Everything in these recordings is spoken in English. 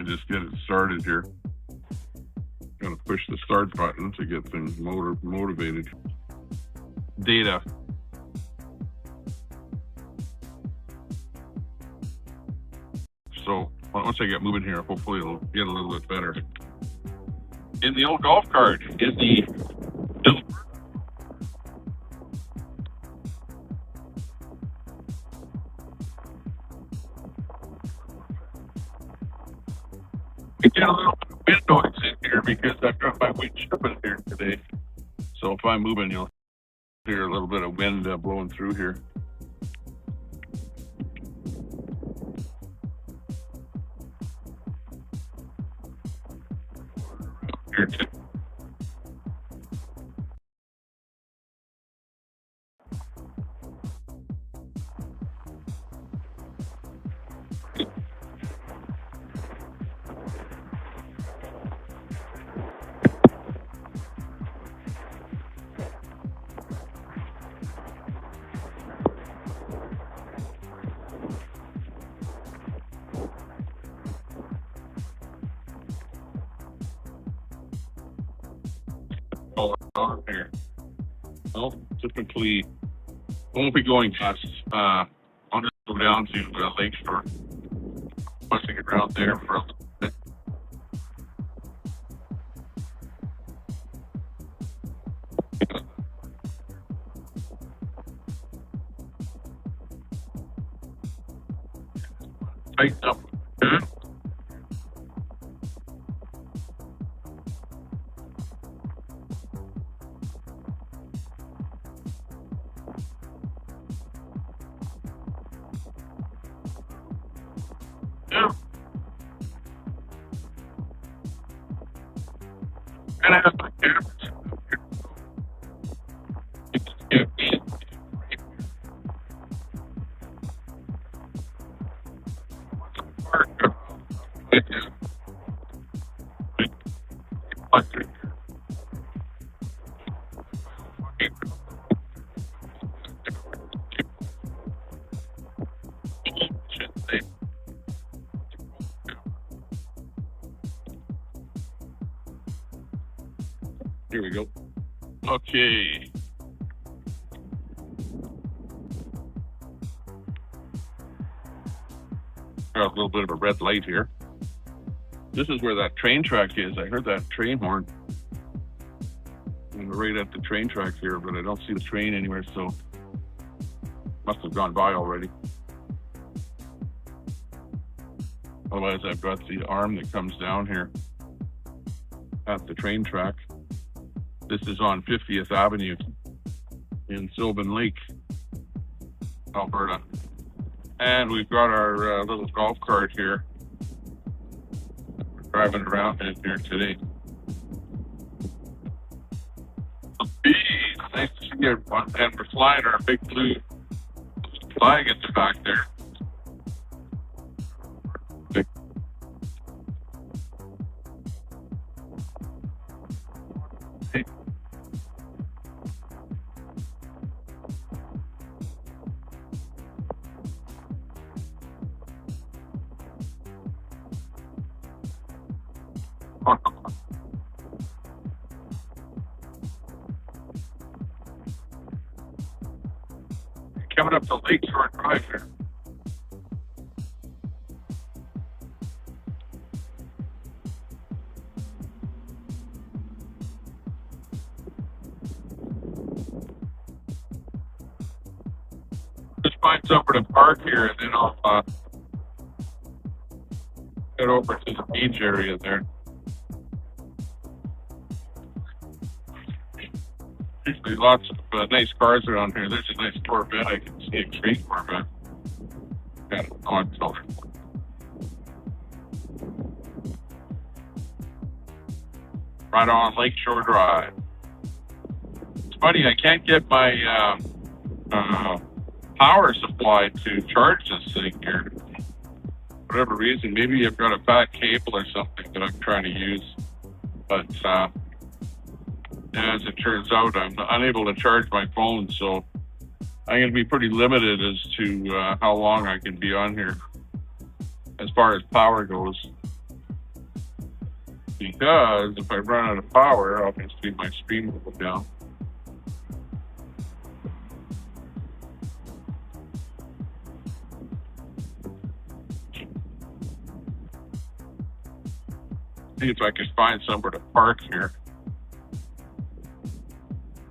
just get it started here. Gotta push the start button to get things motivated. Data. So once I get moving here, hopefully it'll get a little bit better. In the old golf cart, in the I get a little bit of wind noise in here because I've got my wind chipping here today. So if I'm moving, you'll hear a little bit of wind blowing through here. Here too. On here. Well, typically won't be going past. I'll just go down to Lake Shore, pushing it around there for a little bit. Tighten up. Yeah. And I have my cameras. Here we go. Okay. Got a little bit of a red light here. This is where that train track is. I heard that train horn. I'm right at the train track here, but I don't see the train anywhere, so must have gone by already. Otherwise, I've got the arm that comes down here at the train track. This is on 50th Avenue in Sylvan Lake, Alberta. And we've got our little golf cart here. We're driving around in here today. Nice to see everyone. And we're flying our big blue flag in the back there. Coming up to Lake Shore Drive here. Just find somewhere to park here, and then I'll head over to the beach area there. Usually lots of nice cars around here. There's a nice Corvette. I can see a green Corvette. Got it on color. Right on Lake Shore Drive. It's funny, I can't get my power supply to charge this thing here. For whatever reason, maybe I've got a bad cable or something that I'm trying to use. But as it turns out, I'm unable to charge my phone, so I'm going to be pretty limited as to how long I can be on here as far as power goes. because if I run out of power, obviously my stream will go down. See if I can find somewhere to park here.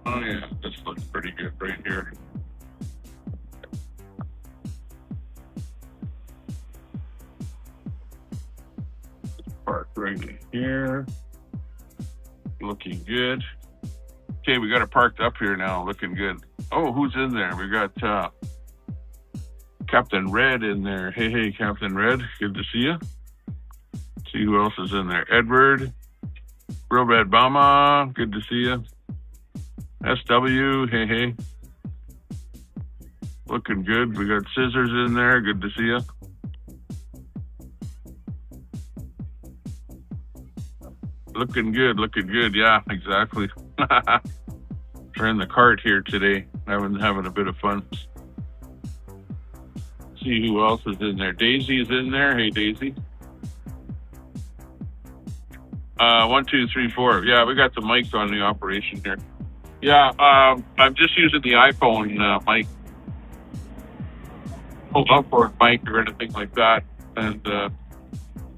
Oh yeah, this looks pretty good right here. Park right here. Looking good. Okay, we got it parked up here now, looking good. Oh, who's in there? We got Captain Red in there. Hey, Captain Red, good to see you. See who else is in there. Edward, Real Red Bama, good to see you. SW, hey. Looking good. We got Scissors in there, good to see you. Looking good. Yeah, exactly. We're in the cart here today, having a bit of fun. See who else is in there. Daisy's in there. Hey, Daisy. 1, 2, 3, 4. Yeah, we got the mics on the operation here. Yeah, I'm just using the iPhone mic. Hold up for a mic or anything like that. And of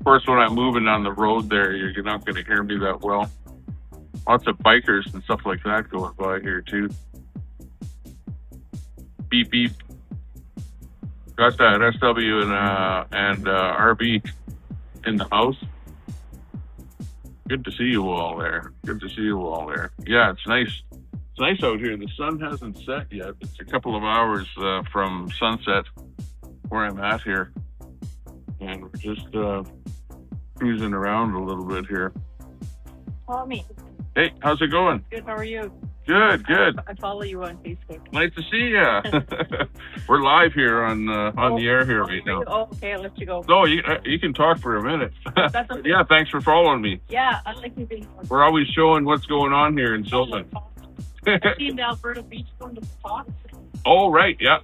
course, when I'm moving on the road there, you're not going to hear me that well. Lots of bikers and stuff like that going by here too. Beep beep. Got that SW and RB in the house. Good to see you all there. Yeah, it's nice. It's nice out here. The sun hasn't set yet. It's a couple of hours from sunset where I'm at here. And we're just cruising around a little bit here. Call me. Hey, how's it going? Good, how are you? Good. I follow you on Facebook. Nice to see you. We're live here on the air here right now. Oh, okay, I'll let you go. No, you can talk for a minute. That's okay. Yeah, thanks for following me. Yeah, I like you being on. We're always showing what's going on here in Sylvan. I've seen the Alberta Beach going to the top. Oh, right. Yeah,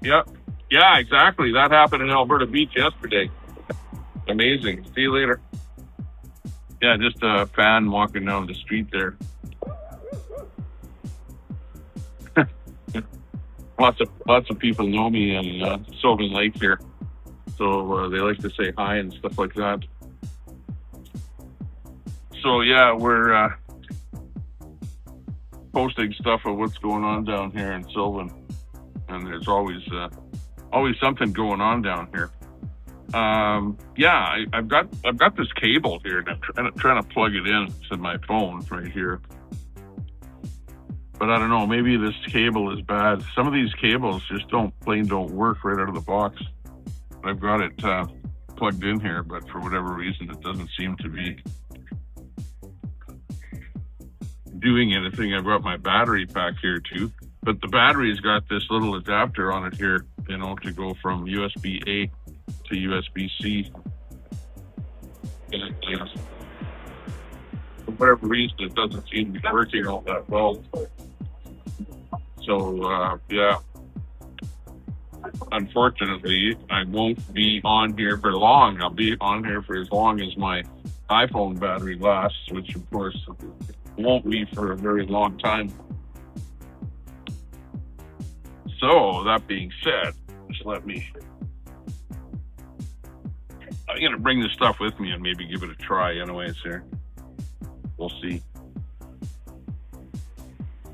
exactly. That happened in Alberta Beach yesterday. Amazing. See you later. Yeah, just a fan walking down the street there. Lots of people know me in Sylvan Lake here, so they like to say hi and stuff like that. So yeah, we're posting stuff of what's going on down here in Sylvan, and there's always something going on down here. Yeah, I've got this cable here, and I'm trying to plug it in to my phone right here. But I don't know, maybe this cable is bad. Some of these cables just don't work right out of the box. I've got it plugged in here, but for whatever reason, it doesn't seem to be doing anything. I've got my battery pack here too, but the battery's got this little adapter on it here, to go from USB-A to USB-C. And for whatever reason, it doesn't seem to be working all that well. So, yeah, unfortunately, I won't be on here for long. I'll be on here for as long as my iPhone battery lasts, which of course won't be for a very long time. So, that being said, just I'm going to bring this stuff with me and maybe give it a try anyways here. We'll see.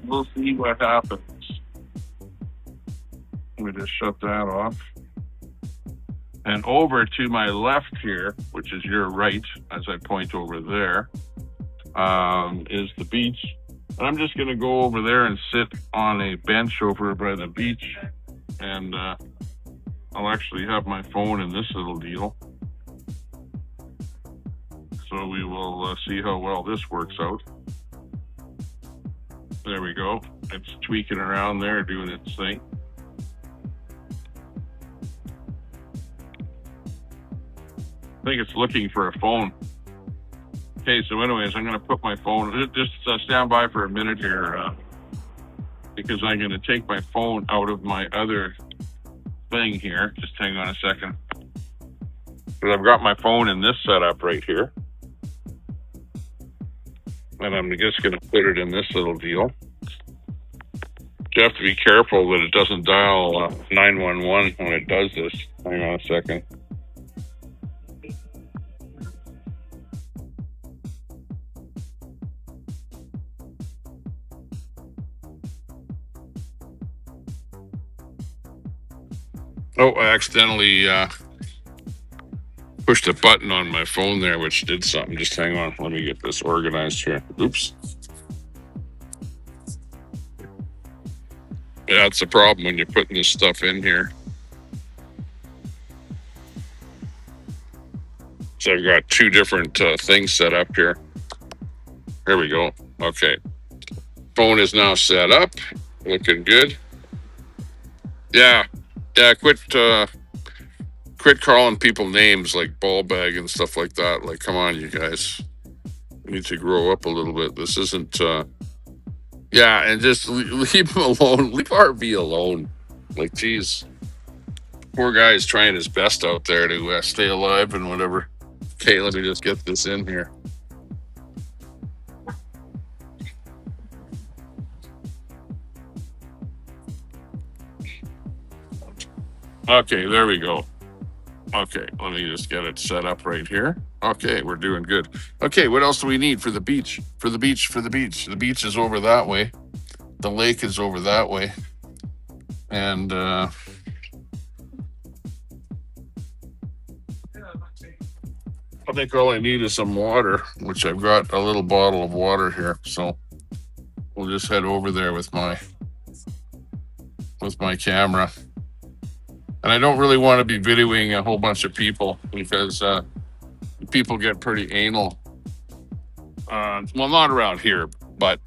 We'll see what happens. Let me just shut that off. And over to my left here, which is your right, as I point over there, is the beach. And I'm just going to go over there and sit on a bench over by the beach. And I'll actually have my phone in this little deal. So we will see how well this works out. There we go. It's tweaking around there, doing its thing. I think it's looking for a phone. Okay, so anyways, I'm going to put my phone, just stand by for a minute here, because I'm going to take my phone out of my other thing here. Just hang on a second. Because I've got my phone in this setup right here. And I'm just going to put it in this little deal. You have to be careful that it doesn't dial 911 when it does this. Hang on a second. Oh, I accidentally pushed a button on my phone there, which did something. Just hang on. Let me get this organized here. Oops. Yeah, that's the problem when you're putting this stuff in here. So I've got two different things set up here. Here we go. Okay. Phone is now set up. Looking good. Yeah. Yeah, quit calling people names like ball bag and stuff like that. Like, come on, you guys. We need to grow up a little bit. This isn't yeah, and just leave him alone. Leave RV alone. Like, geez. Poor guy's trying his best out there to stay alive and whatever. Okay, let me just get this in here. Okay, there we go. Okay, let me just get it set up right here. Okay, we're doing good. Okay, what else do we need for the beach? For the beach. The beach is over that way. The lake is over that way. And I think all I need is some water, which I've got a little bottle of water here. So we'll just head over there with my camera. And I don't really want to be videoing a whole bunch of people because people get pretty anal. Well, not around here, but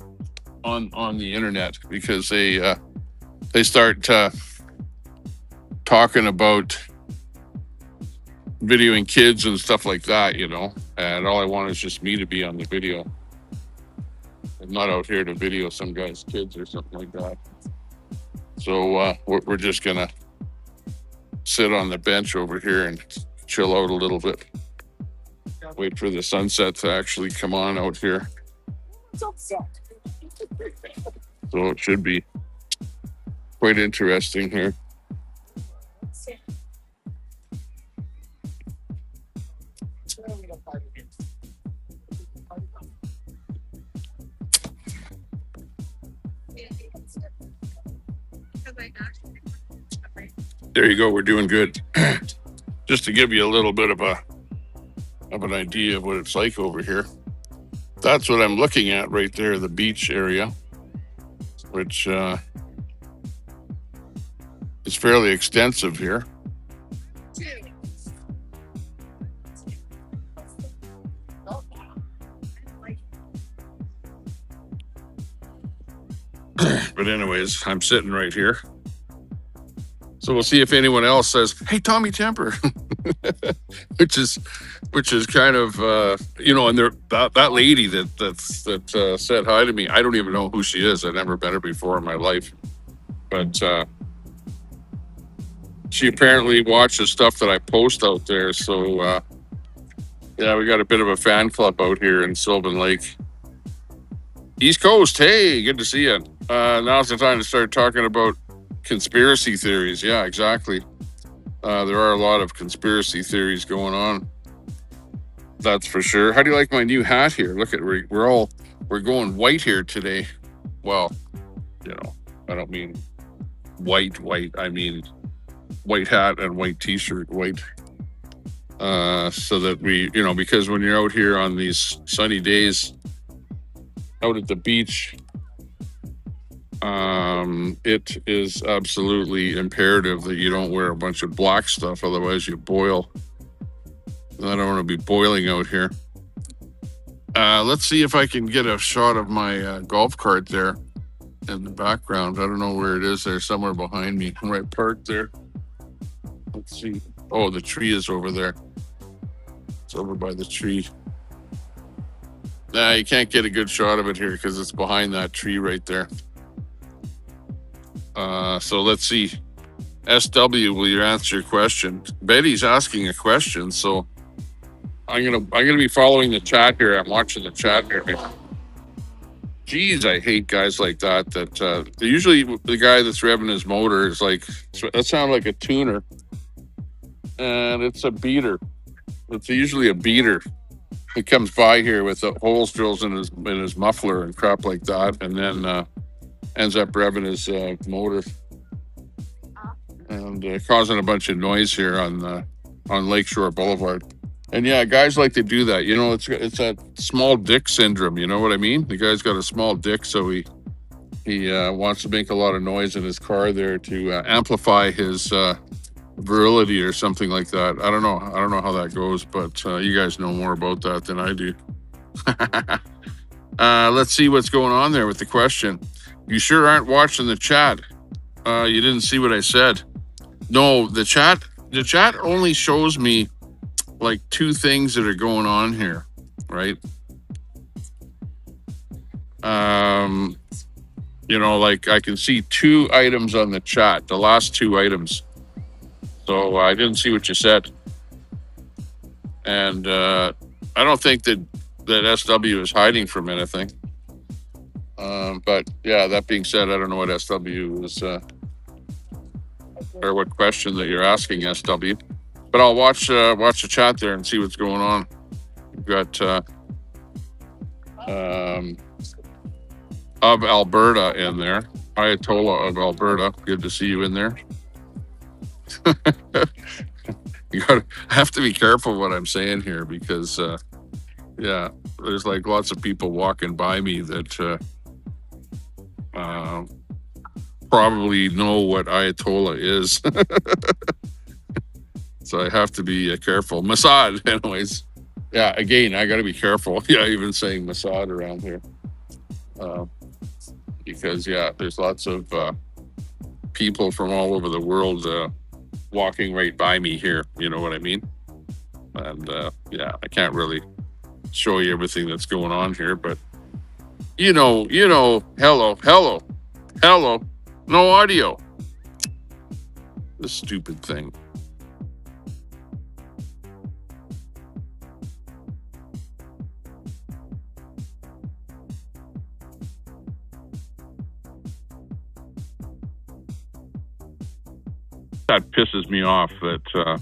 on the internet, because they start talking about videoing kids and stuff like that, you know. And all I want is just me to be on the video. I'm not out here to video some guy's kids or something like that. So we're just gonna sit on the bench over here and chill out a little bit. Wait for the sunset to actually come on out here. So it should be quite interesting here. There you go. We're doing good. Just to give you a little bit of an idea of what it's like over here. That's what I'm looking at right there, the beach area, which is fairly extensive here. But anyways, I'm sitting right here. So we'll see if anyone else says, "Hey, Tommy Temper," which is kind of you know. And that lady that said hi to me, I don't even know who she is. I've never met her before in my life, but she apparently watches stuff that I post out there. So yeah, we got a bit of a fan club out here in Sylvan Lake, East Coast. Hey, good to see you. Now's the time to start talking about conspiracy theories. Yeah, exactly. There are a lot of conspiracy theories going on. That's for sure. How do you like my new hat here? Look at we're going white here today. Well, you know, I don't mean white. I mean white hat and white t-shirt, white. So that we, you know, because when you're out here on these sunny days out at the beach, it is absolutely imperative that you don't wear a bunch of black stuff, otherwise you boil. I don't want to be boiling out here. Let's see if I can get a shot of my golf cart there in the background. I don't know where it is there, somewhere behind me. I'm right parked there. Let's see. Oh, the tree is over there. It's over by the tree. Nah, you can't get a good shot of it here because it's behind that tree right there. So let's see. SW, will you answer your question? Betty's asking a question, so I'm gonna be following the chat here. I'm watching the chat here. Geez, I hate guys like that. Usually the guy that's revving his motor is like, that sounds like a tuner, and it's a beater. It's usually a beater. He comes by here with the holes drills in his muffler and crap like that, and then ends up revving his motor and causing a bunch of noise here on Lakeshore Boulevard. And yeah, guys like to do that. You know, it's that small dick syndrome. You know what I mean? The guy's got a small dick, so he wants to make a lot of noise in his car there to amplify his virility or something like that. I don't know how that goes, but you guys know more about that than I do. Let's see what's going on there with the question. You sure aren't watching the chat. You didn't see what I said. No, the chat only shows me like two things that are going on here, right? You know, like I can see two items on the chat, the last two items. So I didn't see what you said. And I don't think that SW is hiding from anything. But yeah, that being said, I don't know what SW is, or what question that you're asking, SW. But I'll watch the chat there and see what's going on. We've got of Alberta in there. Ayatollah of Alberta. Good to see you in there. I have to be careful what I'm saying here because yeah, there's like lots of people walking by me that probably know what Ayatollah is. So I have to be careful. Mossad, anyways. Yeah, again, I got to be careful. Yeah, even saying Mossad around here. Because, yeah, there's lots of people from all over the world walking right by me here. You know what I mean? And, yeah, I can't really show you everything that's going on here. But, you know, hello, no audio. This stupid thing. That pisses me off that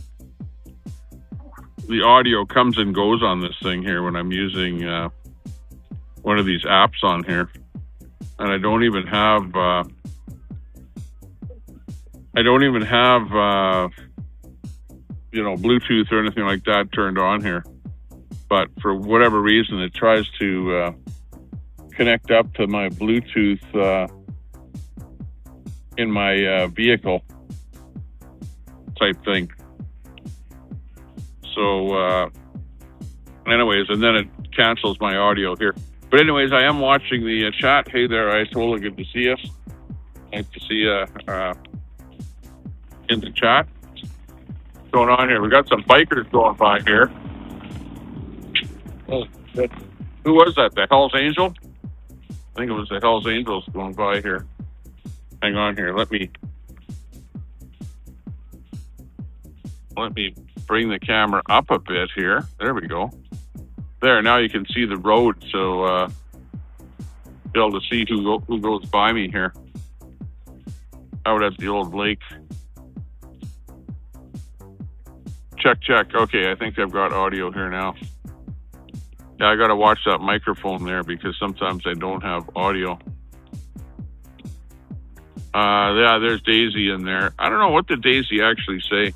the audio comes and goes on this thing here when I'm using one of these apps on here, and I don't even have you know, Bluetooth or anything like that turned on here. But for whatever reason, it tries to connect up to my Bluetooth in my vehicle type thing. So anyways, and then it cancels my audio here. But anyways, I am watching the chat. Hey there, Ayatollah, good to see us. Nice to see you in the chat. What's going on here? We got some bikers going by here. Oh, who was that? The Hells Angel? I think it was the Hells Angels going by here. Hang on here. Let me bring the camera up a bit here. There we go. There, now you can see the road, so be able to see who goes by me here. Out at the old lake. Check. Okay, I think I've got audio here now. Yeah, I gotta watch that microphone there because sometimes I don't have audio. Yeah, there's Daisy in there. I don't know what did Daisy actually say.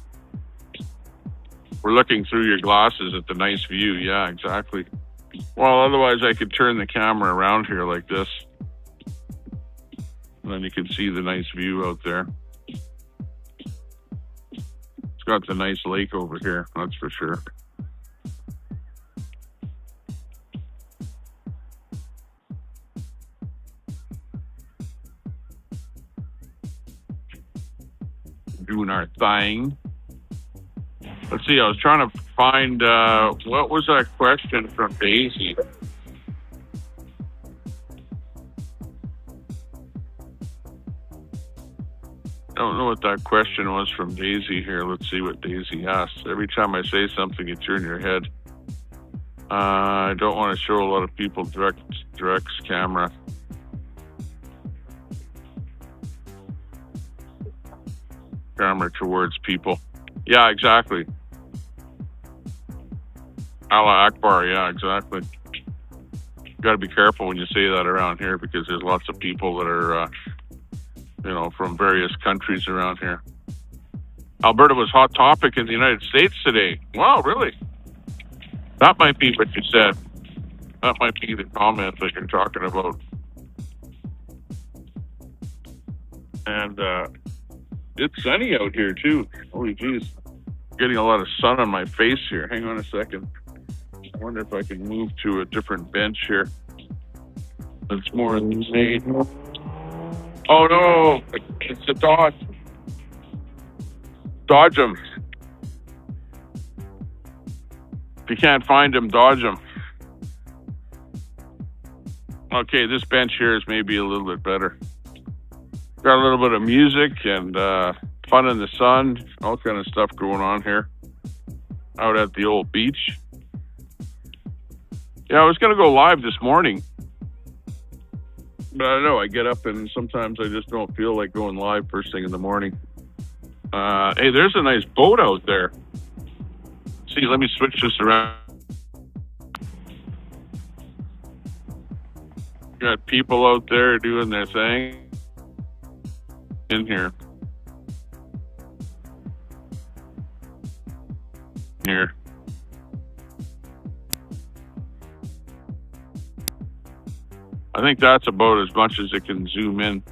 We're looking through your glasses at the nice view. Yeah, exactly. Well, otherwise I could turn the camera around here like this. And then you can see the nice view out there. It's got the nice lake over here, that's for sure. Doing our thing. Let's see, I was trying to find, what was that question from Daisy? I don't know what that question was from Daisy here. Let's see what Daisy asked. Every time I say something, you turn your head. I don't want to show a lot of people directs camera. Camera towards people. Yeah, exactly. Allah Akbar, yeah, exactly. You gotta be careful when you say that around here because there's lots of people that are, from various countries around here. Alberta was hot topic in the United States today. Wow, really? That might be what you said. That might be the comment that you're talking about. And it's sunny out here too. Holy jeez. Getting a lot of sun on my face here. Hang on a second. I wonder if I can move to a different bench here. That's more in the shade. Oh no! It's a dodge. Dodge him. If you can't find him, dodge him. Okay, this bench here is maybe a little bit better. Got a little bit of music and fun in the sun, all kind of stuff going on here. Out at the old beach. Yeah, I was going to go live this morning. But I don't know, I get up and sometimes I just don't feel like going live first thing in the morning. Hey, there's a nice boat out there. See, let me switch this around. Got people out there doing their thing in here. Here. I think that's about as much as it can zoom in.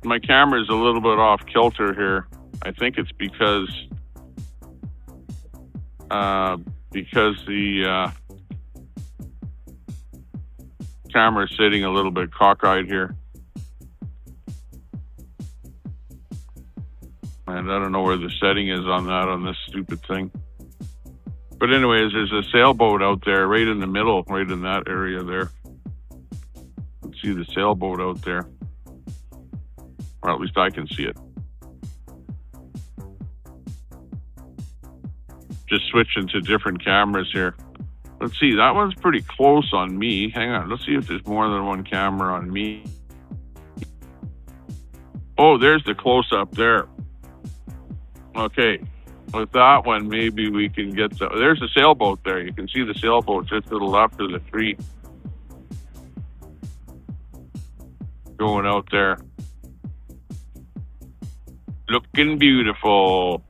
My camera is a little bit off kilter here. I think it's because the camera is sitting a little bit cockeyed here. And I don't know where the setting is on that, on this stupid thing. But anyways, there's a sailboat out there right in the middle, right in that area there. Let's see the sailboat out there. Or at least I can see it. Just switching to different cameras here. Let's see, that one's pretty close on me. Hang on, let's see if there's more than one camera on me. Oh, there's the close-up there. Okay, with that one, maybe we can get there's a sailboat there. You can see the sailboat just to the left of the tree. Going out there. Looking beautiful.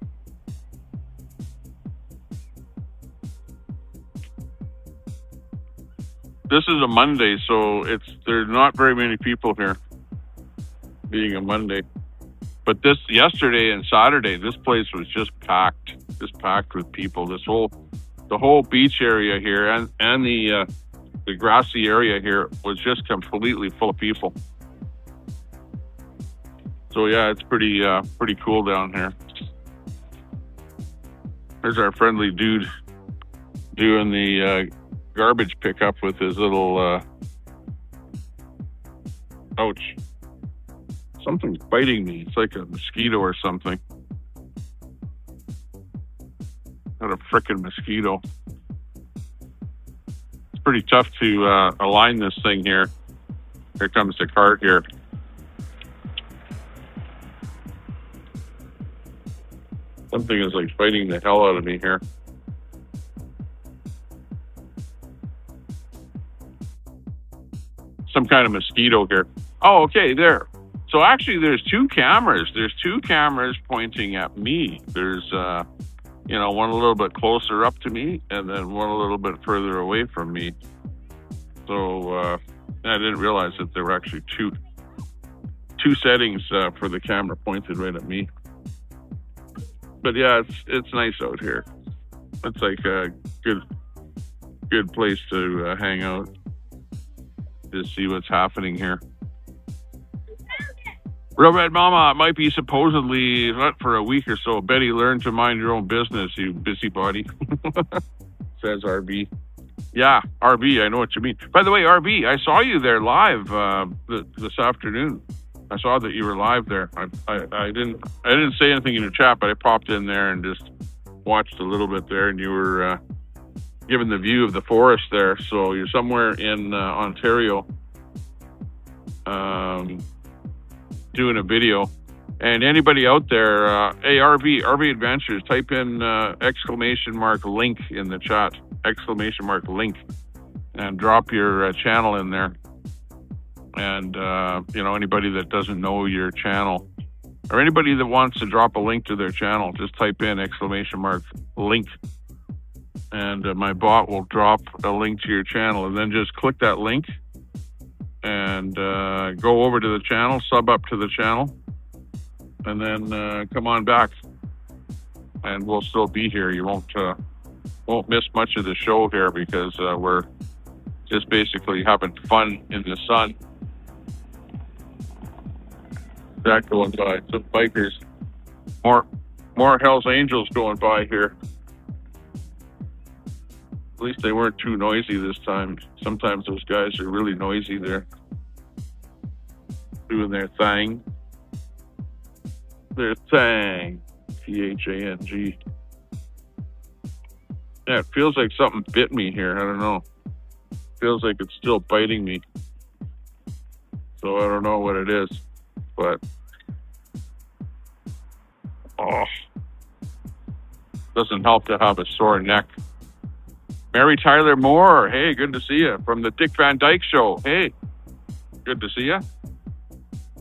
This is a Monday, so there's not very many people here, being a Monday. But yesterday and Saturday, this place was just packed with people. The whole beach area here and the grassy area here was just completely full of people. So yeah, it's pretty cool down here. There's our friendly dude doing the garbage pickup with his little ouch. Something's biting me. It's like a mosquito or something. Not a frickin' mosquito. It's pretty tough to align this thing here. Here comes the cart here. Something is like biting the hell out of me here. Some kind of mosquito here. Oh, okay, there. So actually there's two cameras. There's two cameras pointing at me. There's, one a little bit closer up to me and then one a little bit further away from me. So I didn't realize that there were actually two settings for the camera pointed right at me. But yeah, it's nice out here. It's like a good place to hang out. Just see what's happening here. Real Red Mama, it might be supposedly not for a week or so. Betty, learn to mind your own business, you busybody. Says RB. Yeah, RB, I know what you mean. By the way, RB, I saw you there live this afternoon. I saw that you were live there. I didn't say anything in your chat, but I popped in there and just watched a little bit there, and you were giving the view of the forest there. So you're somewhere in Ontario, doing a video. And anybody out there, hey, RV Adventures, type in !link in the chat, !link, and drop your channel in there. And, anybody that doesn't know your channel, or anybody that wants to drop a link to their channel, just type in !link. And my bot will drop a link to your channel. And then just click that link and go over to the channel, sub up to the channel. And then come on back, and we'll still be here. You won't miss much of the show here because we're just basically having fun in the sun. That going by, some bikers, more Hell's Angels going by here. At least they weren't too noisy this time. Sometimes those guys are really noisy. They're doing their thing. Their thing. THANG. Yeah, it feels like something bit me here. I don't know. Feels like it's still biting me. So I don't know what it is. But doesn't help to have a sore neck. Mary Tyler Moore, hey, good to see you. From the Dick Van Dyke Show, hey, good to see you.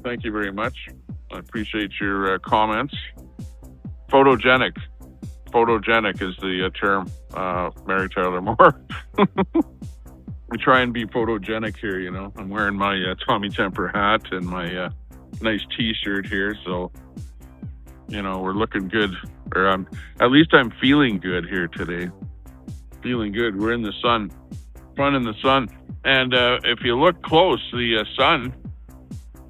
Thank you very much. I appreciate your comments. Photogenic is the term, Mary Tyler Moore. We try and be photogenic here, I'm wearing my Tommy Temper hat and my nice t-shirt here, so we're looking good, or at least I'm feeling good here today. Feeling good. We're in the sun, fun in the sun, and if you look close, the sun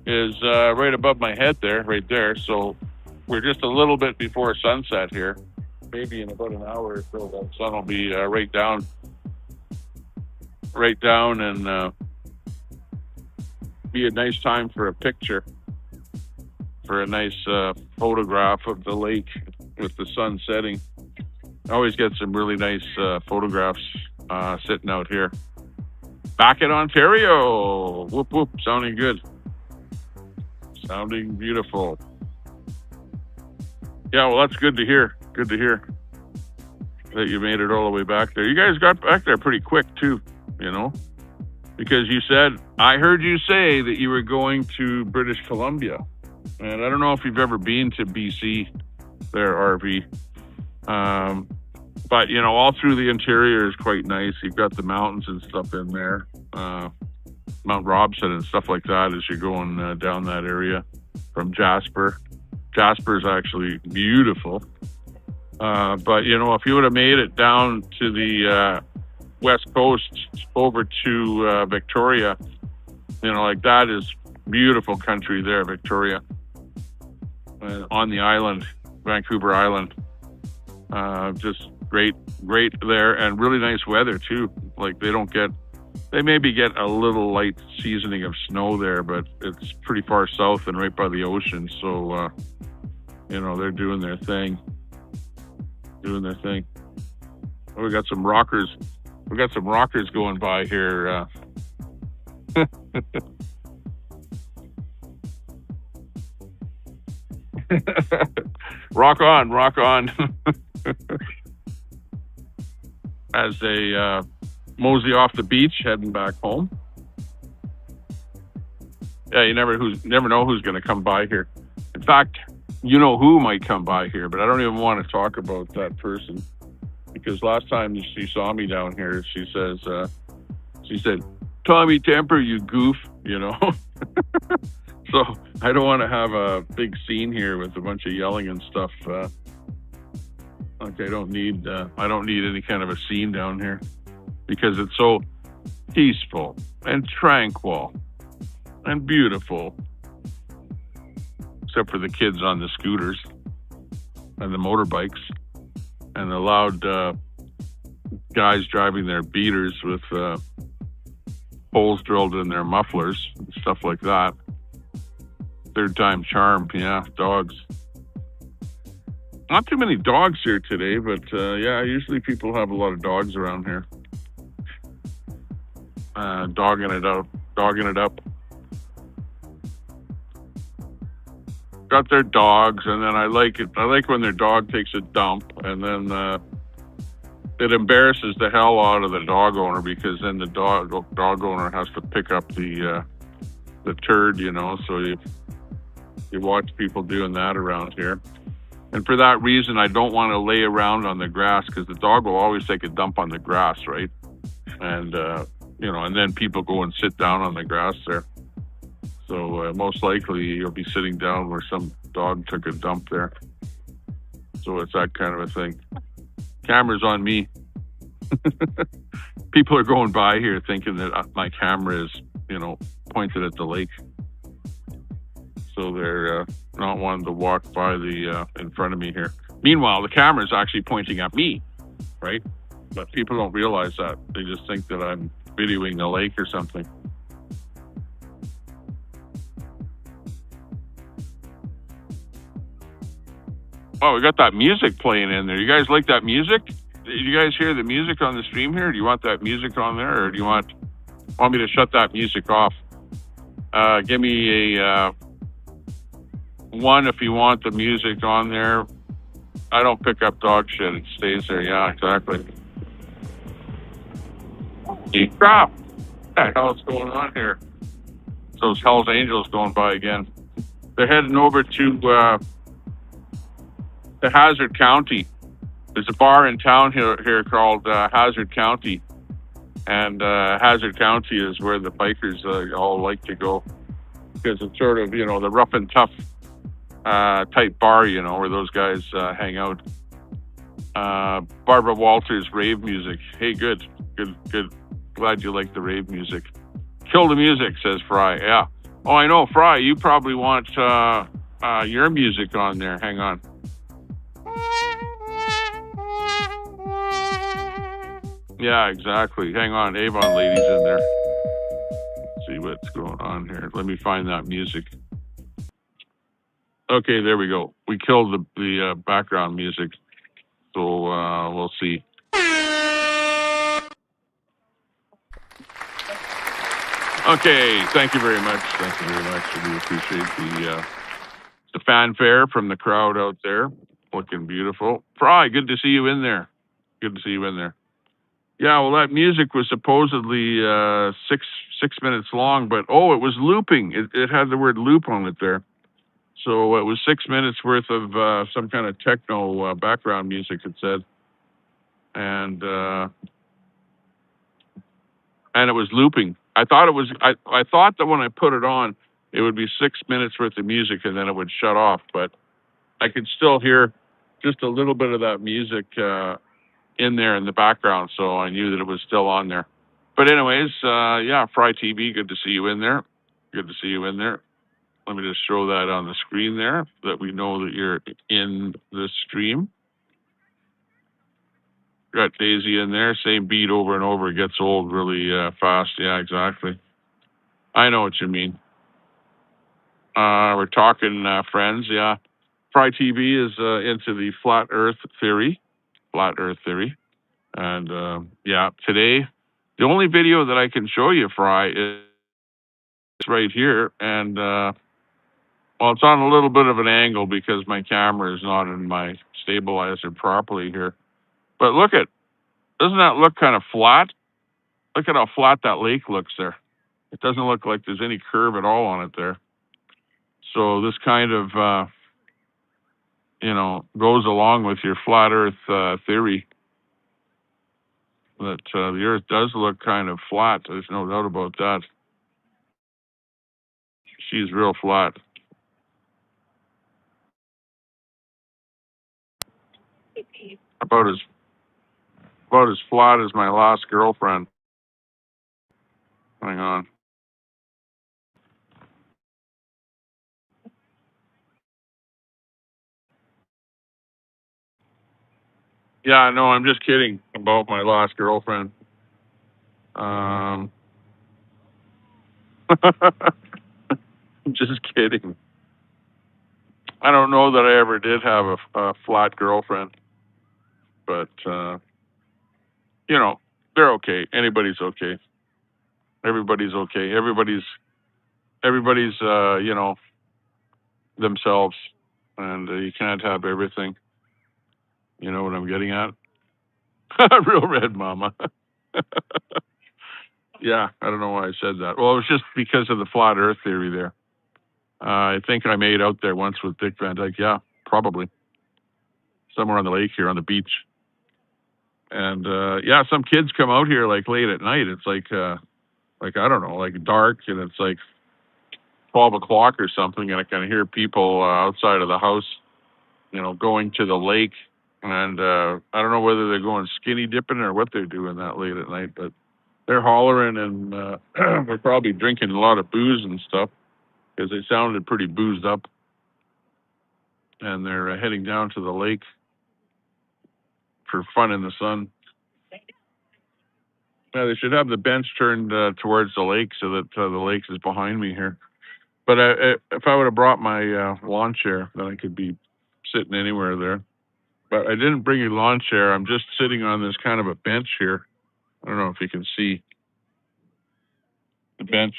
is right above my head there, right there. So we're just a little bit before sunset here. Maybe in about an hour or so, the sun will be right down, and be a nice time for a picture, for a nice photograph of the lake with the sun setting. I always get some really nice photographs sitting out here. Back in Ontario. Whoop, whoop. Sounding good. Sounding beautiful. Yeah, well, that's good to hear. Good to hear that you made it all the way back there. You guys got back there pretty quick, too, because you said, I heard you say that you were going to British Columbia. And I don't know if you've ever been to BC there, RV. But, all through the interior is quite nice. You've got the mountains and stuff in there. Mount Robson and stuff like that as you're going down that area from Jasper. Jasper's actually beautiful. But, if you would have made it down to the west coast over to Victoria, that is beautiful country there, Victoria. On the island, Vancouver Island. Just great there, and really nice weather too. Like they maybe get a little light seasoning of snow there, but it's pretty far south and right by the ocean. So, they're doing their thing. Oh, we got some rockers going by here. Rock on. As they mosey off the beach, heading back home. Yeah, you never know who's going to come by here. In fact, who might come by here, but I don't even want to talk about that person, because last time she saw me down here, she said, Tommy Temper, you goof, So I don't want to have a big scene here with a bunch of yelling and stuff. I don't need any kind of a scene down here, because it's so peaceful and tranquil and beautiful, except for the kids on the scooters and the motorbikes and the loud guys driving their beaters with holes drilled in their mufflers and stuff like that. Third time charm. Yeah, dogs. Not too many dogs here today, but yeah, usually people have a lot of dogs around here. Dogging it up. got their dogs, and then I like it. I like when their dog takes a dump, and then it embarrasses the hell out of the dog owner, because then the dog owner has to pick up the turd, you know. So you watch people doing that around here. And for that reason, I don't want to lay around on the grass, because the dog will always take a dump on the grass, right? And, you know, and then people go and sit down on the grass there. So most likely you'll be sitting down where some dog took a dump there. So it's that kind of a thing. Camera's on me. People are going by here thinking that my camera is, you know, pointed at the lake. So they're not wanting to walk by the in front of me here. Meanwhile, the camera is actually pointing at me, right? But people don't realize that. They just think that I'm videoing the lake or something. Oh, we got that music playing in there. You guys like that music? Did you guys hear the music on the stream here? Do you want that music on there, or do you want me to shut that music off? Give me a 1 if you want the music on there. I don't pick up dog shit. It stays there. Yeah, exactly. Crap. What the hell's going on here? Those Hell's Angels going by again. They're heading over to Hazard County. There's a bar in town here called Hazard County. And Hazard County is where the bikers all like to go, because it's sort of, you know, the rough and tough type bar, you know, where those guys hang out. Barbara Walters rave music. Hey, good. Glad you like the rave music. Kill the music, says Fry. Yeah. Oh, I know, Fry. You probably want your music on there. Hang on. Yeah, exactly. Hang on. Avon Lady's in there. Let's see what's going on here. Let me find that music. Okay, there we go. We killed the background music. So we'll see. Okay, thank you very much. Thank you very much. I do appreciate the fanfare from the crowd out there. Looking beautiful. Fry, good to see you in there. Good to see you in there. Yeah, well, that music was supposedly 6 minutes long, but it was looping. It had the word loop on it there. So it was 6 minutes worth of some kind of techno background music, it said. And it was looping. I thought that when I put it on, it would be 6 minutes worth of music and then it would shut off, but I could still hear just a little bit of that music in there in the background, so I knew that it was still on there. But anyways, yeah, Fry TV, good to see you in there. Good to see you in there. Let me just show that on the screen there, that we know that you're in the stream. Got Daisy in there, same beat over and over. It gets old really fast. Yeah, exactly. I know what you mean. We're talking friends, yeah. Fry TV is into the flat earth theory. And yeah, today, the only video that I can show you, Fry, is right here. And well, it's on a little bit of an angle because my camera is not in my stabilizer properly here. But doesn't that look kind of flat? Look at how flat that lake looks there. It doesn't look like there's any curve at all on it there. So this kind of, you know, goes along with your flat earth theory that the earth does look kind of flat. There's no doubt about that. She's real flat. About as flat as my last girlfriend. Hang on. Yeah, no, I'm just kidding about my last girlfriend. I'm just kidding. I don't know that I ever did have a flat girlfriend, but you know, they're okay. Anybody's okay. Everybody's okay. Everybody's you know, themselves, and you can't have everything. You know what I'm getting at? Real red mama. Yeah, I don't know why I said that. Well, it was just because of the flat Earth theory there. I think I made out there once with Dick Van Dyke. Yeah, probably somewhere on the lake here on the beach. And yeah, some kids come out here like late at night. It's like I don't know, like dark, and it's like 12 o'clock or something, and I can hear people outside of the house, you know, going to the lake. And I don't know whether they're going skinny dipping or what they're doing that late at night, but they're hollering, and they're probably drinking a lot of booze and stuff because they sounded pretty boozed up. And they're heading down to the lake for fun in the sun. Yeah, they should have the bench turned towards the lake so that the lake is behind me here. But if I would have brought my lawn chair, then I could be sitting anywhere there. But I didn't bring a lawn chair. I'm just sitting on this kind of a bench here. I don't know if you can see the bench.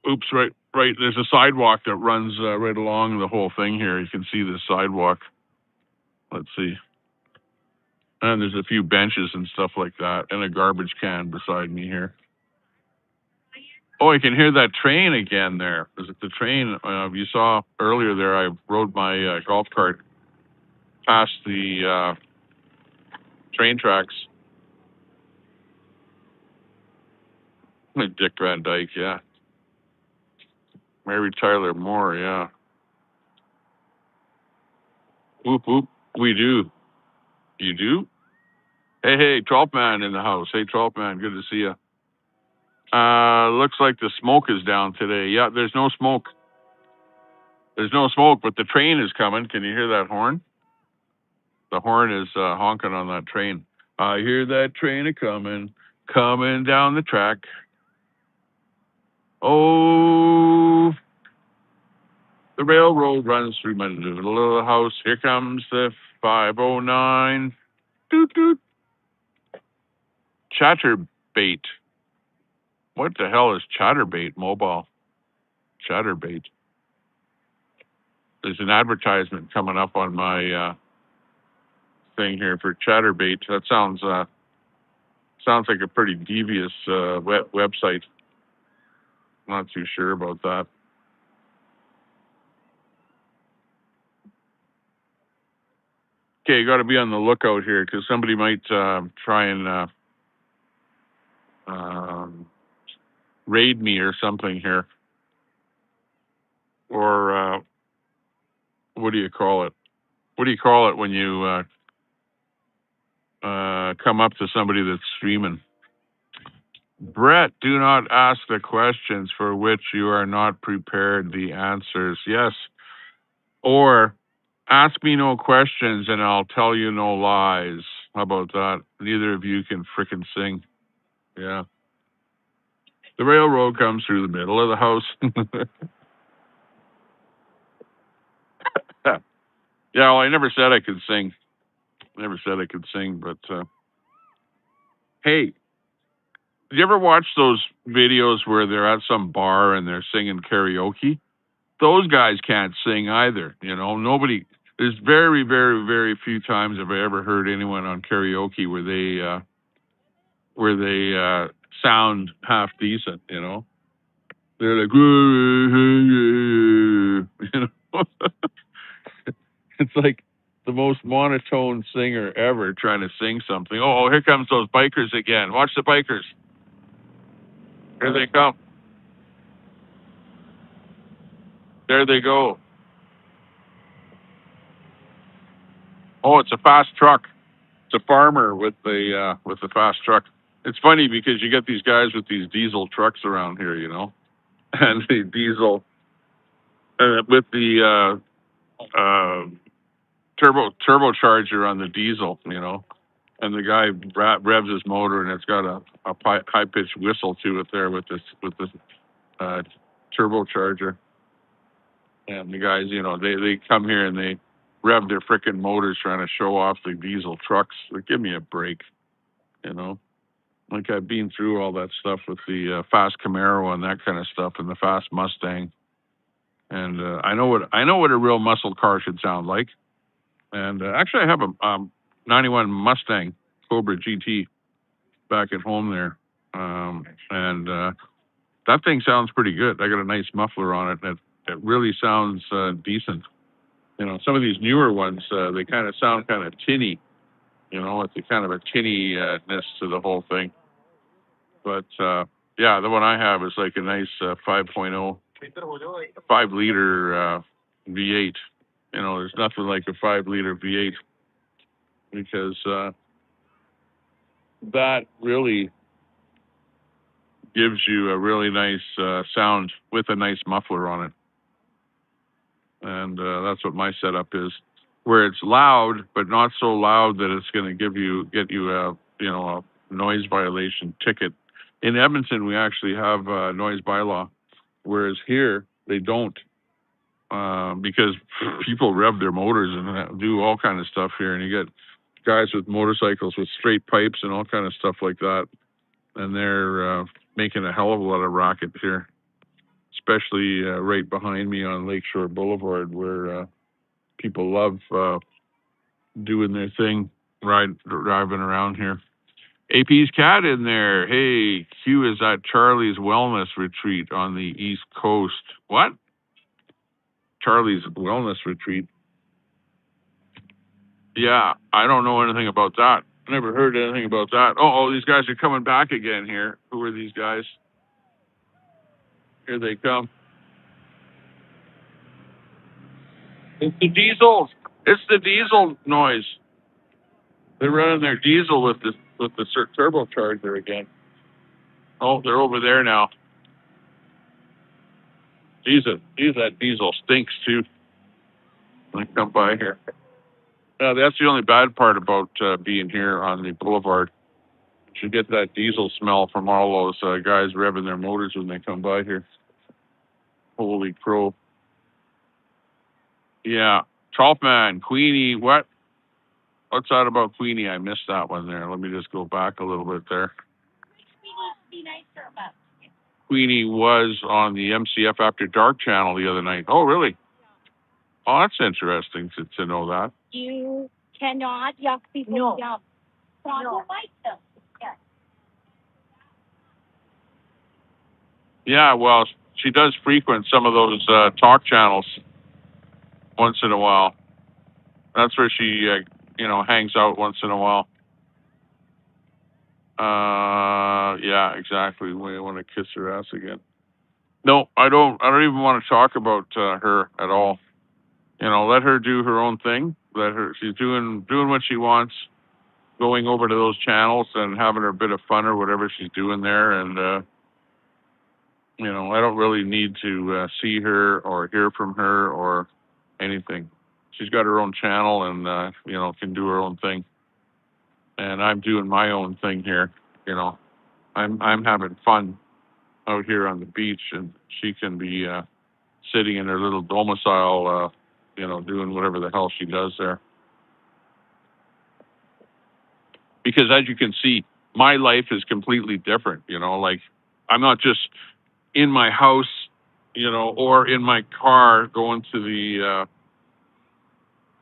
Oops, right. There's a sidewalk that runs right along the whole thing here. You can see the sidewalk. Let's see. And there's a few benches and stuff like that, and a garbage can beside me here. Oh, I can hear that train again there. Is it the train? You saw earlier there, I rode my golf cart past the train tracks. Dick Van Dyke, yeah. Mary Tyler Moore, yeah. Whoop, whoop. We do. You do? Hey, 12th man in the house. Hey, 12th man, good to see you. Looks like the smoke is down today. Yeah, there's no smoke. There's no smoke, but the train is coming. Can you hear that horn? The horn is honking on that train. I hear that train coming down the track. Oh, the railroad runs through my little house. Here comes the 509. Doot, doot. Chatterbait. What the hell is Chatterbait mobile? Chatterbait. There's an advertisement coming up on my thing here for Chatterbait. That sounds like a pretty devious website. Not too sure about that. Okay, you got to be on the lookout here because somebody might try and raid me or something here. Or what do you call it? What do you call it when you come up to somebody that's streaming? Brett, do not ask the questions for which you are not prepared the answers. Yes. Or ask me no questions and I'll tell you no lies. How about that? Neither of you can frickin' sing. Yeah. The railroad comes through the middle of the house. Yeah, well, I never said I could sing. But hey, did you ever watch those videos where they're at some bar and they're singing karaoke? Those guys can't sing either. You know, nobody. There's very, very, very few times have I ever heard anyone on karaoke where they sound half decent. You know, they're like, you know, it's like the most monotone singer ever trying to sing something. Oh, here comes those bikers again. Watch the bikers. Here they come. There they go. Oh, it's a fast truck. It's a farmer with the fast truck. It's funny because you get these guys with these diesel trucks around here, you know, and the diesel with the turbocharger on the diesel, you know, and the guy revs his motor and it's got a high pitched whistle to it there with this turbocharger. And the guys, you know, they come here and they rev their frickin' motors trying to show off the diesel trucks. Like, give me a break, you know. Like I've been through all that stuff with the fast Camaro and that kind of stuff, and the fast Mustang, and I know what a real muscle car should sound like. And actually, I have a 91 Mustang Cobra GT back at home there, and that thing sounds pretty good. I got a nice muffler on it, and it really sounds decent. You know, some of these newer ones, they kind of sound kind of tinny. You know, it's a kind of a tinny-ness to the whole thing. But yeah, the one I have is like a nice 5.0, 5-liter V8. You know, there's nothing like a 5-liter V8 because that really gives you a really nice sound with a nice muffler on it. And that's what my setup is, where it's loud, but not so loud that it's going to get you a noise violation ticket. In Edmonton, we actually have a noise bylaw, whereas here they don't, because people rev their motors and do all kind of stuff here, and you get guys with motorcycles with straight pipes and all kind of stuff like that, and they're making a hell of a lot of racket here, especially right behind me on Lakeshore Boulevard, where people love doing their thing, driving around here. AP's cat in there. Hey, Q is at Charlie's Wellness Retreat on the East Coast. What? Charlie's Wellness Retreat? Yeah, I don't know anything about that. Never heard anything about that. Oh, these guys are coming back again here. Who are these guys? Here they come. It's the diesel. It's the diesel noise. They're running their diesel with the turbocharger again. Oh, they're over there now. Jesus, that diesel stinks too. When I come by here. That's the only bad part about being here on the boulevard. You get that diesel smell from all those guys revving their motors when they come by here. Holy crow. Yeah. Trollman, Queenie, what? What's that about Queenie? I missed that one there. Let me just go back a little bit there. Queenie was on the MCF After Dark channel the other night. Oh, really? Oh, that's interesting to know that. You cannot yuck people up. No. Yeah, well, she does frequent some of those talk channels once in a while. That's where she, hangs out once in a while. Yeah, exactly. We want to kiss her ass again. No, I don't even want to talk about her at all. You know, let her do her own thing. She's doing what she wants, going over to those channels and having her bit of fun or whatever she's doing there. And, I don't really need to see her or hear from her or anything. She's got her own channel and, can do her own thing. And I'm doing my own thing here. I'm having fun out here on the beach, and she can be sitting in her little domicile, doing whatever the hell she does there. Because as you can see, my life is completely different. Like I'm not just in my house, or in my car going to the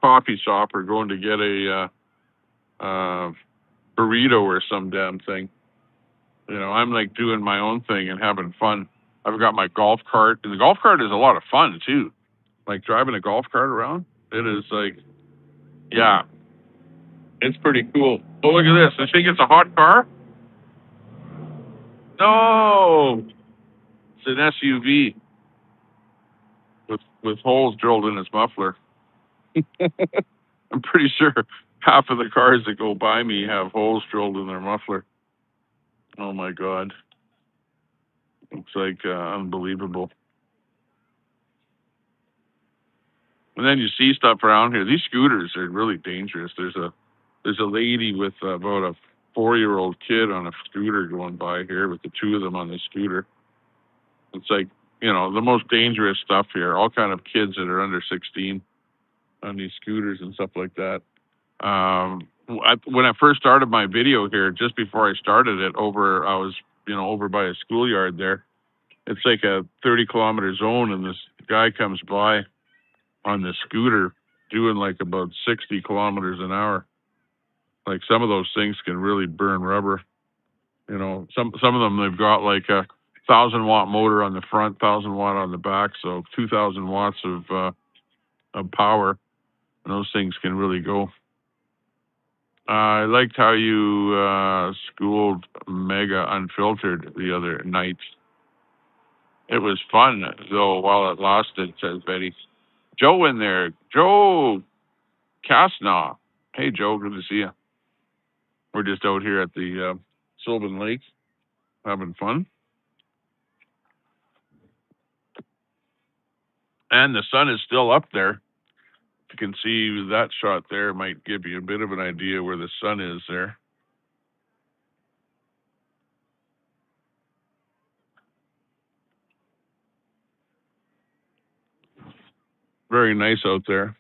coffee shop or going to get a burrito or some damn thing. I'm like doing my own thing and having fun. I've got my golf cart, and the golf cart is a lot of fun too. Like driving a golf cart around, it is like, yeah, it's pretty cool. Oh, look at this. I think it's a hot car. No, it's an SUV with holes drilled in its muffler. I'm pretty sure half of the cars that go by me have holes drilled in their muffler. Oh my God. It's like unbelievable. And then you see stuff around here. These scooters are really dangerous. There's a lady with about a 4-year-old kid on a scooter going by here with the two of them on the scooter. It's like, the most dangerous stuff here. All kind of kids that are under 16 on these scooters and stuff like that. when I first started my video here, just before I started it, I was, over by a schoolyard there. It's like a 30-kilometer zone, and this guy comes by on the scooter doing like about 60 kilometers an hour. Like some of those things can really burn rubber. Some of them, they've got like a 1,000-watt motor on the front, 1,000-watt on the back, so 2,000 watts of power. And those things can really go. I liked how you schooled Mega Unfiltered the other night. It was fun, though, while it lasted, says Betty. Joe in there. Joe Casnaw. Hey, Joe, good to see you. We're just out here at the Sylvan Lake having fun. And the sun is still up there. You can see that shot there might give you a bit of an idea where the sun is there. Very nice out there.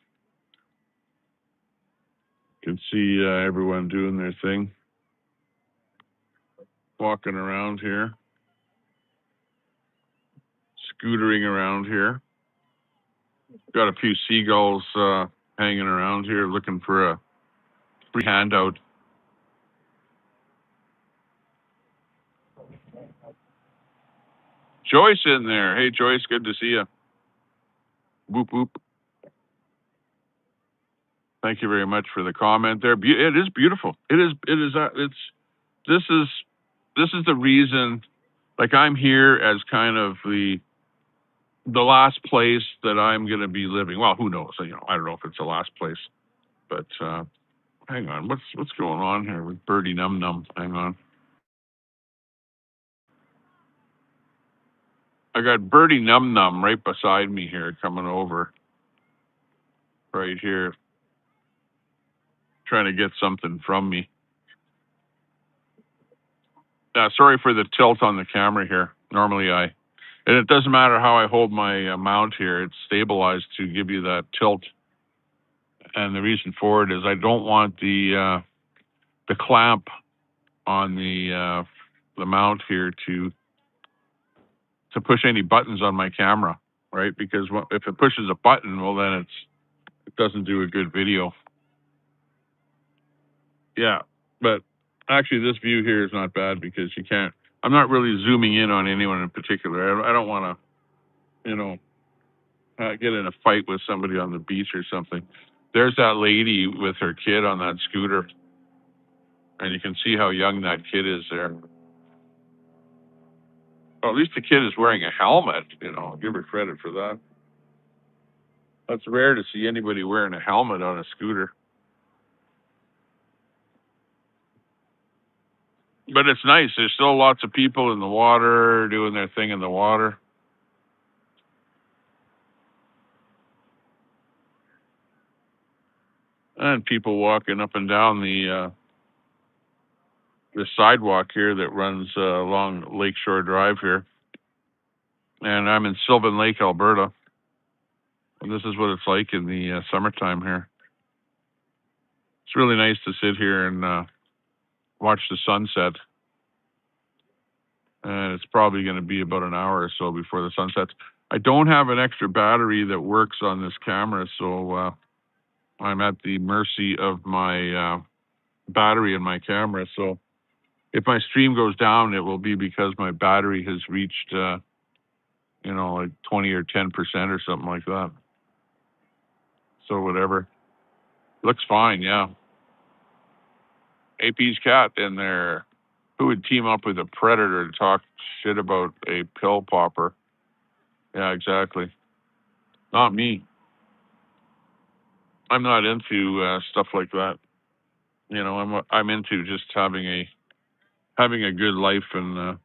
You can see everyone doing their thing. Walking around here. Scootering around here. Got a few seagulls hanging around here looking for a free handout. Joyce in there. Hey, Joyce, good to see you. Whoop, whoop. Thank you very much for the comment there. It is beautiful. This is the reason, like, I'm here as kind of the last place that I'm going to be living. Well, who knows? I don't know if it's the last place, but hang on. What's going on here with Birdie Num Num? Hang on. I got Birdie Num Num right beside me here, coming over right here, trying to get something from me. Sorry for the tilt on the camera here. Normally and it doesn't matter how I hold my mount here, it's stabilized to give you that tilt. And the reason for it is I don't want the clamp on the mount here to push any buttons on my camera, right? Because if it pushes a button, well, then it doesn't do a good video. Yeah, but actually this view here is not bad because I'm not really zooming in on anyone in particular. I don't want to, get in a fight with somebody on the beach or something. There's that lady with her kid on that scooter, and you can see how young that kid is there. Well, at least the kid is wearing a helmet, give her credit for that. That's rare to see anybody wearing a helmet on a scooter. But it's nice. There's still lots of people in the water doing their thing in the water. And people walking up and down the sidewalk here that runs along Lakeshore Drive here. And I'm in Sylvan Lake, Alberta. And this is what it's like in the summertime here. It's really nice to sit here and watch the sunset. And it's probably going to be about an hour or so before the sun sets. I don't have an extra battery that works on this camera, so I'm at the mercy of my battery in my camera. So if my stream goes down, it will be because my battery has reached, like 20 or 10% or something like that. So whatever. Looks fine, yeah. AP's cat in there. Who would team up with a predator to talk shit about a pill popper? Yeah, exactly. Not me. I'm not into stuff like that. I'm into just having a good life and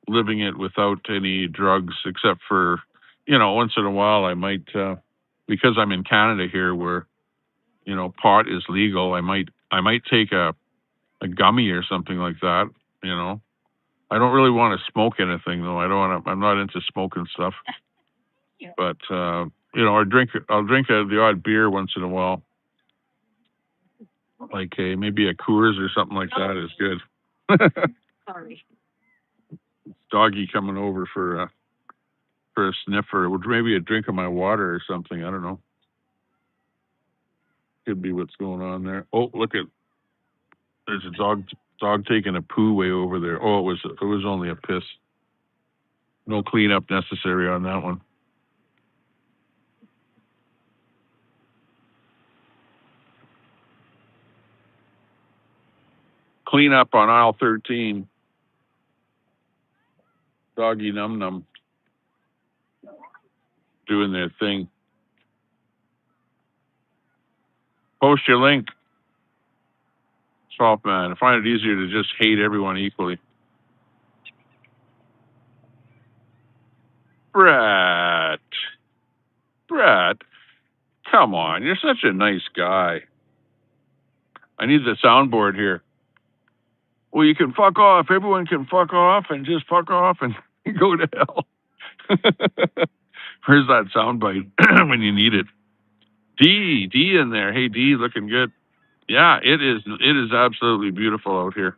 living it without any drugs, except for, once in a while I might, because I'm in Canada here where, pot is legal. I might take a gummy or something like that. I don't really want to smoke anything though. I'm not into smoking stuff. Yeah. But I'll drink the odd beer once in a while. Like maybe a Coors or something like that is good. Sorry. Doggy coming over for a sniffer, or maybe a drink of my water or something. I don't know. Could be what's going on there. Oh, look at there's a dog taking a poo way over there. Oh, it was only a piss. No cleanup necessary on that one. Clean up on aisle 13. Doggy Num Num doing their thing. Post your link. Swamp Man. I find it easier to just hate everyone equally. Brett, come on. You're such a nice guy. I need the soundboard here. Well, you can fuck off. Everyone can fuck off and just fuck off and go to hell. Where's that soundbite when you need it? D in there. Hey, D, looking good. Yeah, it is. It is absolutely beautiful out here.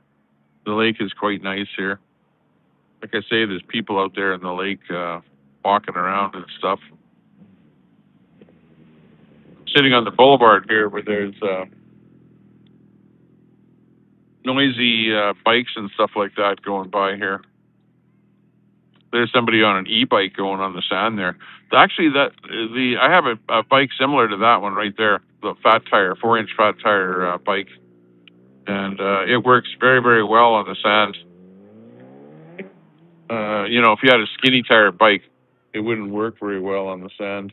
The lake is quite nice here. Like I say, there's people out there in the lake walking around and stuff. Sitting on the boulevard here where there's noisy bikes and stuff like that going by here. There's somebody on an e-bike going on the sand there. Actually, I have a bike similar to that one right there, the fat tire, 4-inch fat tire bike, and it works very, very well on the sand. If you had a skinny tire bike, it wouldn't work very well on the sand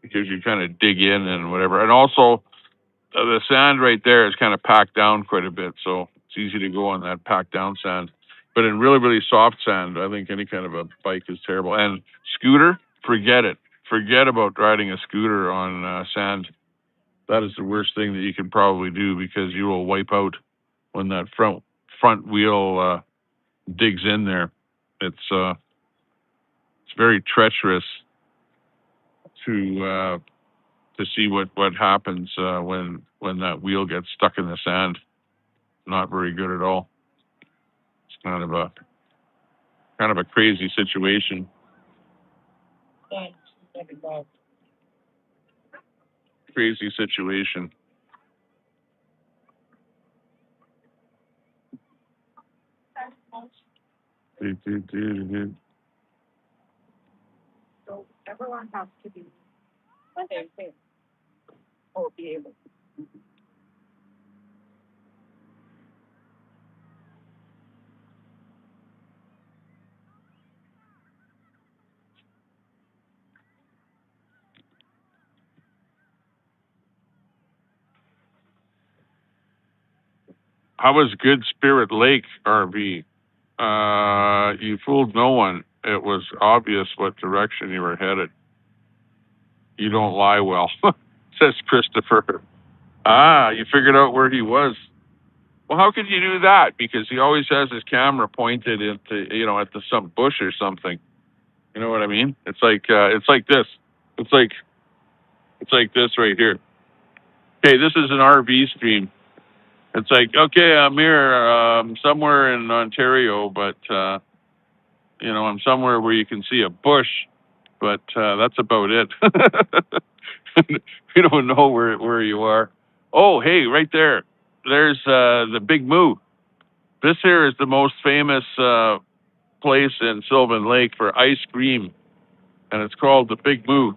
because you kind of dig in and whatever. And also, the sand right there is kind of packed down quite a bit, so it's easy to go on that packed down sand. But in really, really soft sand, I think any kind of a bike is terrible. And scooter, forget it. Forget about riding a scooter on sand. That is the worst thing that you can probably do because you will wipe out when that front wheel digs in there. It's very treacherous to see what happens when that wheel gets stuck in the sand. Not very good at all. It's kind of a crazy situation. Crazy situation. So everyone has to be same. Or be able. How was Good Spirit Lake, RV? You fooled no one. It was obvious what direction you were headed. You don't lie well, says Christopher. Ah, you figured out where he was. Well, how could you do that? Because he always has his camera pointed at some bush or something. You know what I mean? It's like this. It's like this right here. Okay, this is an RV stream. It's like, okay, I'm here, somewhere in Ontario, but I'm somewhere where you can see a bush, but that's about it. You don't know where you are. Oh, hey, right there. There's the Big Moo. This here is the most famous place in Sylvan Lake for ice cream, and it's called the Big Moo.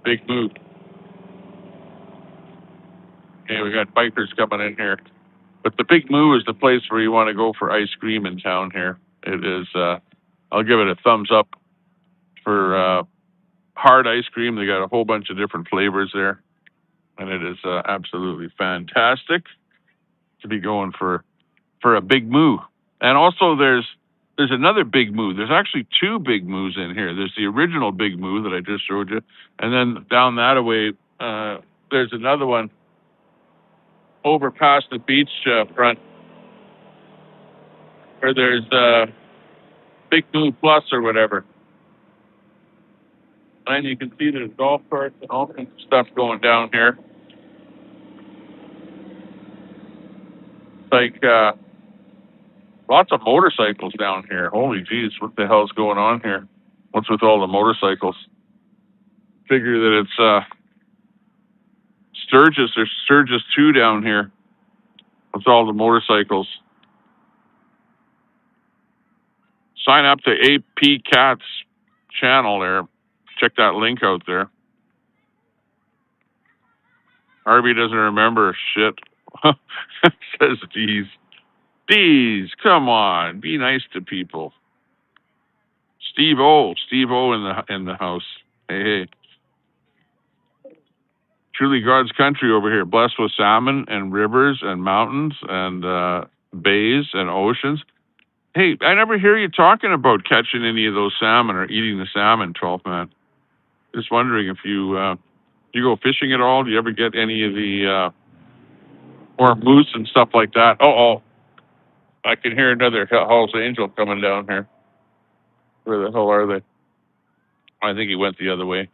Big Moo. Okay, we got bikers coming in here. But the Big Moo is the place where you want to go for ice cream in town here. It is, I'll give it a thumbs up for hard ice cream. They got a whole bunch of different flavors there. And it is absolutely fantastic to be going for a Big Moo. And also there's another Big Moo. There's actually two Big Moos in here. There's the original Big Moo that I just showed you. And then down that away, there's another one over past the beach front where there's Big Moo Plus or whatever. And you can see there's golf carts and all kinds of stuff going down here. Like lots of motorcycles down here. Holy jeez, what the hell's going on here? What's with all the motorcycles? Figure that it's Sturgis. There's Sturgis 2 down here. With all the motorcycles. Sign up to AP Cat's channel there. Check that link out there. Harvey doesn't remember shit. Says D's. D's, come on, be nice to people. Steve O in the house. Hey, hey. Truly God's country over here, blessed with salmon and rivers and mountains and bays and oceans. Hey, I never hear you talking about catching any of those salmon or eating the salmon, 12 man. Just wondering if you do you go fishing at all? Do you ever get any of the or moose and stuff like that? Oh, I can hear another Hell's Angel coming down here. Where the hell are they? I think he went the other way.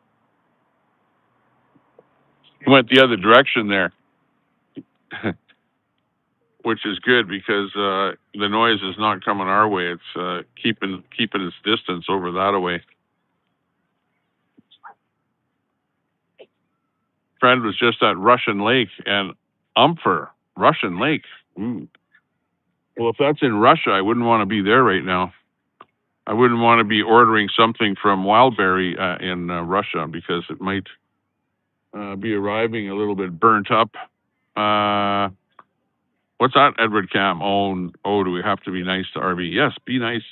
He went the other direction there, which is good because the noise is not coming our way. It's keeping its distance over that way. Friend was just at Russian Lake and Russian Lake. Ooh. Well, if that's in Russia, I wouldn't want to be there right now. I wouldn't want to be ordering something from Wildberry in Russia because it might be arriving a little bit burnt up. What's that, Edward Cam? Oh, do we have to be nice to RV? Yes, be nice.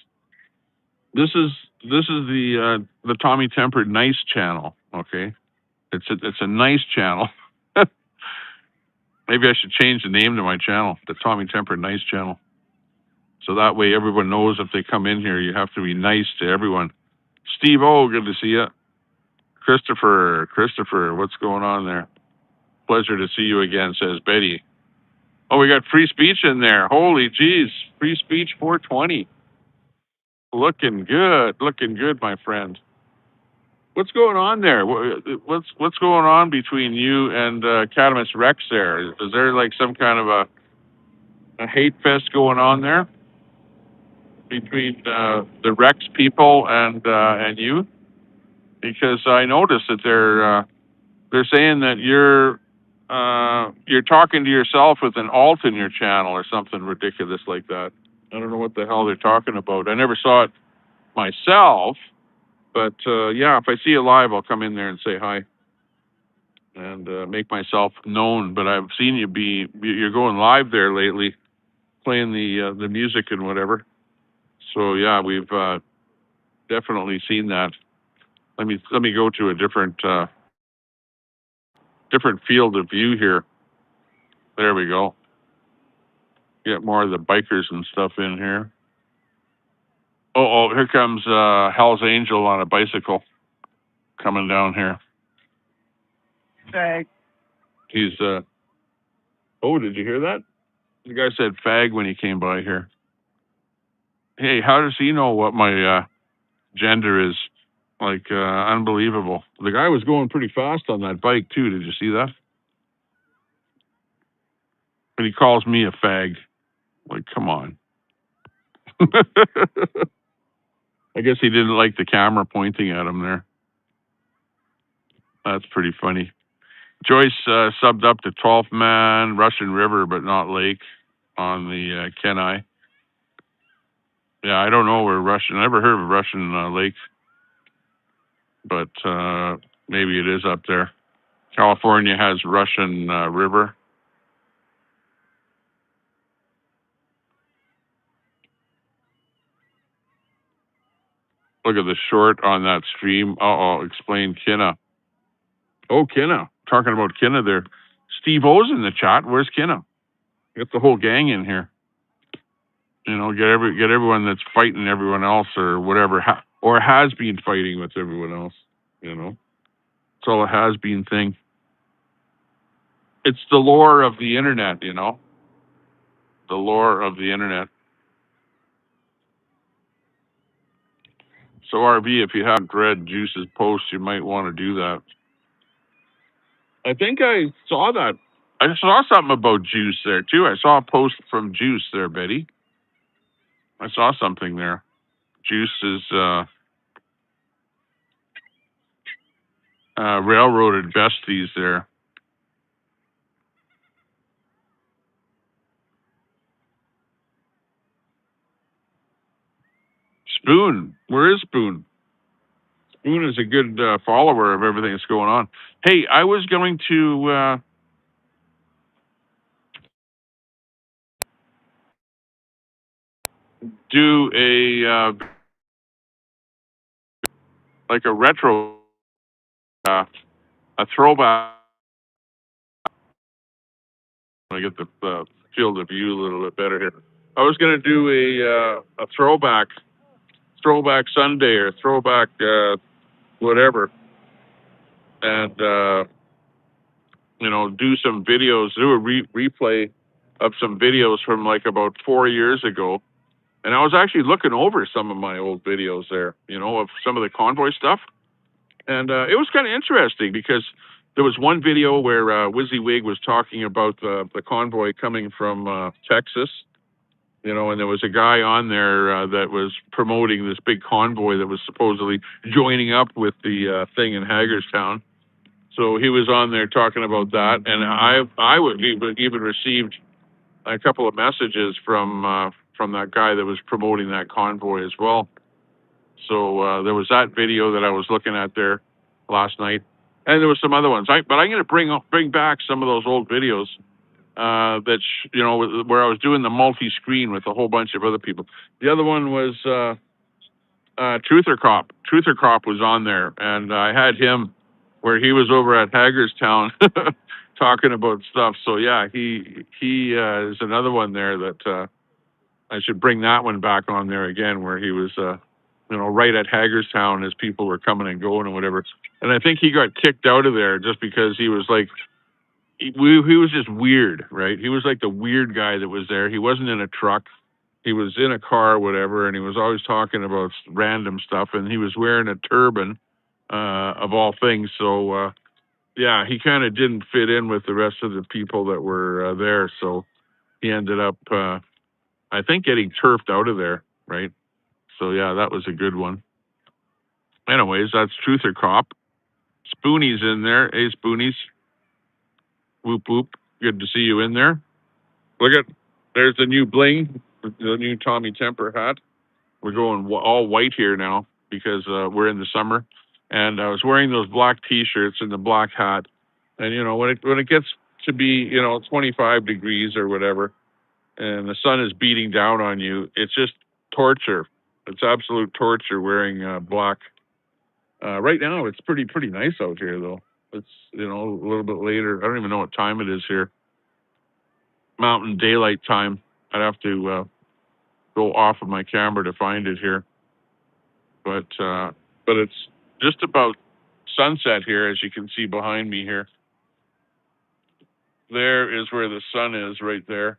This is the Tommy Tempered Nice channel. Okay, it's a nice channel. Maybe I should change the name to my channel, the Tommy Tempered Nice channel. So that way everyone knows if they come in here, you have to be nice to everyone. Steve O, good to see you. Christopher, what's going on there? Pleasure to see you again, says Betty. Oh, we got free speech in there. Holy jeez, free speech 420. Looking good, my friend. What's going on there? What's going on between you and Catamus Rex there? Is there like some kind of a hate fest going on there between the Rex people and you? Because I noticed that they're saying that you're talking to yourself with an alt in your channel or something ridiculous like that. I don't know what the hell they're talking about. I never saw it myself, but yeah, if I see it live, I'll come in there and say hi and make myself known. But I've seen you're going live there lately, playing the music and whatever. So yeah, we've definitely seen that. Let me go to a different field of view here. There we go. Get more of the bikers and stuff in here. Oh, here comes Hell's Angel on a bicycle coming down here. Fag. He's oh, did you hear that? The guy said fag when he came by here. Hey, how does he know what my gender is? Like, unbelievable. The guy was going pretty fast on that bike, too. Did you see that? But he calls me a fag. Like, come on. I guess he didn't like the camera pointing at him there. That's pretty funny. Joyce subbed up to 12th man, Russian River, but not Lake on the Kenai. Yeah, I don't know where Russian, I never heard of Russian Lake, but maybe it is up there. California has Russian River. Look at the short on that stream. Explain Kinna. Oh, Kinna. Talking about Kinna there. Steve O's in the chat. Where's Kinna? Get the whole gang in here. You know, get everyone that's fighting everyone else or whatever, or has been fighting with everyone else. You know, it's all a has been thing. It's the lore of the internet. You know, the lore of the internet. So RV, if you haven't read Juice's post, you might want to do that. I think I saw that I saw something about Juice there too. I saw a post from Juice there, Betty. I saw something there. Juice is railroaded besties there. Spoon, where is Spoon? Spoon is a good follower of everything that's going on. Hey, I was going to do like a retro, a throwback. I get the field of view a little bit better here. I was going to do a throwback Sunday or throwback whatever, and do some videos, do a replay of some videos from like about 4 years ago. And I was actually looking over some of my old videos there, of some of the convoy stuff. And it was kind of interesting because there was one video where WYSIWYG was talking about the convoy coming from Texas, and there was a guy on there that was promoting this big convoy that was supposedly joining up with the thing in Hagerstown. So he was on there talking about that, and I would even received a couple of messages from that guy that was promoting that convoy as well. So there was that video that I was looking at there last night, and there was some other ones. But I'm going to bring back some of those old videos where I was doing the multi-screen with a whole bunch of other people. The other one was Truther Cop. Truther Cop was on there, and I had him where he was over at Hagerstown talking about stuff. So yeah, he is another one there that I should bring that one back on there again, where he was right at Hagerstown as people were coming and going and whatever. And I think he got kicked out of there just because he was like he was just weird, right? He was like the weird guy that was there. He wasn't in a truck. He was in a car, whatever, and he was always talking about random stuff. And he was wearing a turban, of all things. So, yeah, he kind of didn't fit in with the rest of the people that were there. So he ended up, I think, getting turfed out of there, right? So, yeah, that was a good one. Anyways, that's Truth or Cop. Spoonie's in there. Hey, Spoonies. Whoop, whoop. Good to see you in there. There's the new bling, the new Tommy Temper hat. We're going all white here now because we're in the summer. And I was wearing those black T-shirts and the black hat. And, when it gets to be, 25 degrees or whatever, and the sun is beating down on you, it's just torture. It's absolute torture wearing black. Right now, it's pretty nice out here, though. It's, a little bit later. I don't even know what time it is here. Mountain Daylight Time. I'd have to go off of my camera to find it here. But it's just about sunset here, as you can see behind me here. There is where the sun is right there.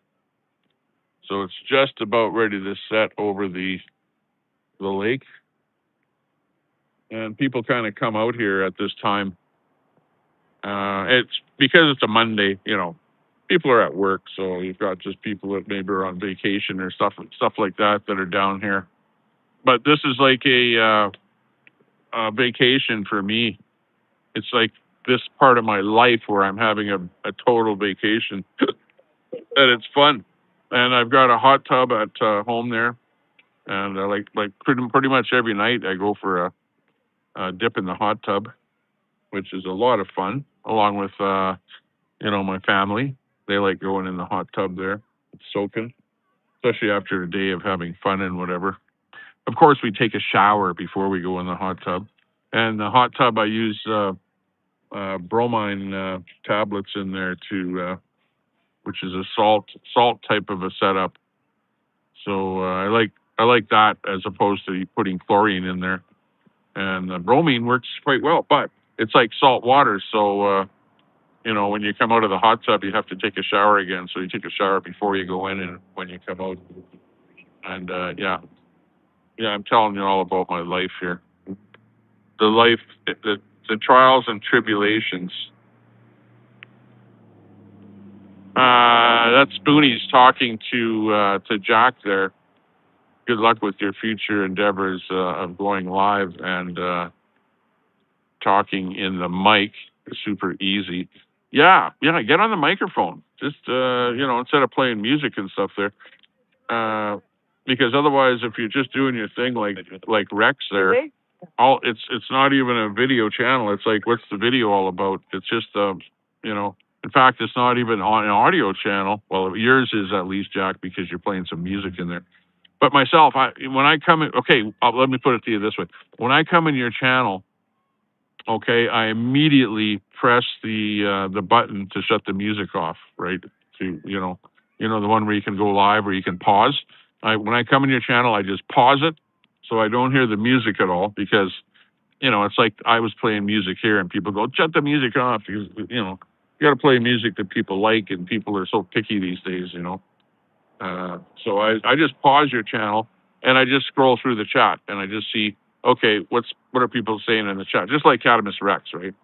So it's just about ready to set over the lake. And people kind of come out here at this time. It's because it's a Monday, people are at work, so you've got just people that maybe are on vacation or stuff like that are down here. But this is like a vacation for me. It's like this part of my life where I'm having a total vacation, and it's fun. And I've got a hot tub at home there, and like pretty much every night I go for a dip in the hot tub, which is a lot of fun, along with my family. They like going in the hot tub there, soaking, especially after a day of having fun and whatever. Of course, we take a shower before we go in the hot tub. And the hot tub, I use bromine tablets in there which is a salt type of a setup. So I like that as opposed to putting chlorine in there. And the bromine works quite well, but it's like salt water. So when you come out of the hot tub, you have to take a shower again. So you take a shower before you go in and when you come out. And yeah, I'm telling you all about my life here. The trials and tribulations. That's Spoonie's talking to Jack there. Good luck with your future endeavors of going live and talking in the mic. Super easy. Yeah, get on the microphone. Just instead of playing music and stuff there. Because otherwise, if you're just doing your thing like Rex there, it's not even a video channel. It's like, what's the video all about? It's just in fact, it's not even on an audio channel. Well, yours is at least, Jack, because you're playing some music in there. But myself, when I come in, okay, let me put it to you this way: when I come in your channel, okay, I immediately press the button to shut the music off, right? To the one where you can go live or you can pause. When I come in your channel, I just pause it so I don't hear the music at all, because it's like I was playing music here and people go, shut the music off. You got to play music that people like, and people are so picky these days. So I just pause your channel and I just scroll through the chat and I just see, okay, what are people saying in the chat? Just like Catamus Rex, right?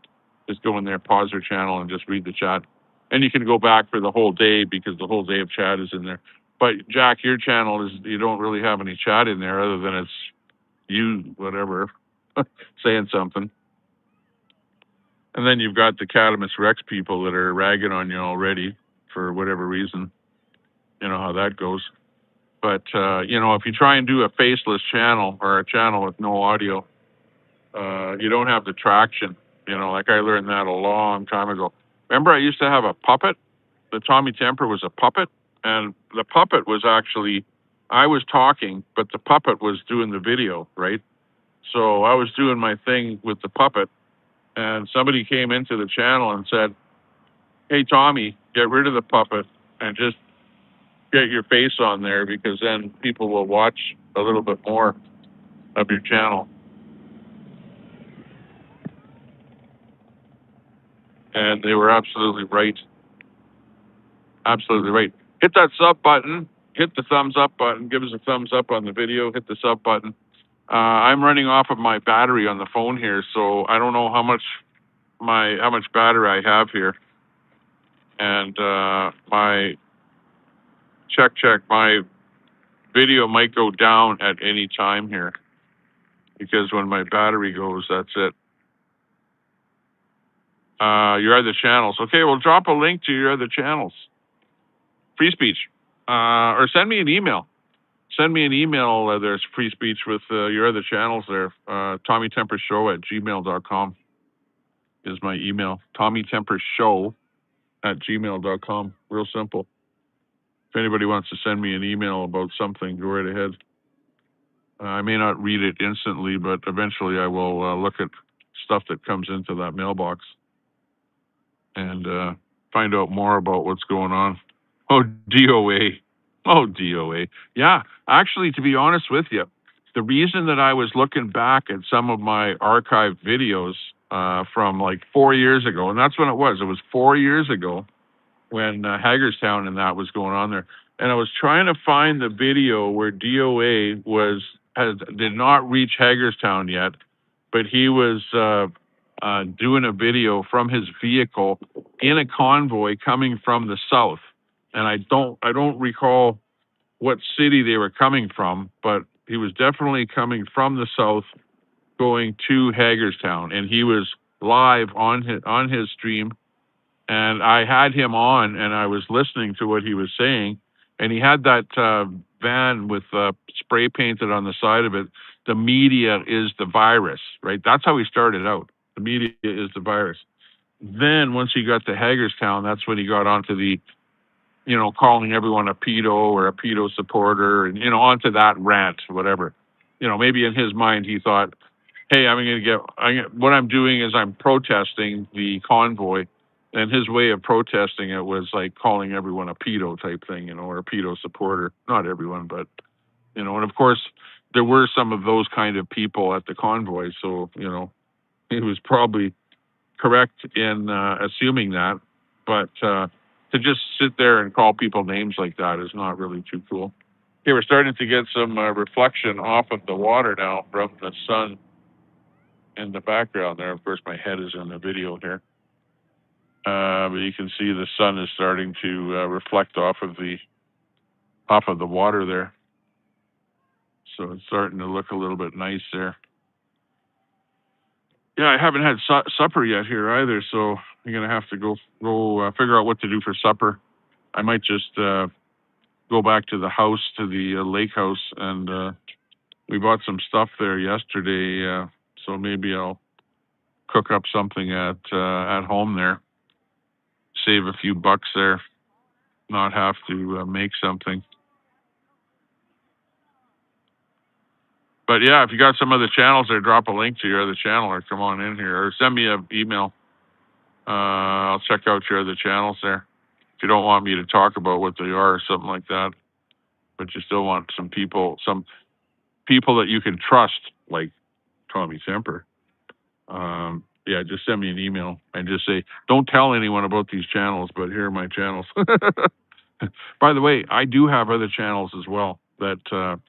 Just go in there, pause your channel, and just read the chat. And you can go back for the whole day because the whole day of chat is in there. But Jack, your channel you don't really have any chat in there other than it's you, whatever, saying something. And then you've got the Catamus Rex people that are ragging on you already for whatever reason. You know how that goes. But, if you try and do a faceless channel or a channel with no audio, you don't have the traction. Like I learned that a long time ago. Remember, I used to have a puppet. The Tommy Temper was a puppet. And the puppet was actually, I was talking, but the puppet was doing the video, right? So I was doing my thing with the puppet. And somebody came into the channel and said, hey, Tommy, get rid of the puppet and just get your face on there, because then people will watch a little bit more of your channel. And they were absolutely right. Absolutely right. Hit that sub button. Hit the thumbs up button. Give us a thumbs up on the video. Hit the sub button. I'm running off of my battery on the phone here, so I don't know how much battery I have here. And my my video might go down at any time here, because when my battery goes, that's it. Your other channels. Okay, well, drop a link to your other channels. Free speech. Or send me an email. Send me an email. There's free speech with your other channels there. TommyTemperShow@gmail.com is my email. TommyTemperShow@gmail.com. Real simple. If anybody wants to send me an email about something, go right ahead. I may not read it instantly, but eventually I will look at stuff that comes into that mailbox and find out more about what's going on. Oh, DOA. Oh, DOA. Yeah, actually, to be honest with you, the reason that I was looking back at some of my archived videos from like 4 years ago, and that's when it was. It was 4 years ago when Hagerstown and that was going on there. And I was trying to find the video where DOA did not reach Hagerstown yet, but he was doing a video from his vehicle in a convoy coming from the south. And I don't recall what city they were coming from, but he was definitely coming from the south going to Hagerstown, and he was live on his stream. And I had him on, and I was listening to what he was saying. And he had that van with spray painted on the side of it. The media is the virus, right? That's how he started out. The media is the virus. Then once he got to Hagerstown, that's when he got onto the, calling everyone a pedo or a pedo supporter, and, onto that rant, whatever. Maybe in his mind he thought, hey, what I'm doing is I'm protesting the convoy. And his way of protesting it was like calling everyone a pedo type thing, or a pedo supporter. Not everyone, but, and of course, there were some of those kind of people at the convoy. So, he was probably correct in assuming that. But to just sit there and call people names like that is not really too cool. Okay, we're starting to get some reflection off of the water now from the sun in the background there. Of course, my head is in the video here. But you can see the sun is starting to reflect off of the water there. So it's starting to look a little bit nice there. Yeah, I haven't had supper yet here either, so I'm gonna have to go figure out what to do for supper. I might just go back to the house, to the lake house, and we bought some stuff there yesterday. So maybe I'll cook up something at home there, save a few bucks there, not have to make something. But yeah, if you got some other channels there, drop a link to your other channel or come on in here or send me an email. I'll check out your other channels there. If you don't want me to talk about what they are or something like that, but you still want some people that you can trust, like Tommy Semper. Yeah, just send me an email and just say, don't tell anyone about these channels, but here are my channels. By the way, I do have other channels as well that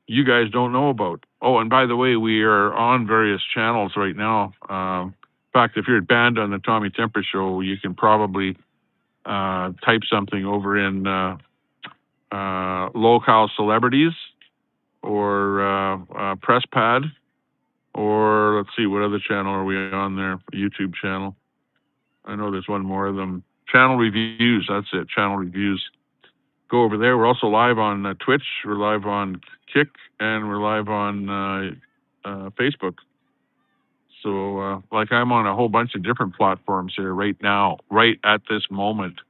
you guys don't know about. Oh, and by the way, we are on various channels right now. In fact, if you're banned on the Tommy Temper Show, you can probably type something over in locale celebrities or press pad, or let's see, what other channel are we on there? YouTube channel. I know there's one more of them. Channel reviews. That's it. Channel reviews. Go over there. We're also live on Twitch. We're live on Kick, and we're live on Facebook. So, like, I'm on a whole bunch of different platforms here right now, right at this moment.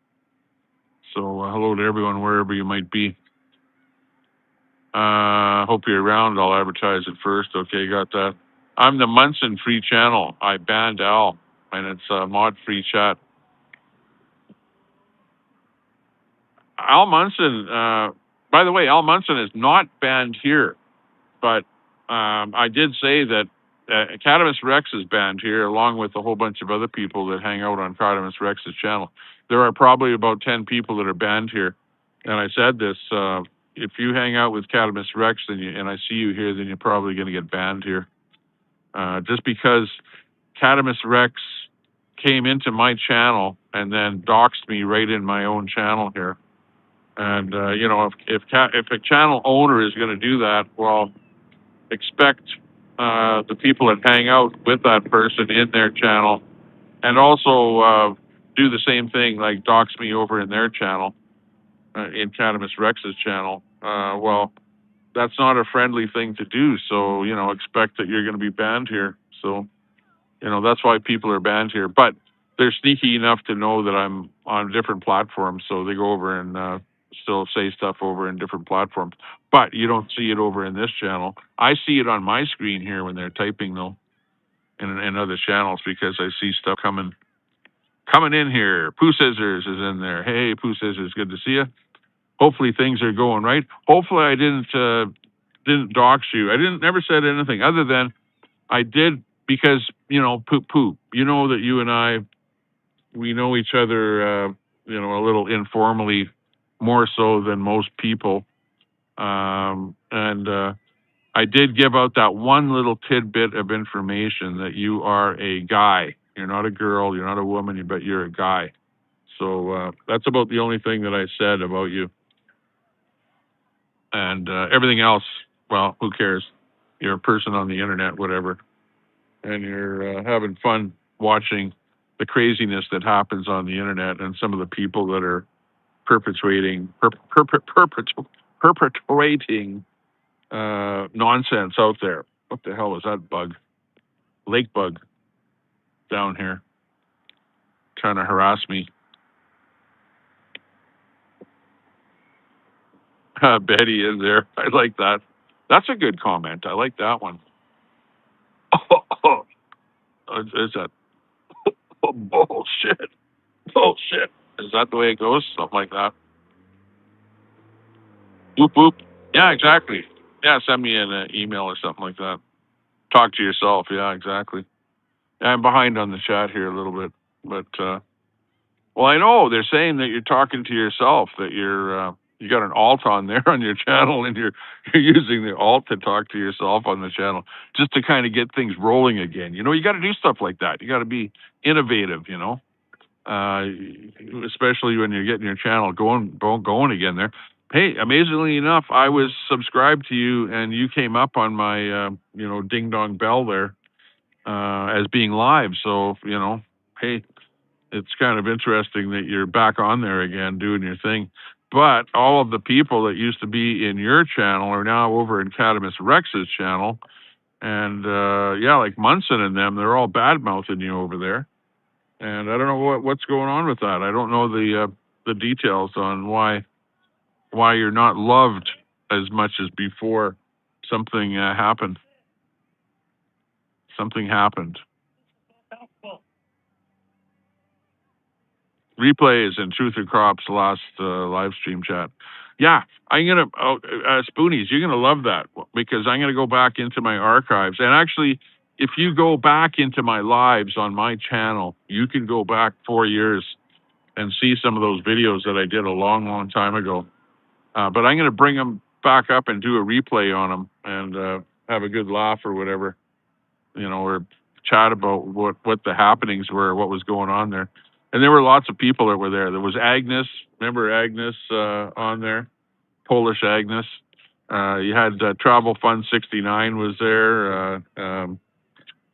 So, hello to everyone, wherever you might be. Hope you're around. I'll advertise it first. Okay, got that. I'm the Munson free channel. I banned Al, and it's a mod free chat. Al Munson, by the way, Al Munson is not banned here, but I did say that Cadamus Rex is banned here, along with a whole bunch of other people that hang out on Cadamus Rex's channel. There are probably about 10 people that are banned here. And I said this, if you hang out with Cadamus Rex and I see you here, then you're probably going to get banned here. Just because Cadamus Rex came into my channel and then doxed me right in my own channel here. And, you know, if a channel owner is going to do that, well, expect the people that hang out with that person in their channel and also do the same thing, like dox me over in their channel, in Cadamus Rex's channel. Well, that's not a friendly thing to do. So, you know, expect that you're going to be banned here. So, you know, that's why people are banned here. But they're sneaky enough to know that I'm on different platforms. So they go over and still say stuff over in different platforms. But you don't see it over in this channel. I see it on my screen here when they're typing, though, in other channels, because I see stuff coming in here. Pooh Scissors is in there. Hey, Pooh Scissors, good to see you. Hopefully things are going right. Hopefully I didn't dox you. I never said anything other than I did, because, you know, Pooh, you know that you and I, we know each other, you know, a little informally, more so than most people. And I did give out that one little tidbit of information that you are a guy. You're not a girl, you're not a woman, but you're a guy. So that's about the only thing that I said about you. And everything else, well, who cares? You're a person on the internet, whatever. And you're having fun watching the craziness that happens on the internet and some of the people that are perpetrating nonsense out there. What the hell is that bug? Lake bug down here trying to harass me. Betty is there. I like that. That's a good comment. I like that one. Is that bullshit? Bullshit. Is that the way it goes? Something like that. Boop boop. Yeah, exactly. Yeah, send me an email or something like that. Talk to yourself. Yeah, exactly. I'm behind on the chat here a little bit, but well, I know they're saying that you're talking to yourself, that you got an alt on there on your channel, and you're using the alt to talk to yourself on the channel, just to kind of get things rolling again. You know, you got to do stuff like that. You got to be innovative. You know. especially when you're getting your channel going again there. Hey, amazingly enough, I was subscribed to you, and you came up on my ding dong bell there as being live. So hey, it's kind of interesting that you're back on there again doing your thing. But all of the people that used to be in your channel are now over in Catamus Rex's channel, and like Munson and them, they're all bad mouthing you over there. And I don't know what's going on with that. I don't know the details on why you're not loved as much as before. Something happened. Something happened. Replays and Truth or Crops last live stream chat. Yeah, I'm gonna Spoonies. You're gonna love that because I'm gonna go back into my archives. And actually, if you go back into my lives on my channel, you can go back 4 years and see some of those videos that I did a long, long time ago. But I'm gonna bring them back up and do a replay on them and have a good laugh or whatever, or chat about what the happenings were, what was going on there. And there were lots of people that were there. There was Agnes, remember Agnes on there, Polish Agnes. You had Travel Fund 69 was there.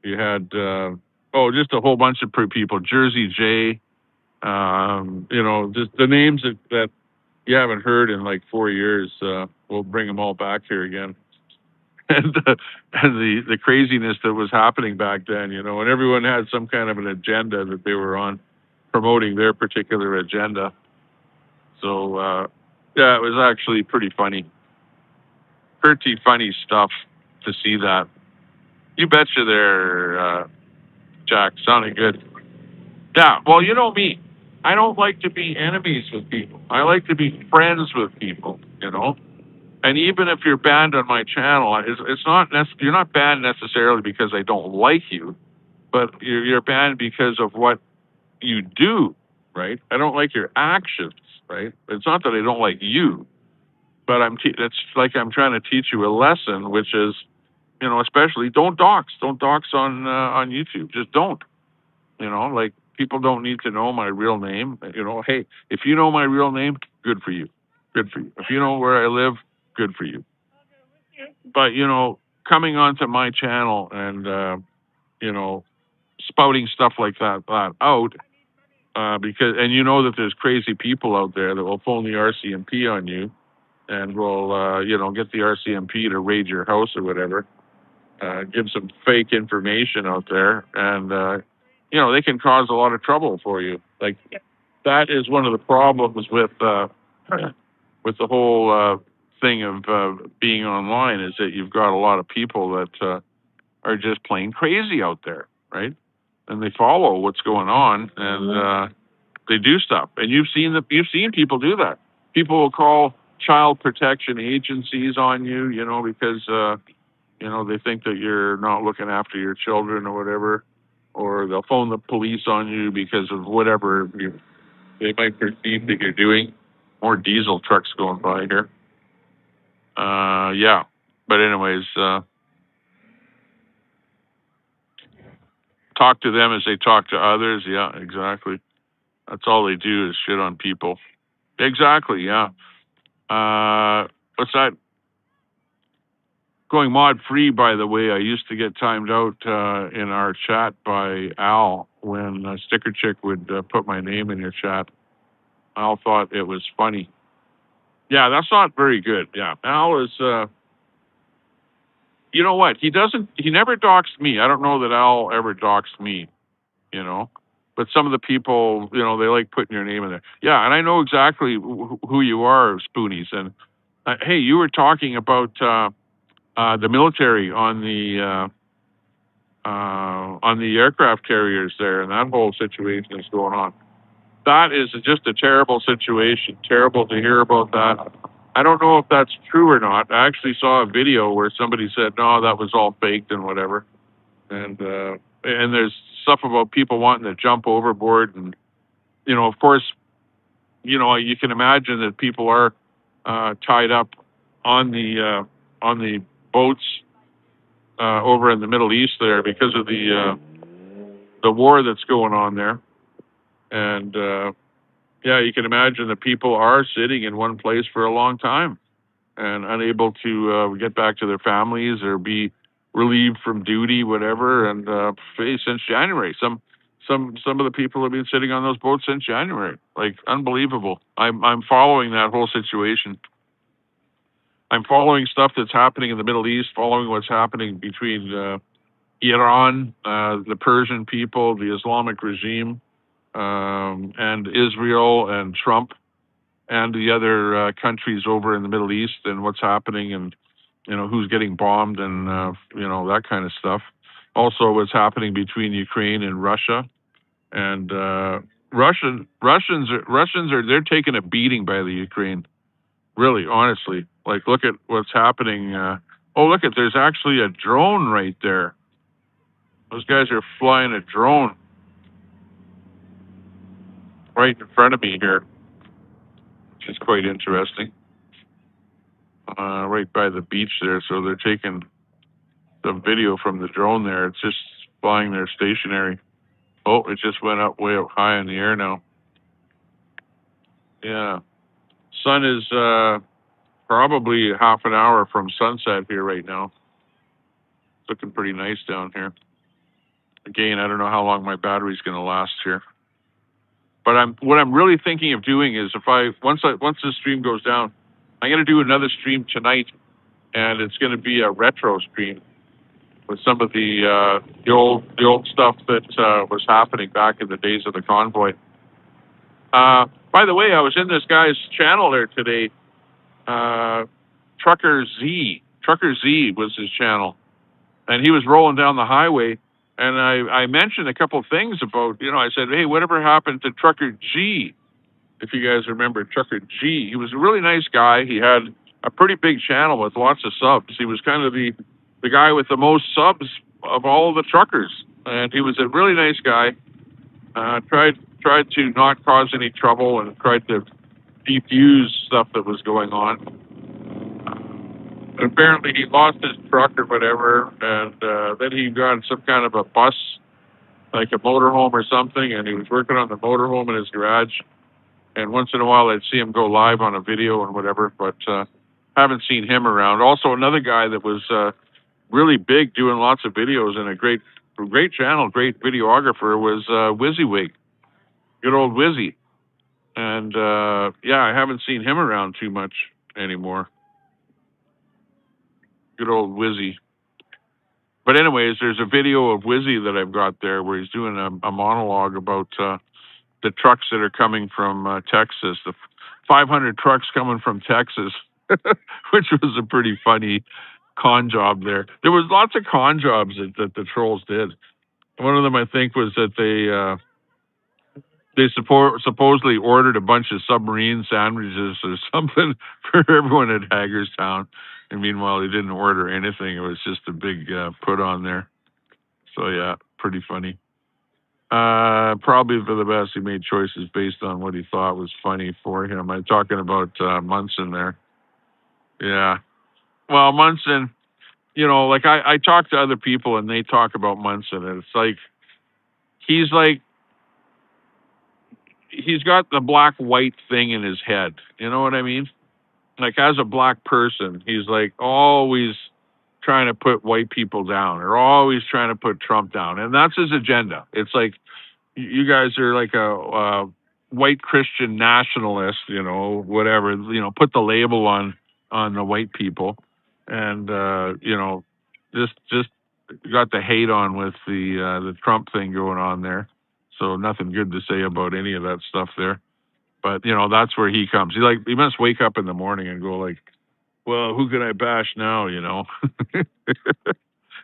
You had just a whole bunch of people. Jersey J. Just the names that you haven't heard in like 4 years. We'll bring them all back here again. And the craziness that was happening back then, and everyone had some kind of an agenda that they were on, promoting their particular agenda. So, it was actually pretty funny. Pretty funny stuff to see that. You betcha there, Jack. Sounded good. Yeah, well, you know me. I don't like to be enemies with people. I like to be friends with people, And even if you're banned on my channel, it's not you're not banned necessarily because I don't like you, but you're banned because of what you do, right? I don't like your actions, right? It's not that I don't like you, but it's like I'm trying to teach you a lesson, which is, especially don't dox on YouTube. Just don't, like people don't need to know my real name. Hey, if you know my real name, good for you. Good for you. If you know where I live, good for you. But coming onto my channel and spouting stuff like that out because that there's crazy people out there that will phone the RCMP on you and will get the RCMP to raid your house or whatever, give some fake information out there, and they can cause a lot of trouble for you. Like that is one of the problems with the whole thing of being online, is that you've got a lot of people that are just plain crazy out there, right? And they follow what's going on, and they do stuff. And you've seen people do that. People will call child protection agencies on you, because they think that you're not looking after your children or whatever, or they'll phone the police on you because of whatever they might perceive that you're doing. More diesel trucks going by here. Yeah. But anyways, talk to them as they talk to others. Yeah, exactly. That's all they do is shit on people. Exactly, yeah. What's that? Going mod free, by the way. I used to get timed out in our chat by Al when Sticker Chick would put my name in your chat. Al thought it was funny. Yeah, that's not very good. Yeah, Al is. You know what? He never doxed me. I don't know that Al ever doxed me. But some of the people, they like putting your name in there. Yeah, and I know exactly who you are, Spoonies. And hey, you were talking about the military on the aircraft carriers there, and that whole situation is going on. That is just a terrible situation. Terrible to hear about that. I don't know if that's true or not. I actually saw a video where somebody said, no, that was all faked and whatever. And there's stuff about people wanting to jump overboard. And, of course, you can imagine that people are tied up on the boats over in the Middle East there because of the war that's going on there. And yeah, you can imagine that people are sitting in one place for a long time and unable to get back to their families or be relieved from duty, whatever. And since January, some of the people have been sitting on those boats since January. Like unbelievable. I'm following that whole situation. I'm following stuff that's happening in the Middle East, following what's happening between Iran, the Persian people, the Islamic regime, and Israel and Trump and the other countries over in the Middle East and what's happening and who's getting bombed and that kind of stuff. Also, what's happening between Ukraine and Russia and Russians are they're taking a beating by the Ukraine. Really, honestly, like look at what's happening. Oh, look at there's actually a drone right there. Those guys are flying a drone right in front of me here, which is quite interesting. Right by the beach there, so they're taking some video from the drone there. It's just flying there stationary. Oh, it just went up way up high in the air now. Yeah. Sun is probably half an hour from sunset here right now. It's looking pretty nice down here. Again, I don't know how long my battery's going to last here. But what I'm really thinking of doing is once this stream goes down, I'm going to do another stream tonight, and it's going to be a retro stream with some of the old stuff that was happening back in the days of the convoy. By the way, I was in this guy's channel there today. Trucker Z was his channel, and he was rolling down the highway. And I mentioned a couple things about, I said, hey, whatever happened to Trucker G? If you guys remember Trucker G, he was a really nice guy. He had a pretty big channel with lots of subs. He was kind of the guy with the most subs of all of the truckers, and he was a really nice guy. Tried to not cause any trouble and tried to defuse stuff that was going on. Apparently, he lost his truck or whatever, and then he got some kind of a bus, like a motorhome or something, and he was working on the motorhome in his garage. And once in a while, I'd see him go live on a video and whatever, but haven't seen him around. Also, another guy that was really big, doing lots of videos and a great channel, great videographer was WYSIWYG, good old Wizzy. And yeah, I haven't seen him around too much anymore. Good old Wizzy. But anyways, there's a video of Wizzy that I've got there where he's doing a monologue about the trucks that are coming from Texas, the 500 trucks coming from Texas, which was a pretty funny con job there. There was lots of con jobs that the trolls did. One of them, I think, was that they supposedly ordered a bunch of submarine sandwiches or something for everyone at Hagerstown. And meanwhile, they didn't order anything. It was just a big put on there. So, yeah, pretty funny. Probably for the best. He made choices based on what he thought was funny for him. I'm talking about Munson there. Yeah. Well, Munson, like I talk to other people and they talk about Munson, and it's like he's got the black-white thing in his head. You know what I mean? Like as a black person, he's like always trying to put white people down or always trying to put Trump down. And that's his agenda. It's like, you guys are like a white Christian nationalist, whatever, put the label on the white people. And, just got the hate on with the Trump thing going on there. So nothing good to say about any of that stuff there. But, that's where he comes. He must wake up in the morning and go like, well, who can I bash now,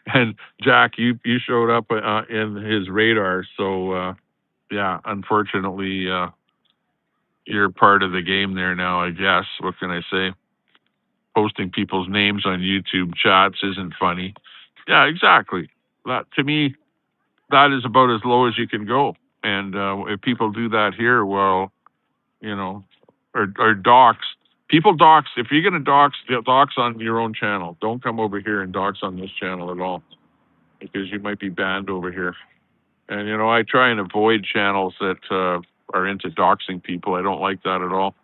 And Jack, you showed up in his radar. So, yeah, unfortunately, you're part of the game there now, I guess. What can I say? Posting people's names on YouTube chats isn't funny. Yeah, exactly. That, to me, that is about as low as you can go. And if people do that here, well, or dox. People dox. If you're going to dox on your own channel. Don't come over here and dox on this channel at all, because you might be banned over here. And, I try and avoid channels that are into doxing people. I don't like that at all.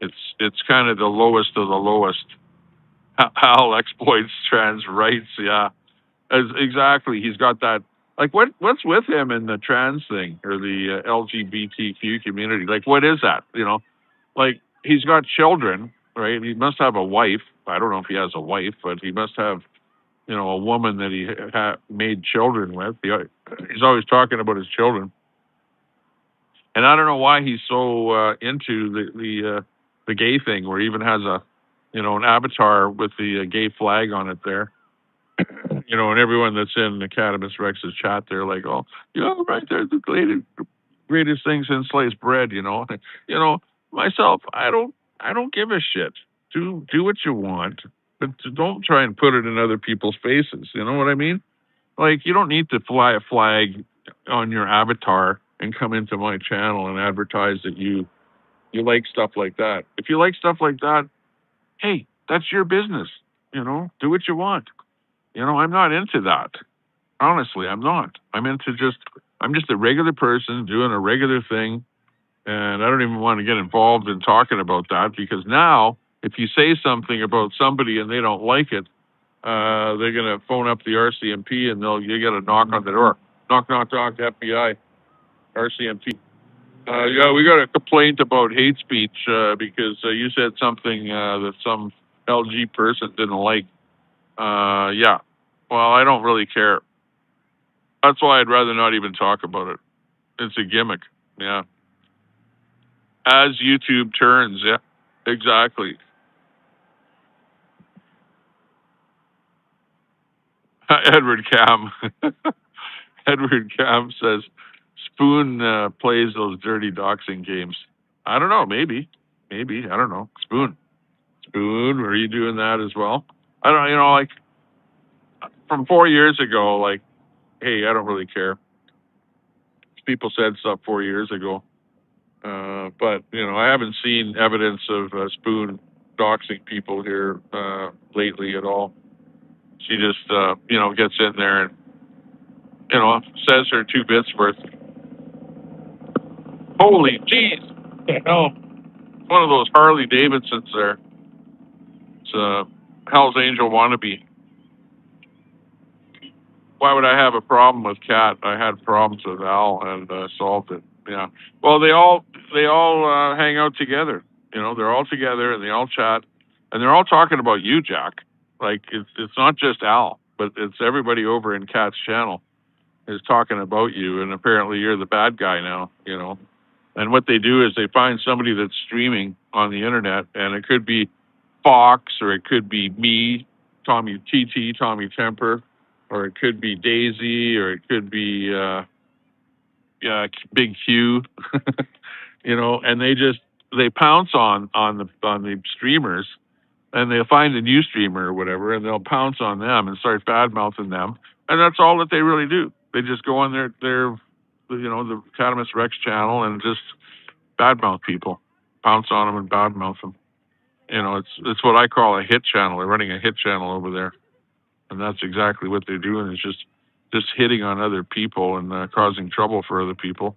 It's kind of the lowest of the lowest. Hal exploits trans rights. Yeah, exactly. He's got that. Like, what's with him in the trans thing or the LGBTQ community? Like, what is that? Like, he's got children, right? He must have a wife. I don't know if he has a wife, but he must have, a woman that he made children with. He's always talking about his children, and I don't know why he's so into the gay thing, where he even has an avatar with the gay flag on it there. And everyone that's in Academist Rex's chat, they're like, "Oh, right there's the greatest thing since sliced bread." Myself, I don't give a shit. Do what you want, but don't try and put it in other people's faces. You know what I mean? Like, you don't need to fly a flag on your avatar and come into my channel and advertise that you like stuff like that. If you like stuff like that, hey, that's your business. Do what you want. I'm not into that. Honestly, I'm not. I'm just a regular person doing a regular thing, and I don't even want to get involved in talking about that, because now if you say something about somebody and they don't like it, they're gonna phone up the RCMP and you get a knock on the door. Knock, knock, knock. FBI, RCMP. Yeah, we got a complaint about hate speech because you said something that some LG person didn't like. Yeah. Well, I don't really care. That's why I'd rather not even talk about it. It's a gimmick. Yeah. As YouTube turns. Yeah. Exactly. Edward Cam. Edward Cam says Spoon plays those dirty doxing games. I don't know. Maybe. Maybe. I don't know. Spoon. Spoon, are you doing that as well? I don't, like from 4 years ago, like, hey, I don't really care. People said stuff 4 years ago. But, I haven't seen evidence of Spoon doxing people here lately at all. She just, gets in there and, says her 2 bits worth. Holy jeez. One of those Harley Davidsons there. It's a Hell's Angel wannabe. Why would I have a problem with Cat? I had problems with Al and solved it. Yeah. Well, they all hang out together. They're all together and they all chat, and they're all talking about you, Jack. Like, it's not just Al, but it's everybody over in Cat's channel is talking about you, and apparently you're the bad guy now. And what they do is they find somebody that's streaming on the internet, and it could be Fox, or it could be me, Tommy Temper, or it could be Daisy, or it could be Big Q, and they pounce on the streamers, and they'll find a new streamer or whatever, and they'll pounce on them and start bad mouthing them, and that's all that they really do. They just go on their the Catamus Rex channel and just badmouth people, pounce on them and badmouth them. It's what I call a hit channel. They're running a hit channel over there, and that's exactly what they're doing. Is just hitting on other people and causing trouble for other people.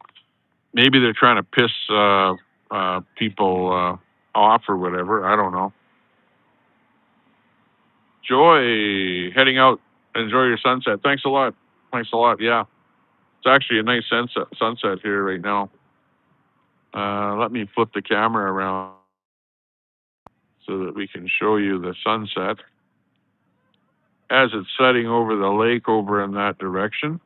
Maybe they're trying to piss people off or whatever. I don't know. Joy, heading out. Enjoy your sunset. Thanks a lot. Thanks a lot. Yeah, it's actually a nice sunset here right now. Let me flip the camera around so that we can show you the sunset as it's setting over the lake over in that direction.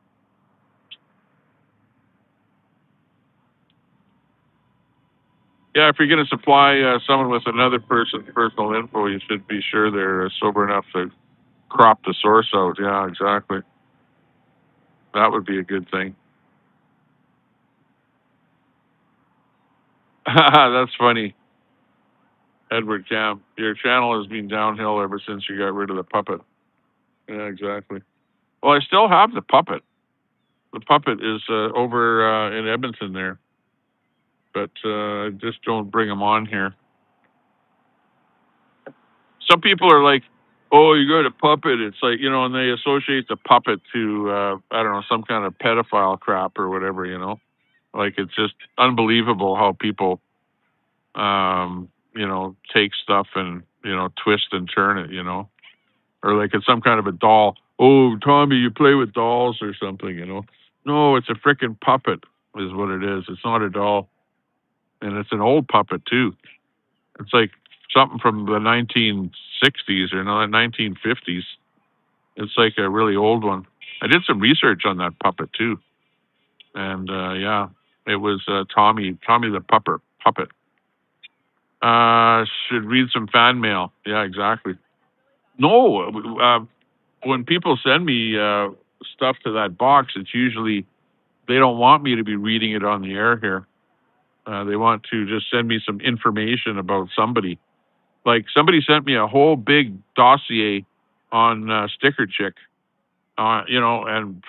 Yeah, if you're going to supply someone with another person's personal info, you should be sure they're sober enough to crop the source out. Yeah, exactly. That would be a good thing. That's funny. Edward Camp, your channel has been downhill ever since you got rid of the puppet. Yeah, exactly. Well, I still have the puppet. The puppet is over in Edmonton there, but just don't bring him on here. Some people are like, "Oh, you got a puppet." It's like, and they associate the puppet to I don't know, some kind of pedophile crap or whatever. Like, it's just unbelievable how people, take stuff and, twist and turn it, or like it's some kind of a doll. Oh, Tommy, you play with dolls or something. No, it's a frickin' puppet is what it is. It's not a doll. And it's an old puppet too. It's like something from the 1960s or no, 1950s. It's like a really old one. I did some research on that puppet too. And yeah, it was Tommy the puppet. Should read some fan mail. Yeah, exactly. No, when people send me stuff to that box, it's usually they don't want me to be reading it on the air here. They want to just send me some information about somebody. Like somebody sent me a whole big dossier on Sticker Chick, and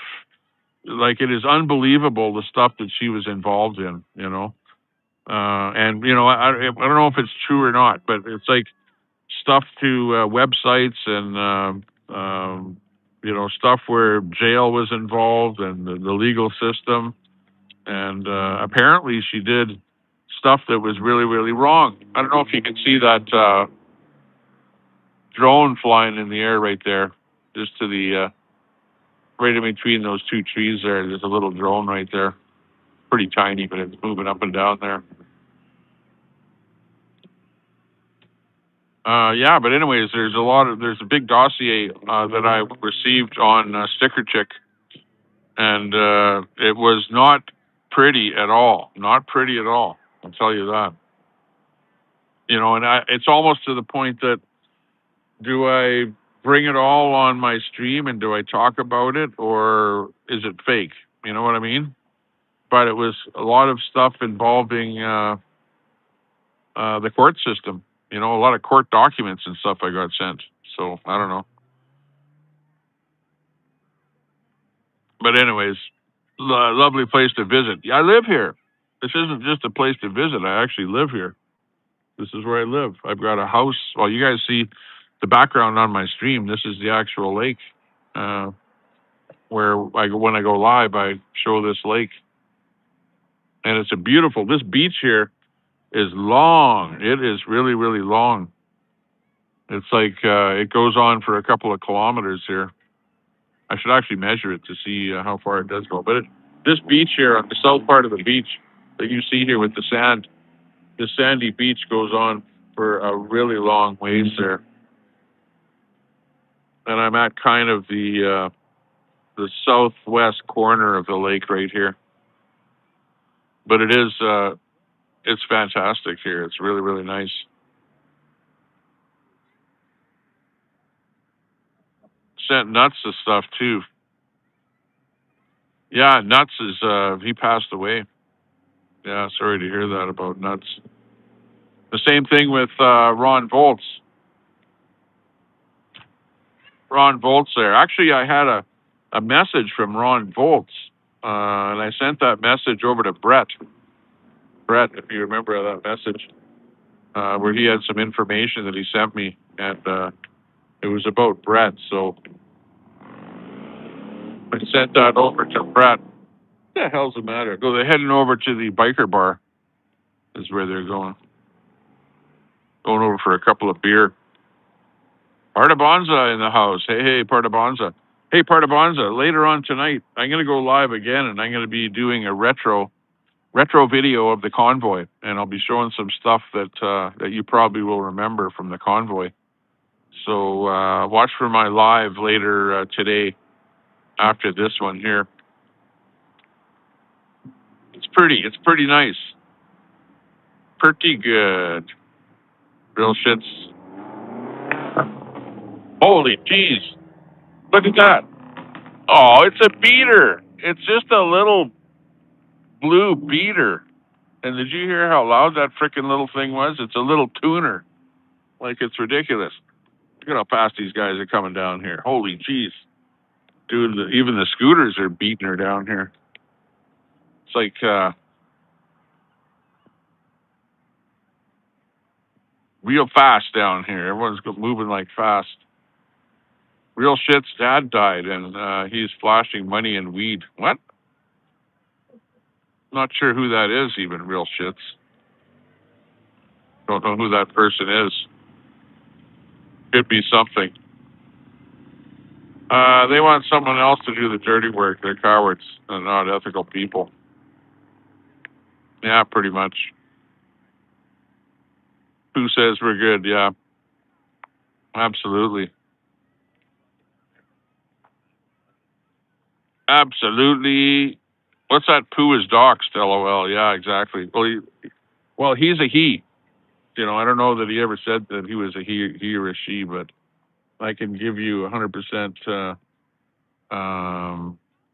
like it is unbelievable the stuff that she was involved in. And I don't know if it's true or not, but it's like stuff to websites and stuff where jail was involved and the legal system. And apparently she did stuff that was really, really wrong. I don't know if you can see that drone flying in the air right there, just to the right in between those two trees there. There's a little drone right there, pretty tiny, but it's moving up and down there. Yeah, but anyways, there's a big dossier that I received on Sticker Chick, and it was not pretty at all. Not pretty at all. I'll tell you that. And it's almost to the point that do I bring it all on my stream and do I talk about it or is it fake? You know what I mean? But it was a lot of stuff involving the court system. A lot of court documents and stuff I got sent. So I don't know. But anyways, lovely place to visit. Yeah, I live here. This isn't just a place to visit. I actually live here. This is where I live. I've got a house. Well, you guys see the background on my stream. This is the actual lake. Where when I go live, I show this lake, and it's a beautiful. This beach here is long. It is really, really long. It's like it goes on for a couple of kilometers here. I should actually measure it to see how far it does go. But this beach here, on the south part of the beach that you see here with the sand, the sandy beach goes on for a really long ways there. And I'm at kind of the southwest corner of the lake right here. But it is it's fantastic here. It's really, really nice. Sent Nuts the stuff too. Yeah, Nuts is he passed away. Yeah, sorry to hear that about Nuts. The same thing with Ron Volts. Ron Volts there. Actually, I had a message from Ron Volts, and I sent that message over to Brett. Brett, if you remember that message, where he had some information that he sent me, and it was about Brett. So I sent that over to Brett. What the hell's the matter? Go, they're heading over to the biker bar. Is where they're going. Going over for a couple of beer. Partabonza in the house. Hey, Partabonza. Hey, Partabonza, later on tonight, I'm going to go live again, and I'm going to be doing a retro video of the convoy, and I'll be showing some stuff that you probably will remember from the convoy. So watch for my live later today after this one here. It's pretty nice. Pretty good. Real shits. Holy jeez. Look at that. Oh, it's a beater. It's just a little blue beater. And did you hear how loud that freaking little thing was? It's a little tuner. Like, it's ridiculous. Look at how fast these guys are coming down here. Holy jeez. Dude, even the scooters are beating her down here. It's like, real fast down here. Everyone's moving like fast. Real shit's dad died, and he's flashing money and weed. What? Not sure who that is even, real shits. Don't know who that person is. Could be something. They want someone else to do the dirty work. They're cowards and not ethical people. Yeah, pretty much. Who says we're good? Yeah, absolutely. Absolutely. What's that? Pooh is doxed, LOL. Yeah, exactly. Well, he's a he. You know, I don't know that he ever said that he was a he or a she, but I can give you 100%,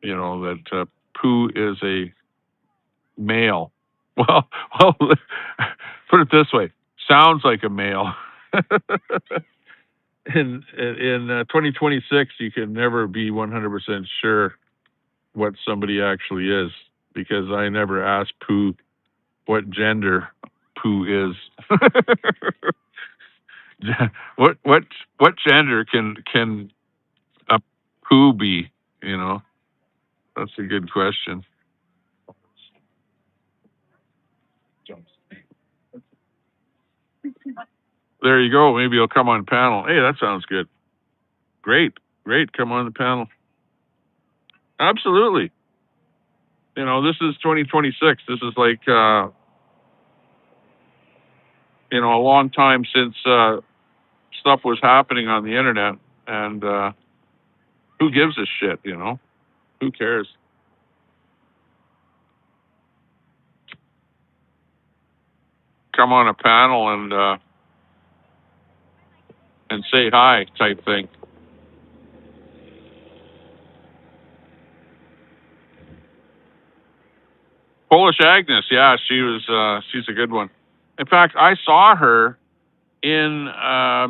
you know, that Pooh is a male. Well, well, put it this way: sounds like a male. In 2026, you can never be 100% sure what somebody actually is because I never asked Pooh what gender Pooh is. what gender can a Pooh be? You know, that's a good question. There you go. Maybe he'll come on panel. Hey, that sounds good. Great, great. Come on the panel. Absolutely. You know, this is 2026. This is like, you know, a long time since stuff was happening on the internet. And who gives a shit, you know? Who cares? Come on a panel and say hi type thing. Polish Agnes, yeah, she's a good one. In fact, I saw her in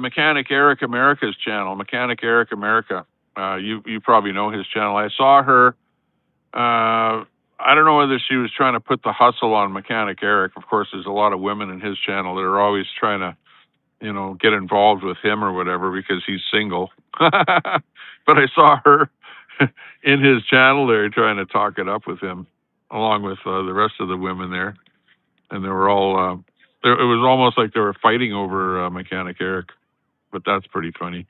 Mechanic Eric America's channel, Mechanic Eric America. You probably know his channel. I saw her. I don't know whether she was trying to put the hustle on Mechanic Eric. Of course, there's a lot of women in his channel that are always trying to, you know, get involved with him or whatever because he's single. But I saw her in his channel there trying to talk it up with him, along with the rest of the women there, and they were all. It was almost like they were fighting over Mechanic Eric, but that's pretty funny.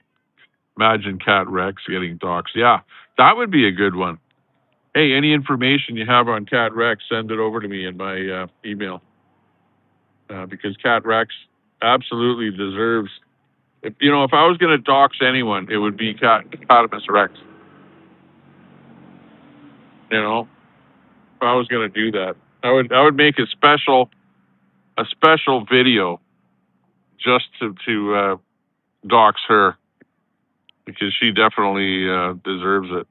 Imagine Cat Rex getting doxxed. Yeah, that would be a good one. Hey, any information you have on Cat Rex, send it over to me in my email because Cat Rex absolutely deserves. If I was going to dox anyone, it would be Catamus Rex. You know, if I was going to do that, I would make a special video just to dox her because she definitely deserves it.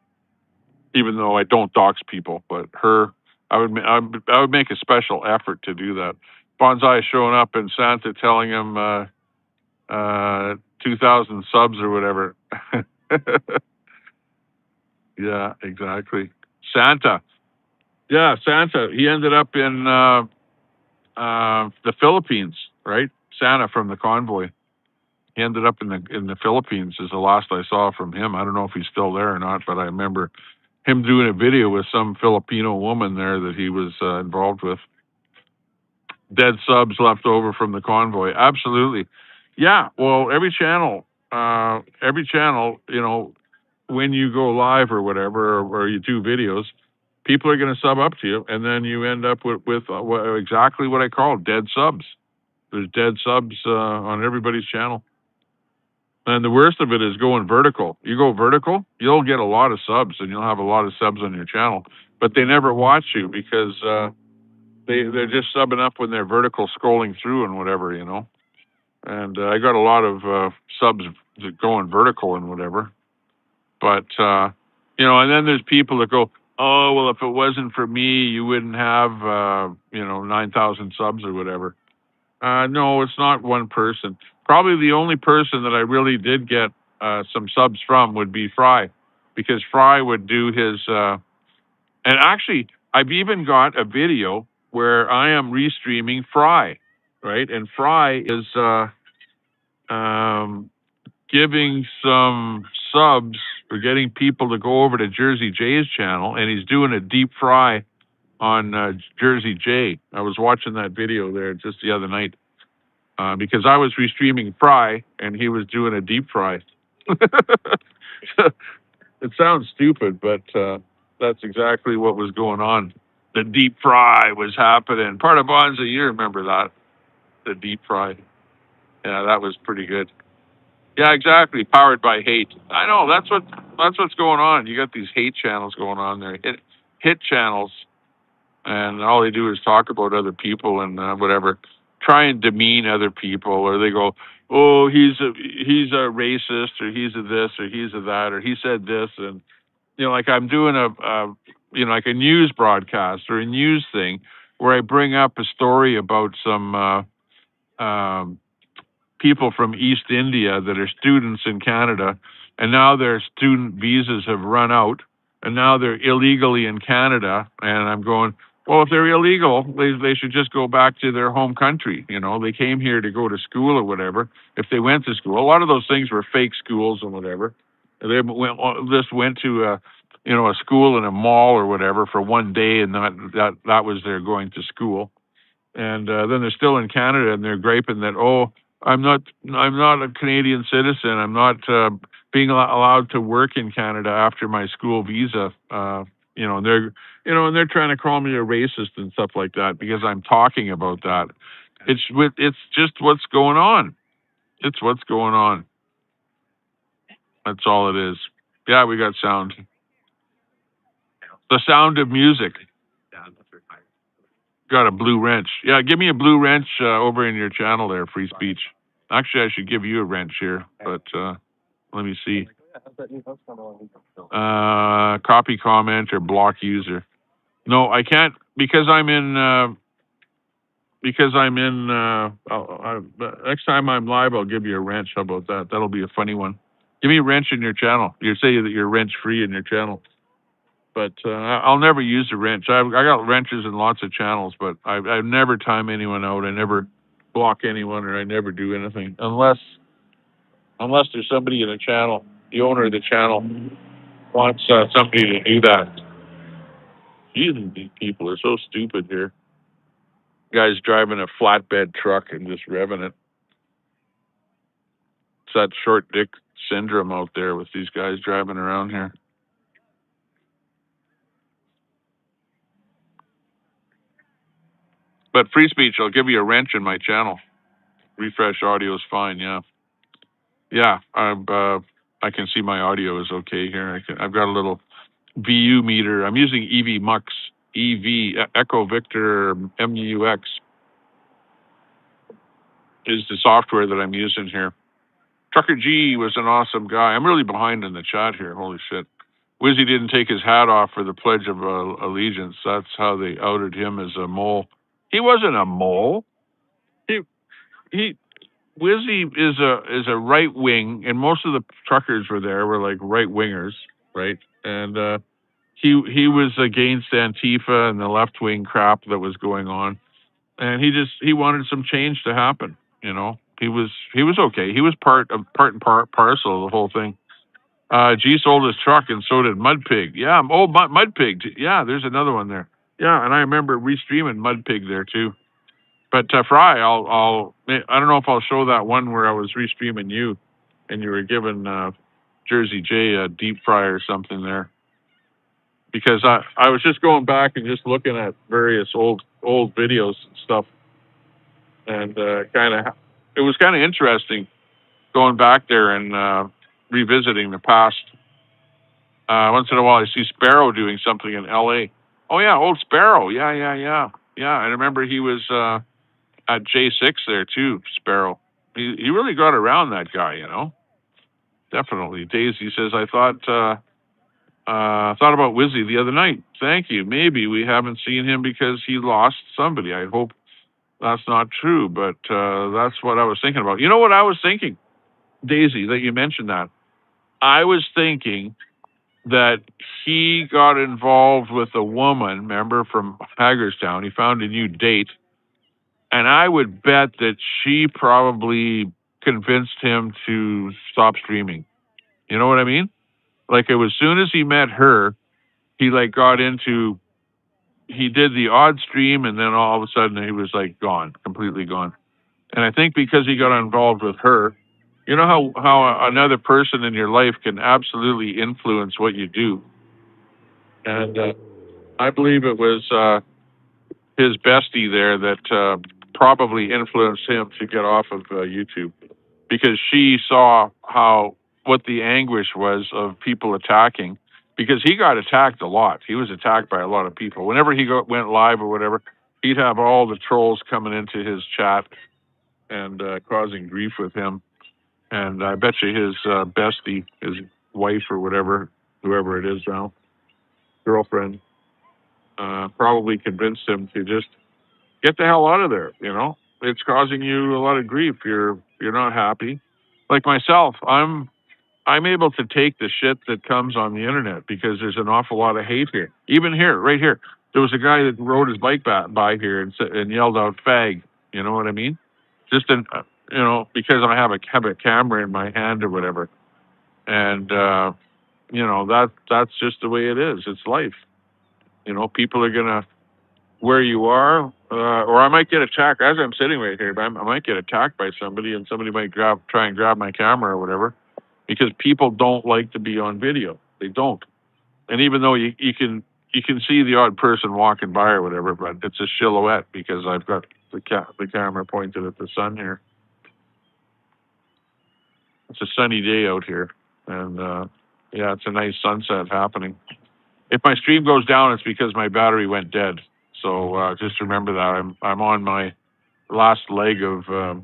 Even though I don't dox people, but her, I would make a special effort to do that. Bonsai showing up and Santa telling him 2,000 subs or whatever. Yeah, exactly. Santa. Yeah, Santa. He ended up in the Philippines, right? Santa from the convoy. He ended up in the Philippines. Is the last I saw from him. I don't know if he's still there or not, but I remember him doing a video with some Filipino woman there that he was involved with. Dead subs left over from the convoy. Absolutely. Yeah. Well, every channel, when you go live or whatever, or you do videos, people are going to sub up to you, and then you end up with exactly what I call dead subs. There's dead subs on everybody's channel. And the worst of it is going vertical. You go vertical, you'll get a lot of subs, and you'll have a lot of subs on your channel, but they never watch you because they're just subbing up when they're vertical scrolling through and whatever, you know. And I got a lot of subs going vertical and whatever. But, and then there's people that go, oh, well, if it wasn't for me, you wouldn't have, 9,000 subs or whatever. No, it's not one person. Probably the only person that I really did get some subs from would be Fry, because Fry would do his. And actually, I've even got a video where I am restreaming Fry, right? And Fry is giving some subs or getting people to go over to Jersey Jay's channel, and he's doing a deep fry on Jersey J. I was watching that video there just the other night because I was restreaming fry and he was doing a deep fry. It sounds stupid, but that's exactly what was going on. The deep fry was happening. Part of Bonza, you remember that? The deep fry. Yeah, that was pretty good. Yeah, exactly. Powered by hate. I know that's what's going on. You got these hate channels going on there. Hit channels, and all they do is talk about other people and whatever, try and demean other people, or they go, "Oh, he's a racist, or he's a this, or he's a that, or he said this," and like I'm doing like a news broadcast or a news thing where I bring up a story about some people from East India that are students in Canada, and now their student visas have run out, and now they're illegally in Canada. And I'm going, well, if they're illegal, they should just go back to their home country. They came here to go to school or whatever. If they went to school, a lot of those things were fake schools and whatever. Just went to a school in a mall or whatever for one day, and that was their going to school. And then they're still in Canada and they're griping that, oh, I'm not a Canadian citizen. I'm not being allowed to work in Canada after my school visa. And they're trying to call me a racist and stuff like that because I'm talking about that. It's just what's going on. It's what's going on. That's all it is. Yeah, we got sound. The sound of music. Got a blue wrench. Yeah, give me a blue wrench over in your channel there, Free Speech. Actually, I should give you a wrench here, but let me see. Copy comment or block user. No, I can't because I'm in. Next time I'm live, I'll give you a wrench. How about that? That'll be a funny one. Give me a wrench in your channel. You say that you're wrench free in your channel. But I'll never use a wrench. I got wrenches in lots of channels, but I never time anyone out. I never block anyone, or I never do anything unless there's somebody in the channel, the owner of the channel wants somebody to do that. Jesus, these people are so stupid here. Guy's driving a flatbed truck and just revving it. It's that short dick syndrome out there with these guys driving around here. But Free Speech, I'll give you a wrench in my channel. Refresh audio is fine, yeah. Yeah, I can see my audio is okay here. I've got a little VU meter. I'm using EV Mux, EV Echo Victor MUX is the software that I'm using here. Trucker G was an awesome guy. I'm really behind in the chat here. Holy shit. Wizzy didn't take his hat off for the Pledge of Allegiance. That's how they outed him as a mole. He wasn't a mole. He Wizzy is a right wing, and most of the truckers were like right wingers, right? And he was against Antifa and the left wing crap that was going on, and he wanted some change to happen. He was okay. He was part and parcel of the whole thing. G sold his truck, and so did Mudpig. Yeah, Mudpig. Yeah, there's another one there. Yeah, and I remember restreaming Mudpig there too. But Fry, I don't know if I'll show that one where I was restreaming you, and you were giving Jersey J a deep fry or something there. Because I was just going back and just looking at various old videos and stuff, and it was kind of interesting going back there and revisiting the past. Once in a while, I see Sparrow doing something in L.A. Oh yeah, old Sparrow. Yeah. I remember he was at J6 there too. Sparrow. He really got around, that guy. Definitely. Daisy says, I thought about Wizzy the other night. Thank you. Maybe we haven't seen him because he lost somebody. I hope that's not true, but that's what I was thinking about. You know what I was thinking, Daisy, that you mentioned that? I was thinking that he got involved with a woman, remember, from Hagerstown. He found a new date. And I would bet that she probably convinced him to stop streaming. You know what I mean? Like, it was as soon as he met her, he got into he did the odd stream, and then all of a sudden he was like gone, completely gone. And I think because he got involved with her, you know how another person in your life can absolutely influence what you do. And I believe it was his bestie there that probably influenced him to get off of YouTube, because she saw how what the anguish was of people attacking, because he got attacked a lot. He was attacked by a lot of people. Whenever he went live or whatever, he'd have all the trolls coming into his chat and causing grief with him. And I bet you his bestie, his wife or whatever, whoever it is now, girlfriend, probably convinced him to just get the hell out of there. You know, it's causing you a lot of grief. You're not happy. Like myself, I'm able to take the shit that comes on the internet because there's an awful lot of hate here. Even here, right here, there was a guy that rode his bike by here and yelled out "fag." You know what I mean? Just because I have a camera in my hand or whatever, and that's just the way it is. It's life. You know, people are gonna where you are, or I might get attacked as I'm sitting right here. But I might get attacked by somebody, and somebody might try and grab my camera or whatever, because people don't like to be on video. They don't. And even though you can see the odd person walking by or whatever, but it's a silhouette because I've got the camera pointed at the sun here. It's a sunny day out here, and yeah, it's a nice sunset happening. If my stream goes down, it's because my battery went dead. So just remember that I'm on my last leg of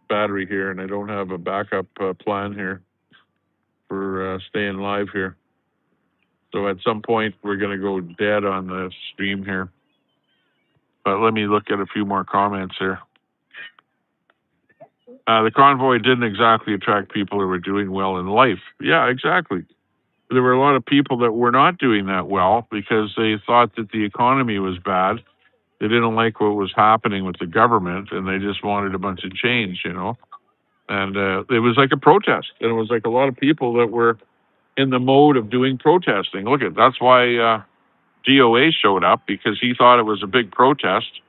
battery here, and I don't have a backup plan here for staying live here. So at some point, we're going to go dead on the stream here. But let me look at a few more comments here. The convoy didn't exactly attract people who were doing well in life. Yeah, exactly. There were a lot of people that were not doing that well because they thought that the economy was bad. They didn't like what was happening with the government, and they just wanted a bunch of change, you know. And it was like a protest, and it was like a lot of people that were in the mode of doing protesting. Look at that's why DOA showed up, because he thought it was a big protest,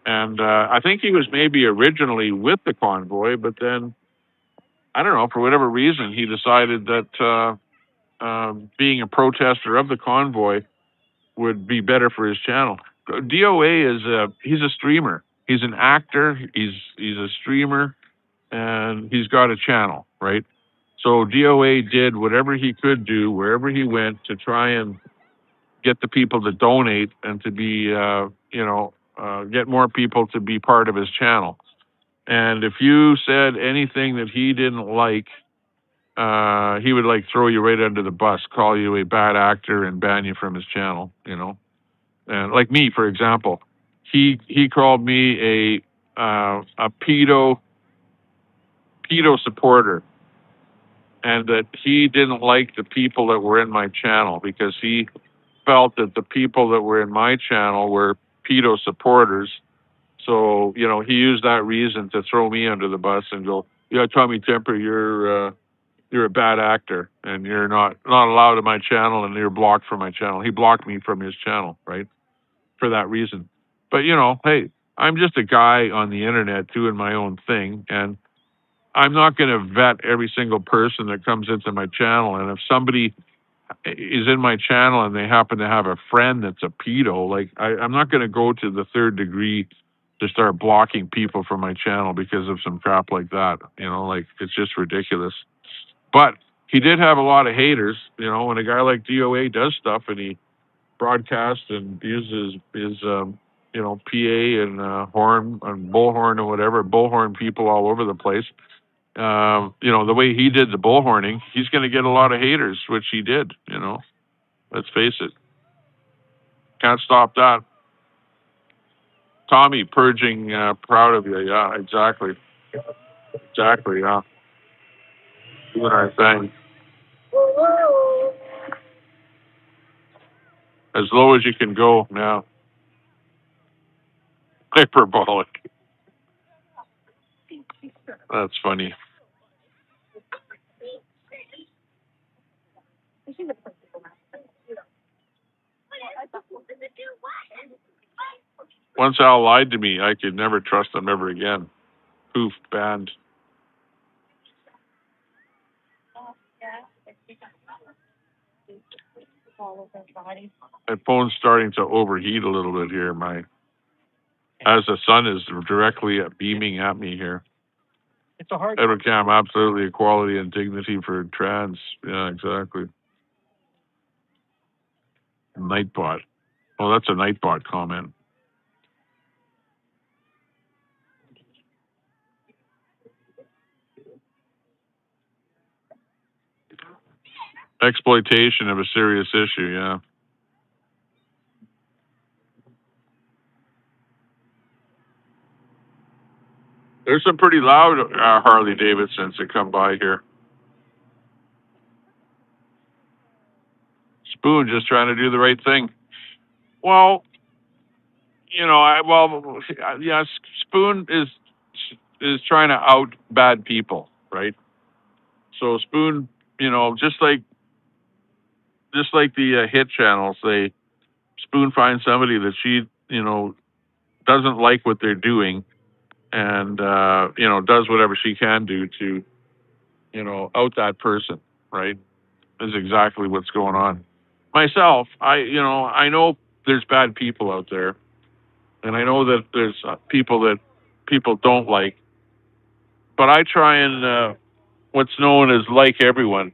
and I think he was maybe originally with the convoy, but then I don't know, for whatever reason he decided that being a protester of the convoy would be better for his channel. DOA is he's a streamer. He's an actor. He's a streamer, and he's got a channel, right? So DOA did whatever he could do wherever he went to try and get the people to donate and to be, get more people to be part of his channel. And if you said anything that he didn't like, he would like throw you right under the bus, call you a bad actor, and ban you from his channel. You know, and like me, for example, he called me a pedo supporter, and that he didn't like the people that were in my channel because he felt that the people that were in my channel were pedo supporters. So, you know, he used that reason to throw me under the bus and go, "Yeah, Tommy Temper, you're a bad actor, and you're not allowed in my channel, and you're blocked from my channel." He blocked me from his channel, right, for that reason. But you know, hey, I'm just a guy on the internet doing my own thing, and I'm not going to vet every single person that comes into my channel. And if somebody is in my channel and they happen to have a friend that's a pedo, like I'm not going to go to the third degree to start blocking people from my channel because of some crap like that. You know, like it's just ridiculous. But he did have a lot of haters. You know, when a guy like DOA does stuff and he broadcasts and uses his PA and horn and bullhorn or whatever, bullhorn people all over the place. The way he did the bullhorning, he's going to get a lot of haters, which he did. You know, let's face it. Can't stop that. Tommy, purging, proud of you. Yeah, exactly. Exactly, yeah. Doing our thing. As low as you can go now. Hyperbolic. That's funny. Once Al lied to me, I could never trust him ever again. Poof, banned. My phone's starting to overheat a little bit here. As the sun is directly beaming at me here. It's a hard. Edward Cam, absolutely equality and dignity for trans. Yeah, exactly. Nightbot. Oh, that's a Nightbot comment. Exploitation of a serious issue, yeah. There's some pretty loud Harley Davidsons that come by here. Spoon just trying to do the right thing. Well, yeah, Spoon is trying to out bad people, right? So Spoon, just like the hit channels, Spoon finds somebody that she, doesn't like what they're doing, and does whatever she can do to, out that person, right? Is exactly what's going on. Myself, I know there's bad people out there, and I know that there's people that people don't like, but I try and what's known as like everyone.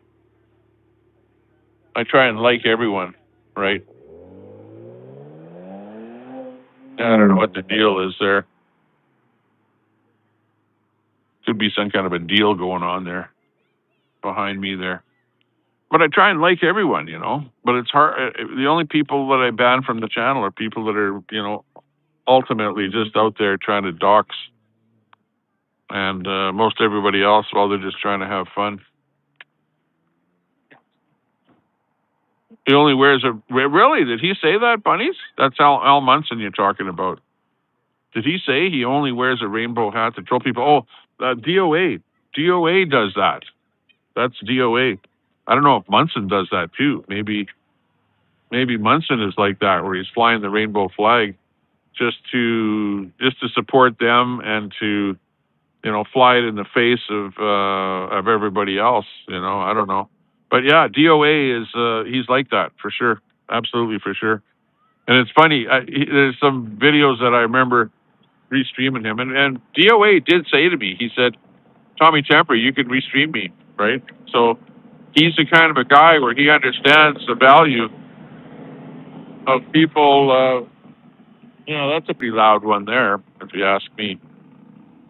I try and like everyone, right? I don't know what the deal is there. Could be some kind of a deal going on there behind me there. But I try and like everyone, But it's hard. The only people that I ban from the channel are people that are, ultimately just out there trying to dox. And most everybody else, well, they're just trying to have fun. He only wears a... Really? Did he say that, bunnies? That's Al Munson you're talking about. Did he say he only wears a rainbow hat to troll people? Oh, DOA. DOA does that. That's DOA. I don't know if Munson does that too. Maybe Munson is like that, where he's flying the rainbow flag just to support them and to fly it in the face of everybody else. I don't know, but yeah, DOA is he's like that for sure, absolutely for sure. And it's funny. There's some videos that I remember restreaming him, and DOA did say to me, he said, "Tommy Temper, you can restream me, right?" So he's the kind of a guy where he understands the value of people. That's a pretty loud one there, if you ask me.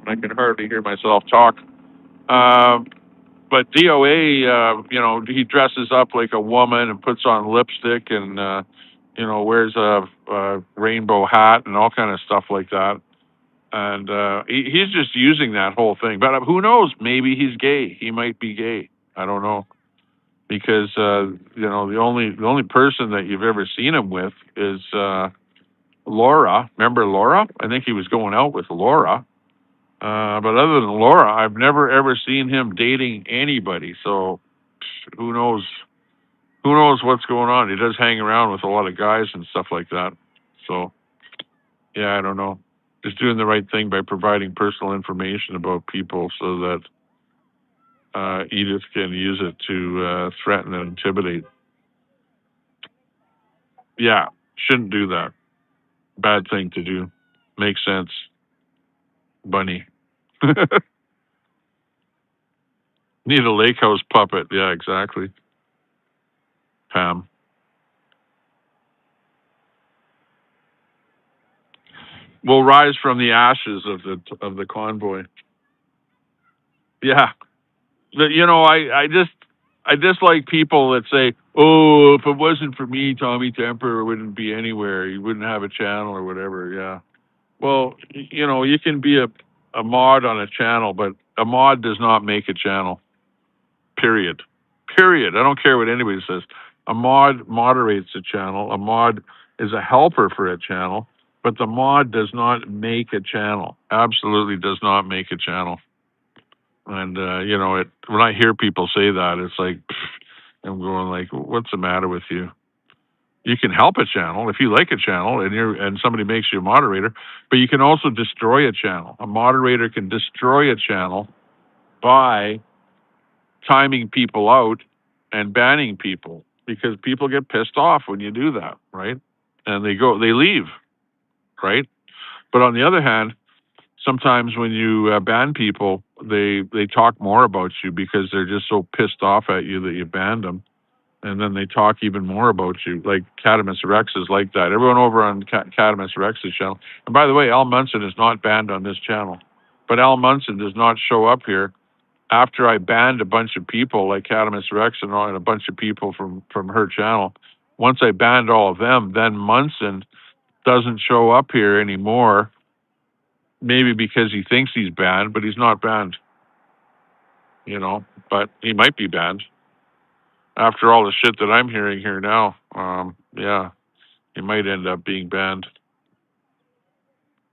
I can hardly hear myself talk. But DOA, he dresses up like a woman and puts on lipstick and, wears a rainbow hat and all kind of stuff like that. And he's just using that whole thing. But who knows? Maybe he's gay. He might be gay. I don't know. Because, the only person that you've ever seen him with is Laura. Remember Laura? I think he was going out with Laura. But other than Laura, I've never ever seen him dating anybody. So who knows? Who knows what's going on? He does hang around with a lot of guys and stuff like that. So yeah, I don't know. Just doing the right thing by providing personal information about people so that Edith can use it to threaten and intimidate. Yeah, shouldn't do that. Bad thing to do. Makes sense. Bunny. Need a lake house puppet. Yeah, exactly. Pam. We'll rise from the ashes of the convoy. Yeah. I dislike people that say, "Oh, if it wasn't for me, Tommy Temper wouldn't be anywhere. He wouldn't have a channel or whatever." Yeah. Well, you can be a mod on a channel, but a mod does not make a channel. Period. Period. I don't care what anybody says. A mod moderates a channel. A mod is a helper for a channel, but the mod does not make a channel. Absolutely does not make a channel. And when I hear people say that, it's like I'm going like, "What's the matter with you?" You can help a channel if you like a channel and somebody makes you a moderator, but you can also destroy a channel. A moderator can destroy a channel by timing people out and banning people because people get pissed off when you do that, right? And they leave, right? But on the other hand, sometimes when you ban people, they talk more about you because they're just so pissed off at you that you banned them, and then they talk even more about you. Like Catamus Rex is like that. Everyone over on Catamus Rex's channel. And by the way, Al Munson is not banned on this channel, but Al Munson does not show up here after I banned a bunch of people like Catamus Rex and a bunch of people from her channel. Once I banned all of them, then Munson doesn't show up here anymore. Maybe because he thinks he's banned, but he's not banned. You know, but he might be banned after all the shit that I'm hearing here now. Yeah, he might end up being banned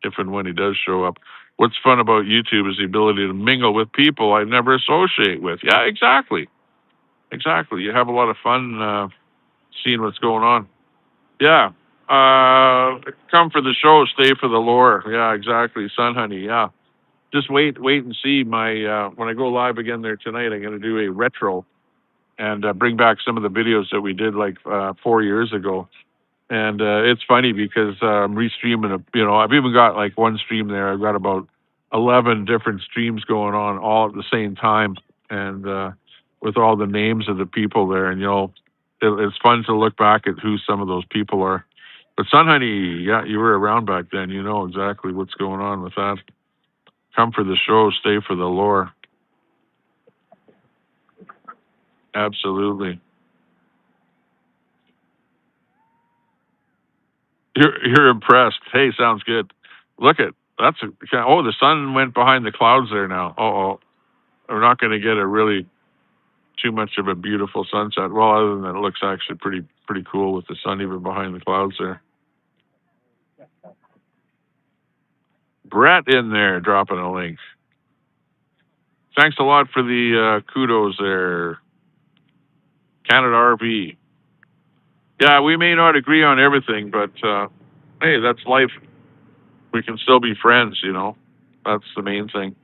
if and when he does show up. What's fun about YouTube is the ability to mingle with people I never associate with. Yeah, exactly. Exactly. You have a lot of fun seeing what's going on. Yeah. Come for the show, stay for the lore. Yeah, exactly. Sun Honey. Yeah. Just wait and see my when I go live again there tonight. I'm going to do a retro and bring back some of the videos that we did like 4 years ago. And it's funny because I'm restreaming. I've even got like one stream there. I've got about 11 different streams going on all at the same time, and with all the names of the people there. And it's fun to look back at who some of those people are. But Sun Honey, yeah, you were around back then. You know exactly what's going on with that. Come for the show, stay for the lore. Absolutely. You're impressed. Hey, sounds good. Look at the sun went behind the clouds there now. We're not going to get a really too much of a beautiful sunset. Well, other than that, it looks actually pretty cool with the sun even behind the clouds there. Brett in there dropping a link. Thanks a lot for the kudos there, Canada RV. Yeah, we may not agree on everything, but hey, that's life. We can still be friends, That's the main thing.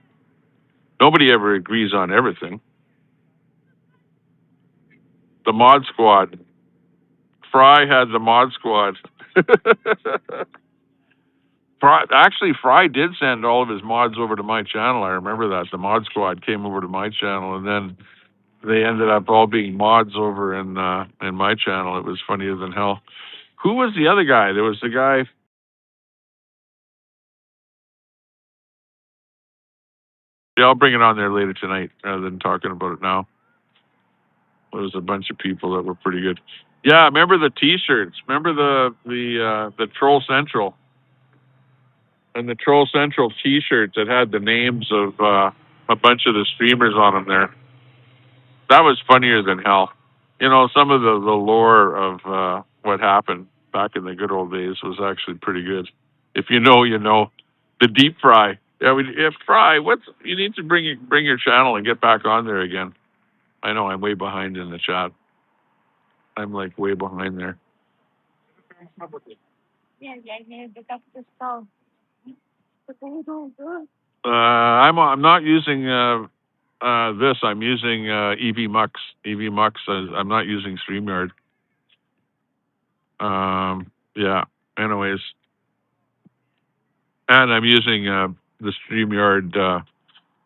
Nobody ever agrees on everything. The Mod Squad. Fry had the Mod Squad. Fry did send all of his mods over to my channel. I remember that. The Mod Squad came over to my channel, and then they ended up all being mods over in my channel. It was funnier than hell. Who was the other guy? There was the guy. Yeah, I'll bring it on there later tonight rather than talking about it now. There was a bunch of people that were pretty good. Yeah, remember the T-shirts? Remember the Troll Central and the Troll Central T-shirts that had the names of a bunch of the streamers on them there. That was funnier than hell. Some of the lore of what happened back in the good old days was actually pretty good. If you know, you know. The deep fry. Yeah, if Fry, you need to bring your channel and get back on there again. I know I'm way behind in the chat. I'm like way behind there. I'm not using this. I'm using EV Mux. I'm not using StreamYard. Yeah. Anyways, and I'm using the StreamYard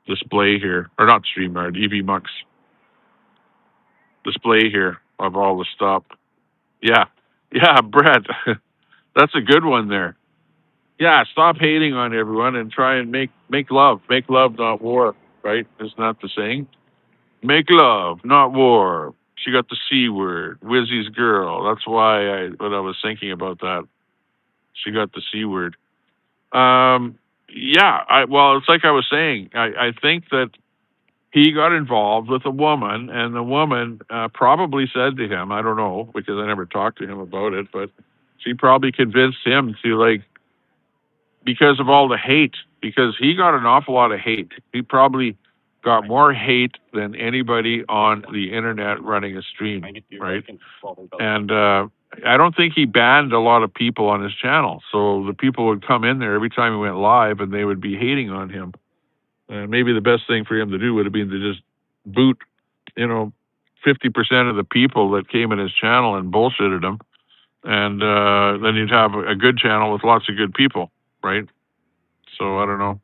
display here, or not StreamYard, EV Mux display here of all the stuff. Yeah, Brett, that's a good one there. Yeah, stop hating on everyone and try and make love. Make love, not war. Right? Isn't that the saying? Make love, not war. She got the C word. Wizzy's girl. That's why when I was thinking about that. She got the C word. Yeah, well, it's like I was saying. I think that he got involved with a woman, and the woman probably said to him, I don't know, because I never talked to him about it, but she probably convinced him to, because of all the hate, because he got an awful lot of hate. He probably got more hate than anybody on the internet running a stream, right? And I don't think he banned a lot of people on his channel. So the people would come in there every time he went live and they would be hating on him. And maybe the best thing for him to do would have been to just boot, 50% of the people that came in his channel and bullshitted him. And then you'd have a good channel with lots of good people, right? So I don't know.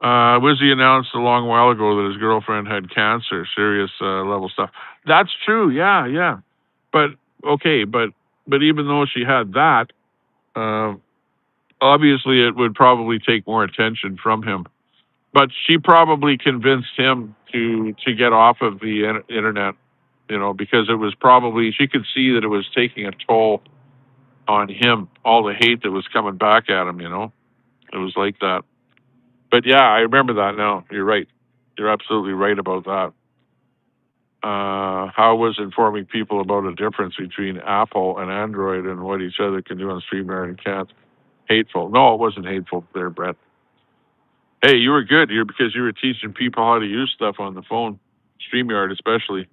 Wizzy announced a long while ago that his girlfriend had cancer, serious level stuff. That's true, yeah. But okay, but even though she had that, obviously it would probably take more attention from him. But she probably convinced him to get off of the internet, because it was probably, she could see that it was taking a toll on him, all the hate that was coming back at him. It was like that. But yeah, I remember that now. You're right. You're absolutely right about that. How was informing people about a difference between Apple and Android and what each other can do on StreamYard and can't? Hateful. No, it wasn't hateful there, Brett. Hey, you were good. Because you were teaching people how to use stuff on the phone, StreamYard especially.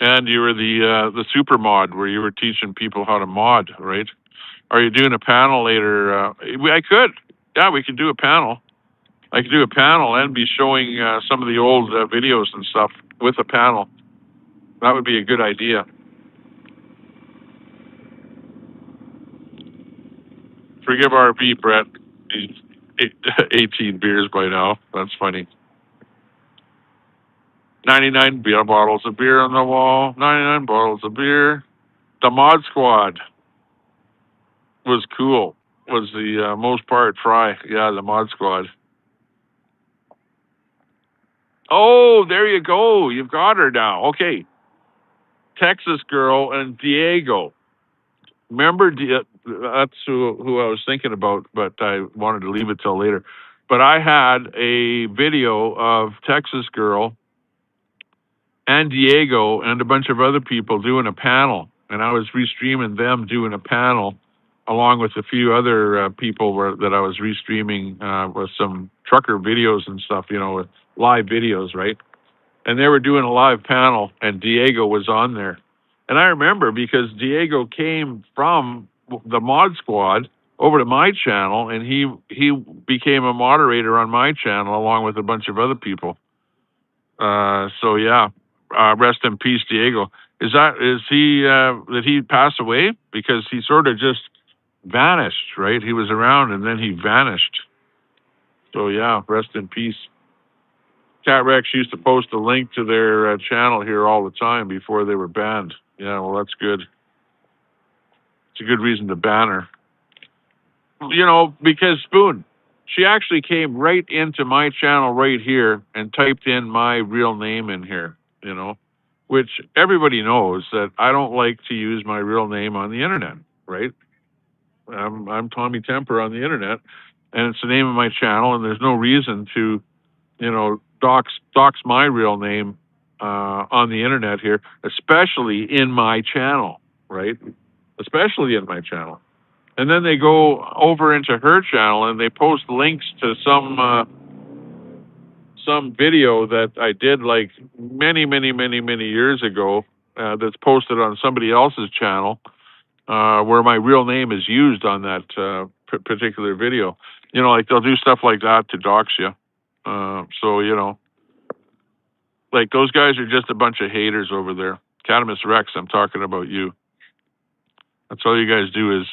And you were the super mod where you were teaching people how to mod, right? Are you doing a panel later? I could. Yeah, we could do a panel. I could do a panel and be showing some of the old videos and stuff with a panel. That would be a good idea. Forgive RB, Brett. He's 18 beers by now. That's funny. 99 beer bottles of beer on the wall. 99 bottles of beer. The Mod Squad was cool. Was the most part Fry. Yeah, the Mod Squad. Oh, there you go. You've got her now. Okay. Texas Girl and Diego. Remember, that's who I was thinking about, but I wanted to leave it till later. But I had a video of Texas Girl and Diego and a bunch of other people doing a panel, and I was restreaming them doing a panel along with a few other people that I was restreaming with some trucker videos and stuff, with live videos, right? And they were doing a live panel, and Diego was on there. And I remember because Diego came from the Mod Squad over to my channel, and he became a moderator on my channel along with a bunch of other people. So yeah, rest in peace, Diego. Did he pass away? Because he sort of just vanished, right? He was around and then he vanished. So yeah, rest in peace. Cat Rex used to post a link to their channel here all the time before they were banned. Yeah, well, that's good. It's a good reason to ban her. Because Spoon, she actually came right into my channel right here and typed in my real name in here, which everybody knows that I don't like to use my real name on the internet, right? I'm Tommy Temper on the internet, and it's the name of my channel, and there's no reason to, dox my real name on the internet here, especially in my channel, right? Especially in my channel. And then they go over into her channel and they post links to some video that I did like many, many, many, many years ago that's posted on somebody else's channel where my real name is used on that particular video. Like they'll do stuff like that to dox you. So, like those guys are just a bunch of haters over there. Catamus Rex, I'm talking about you. That's all you guys do is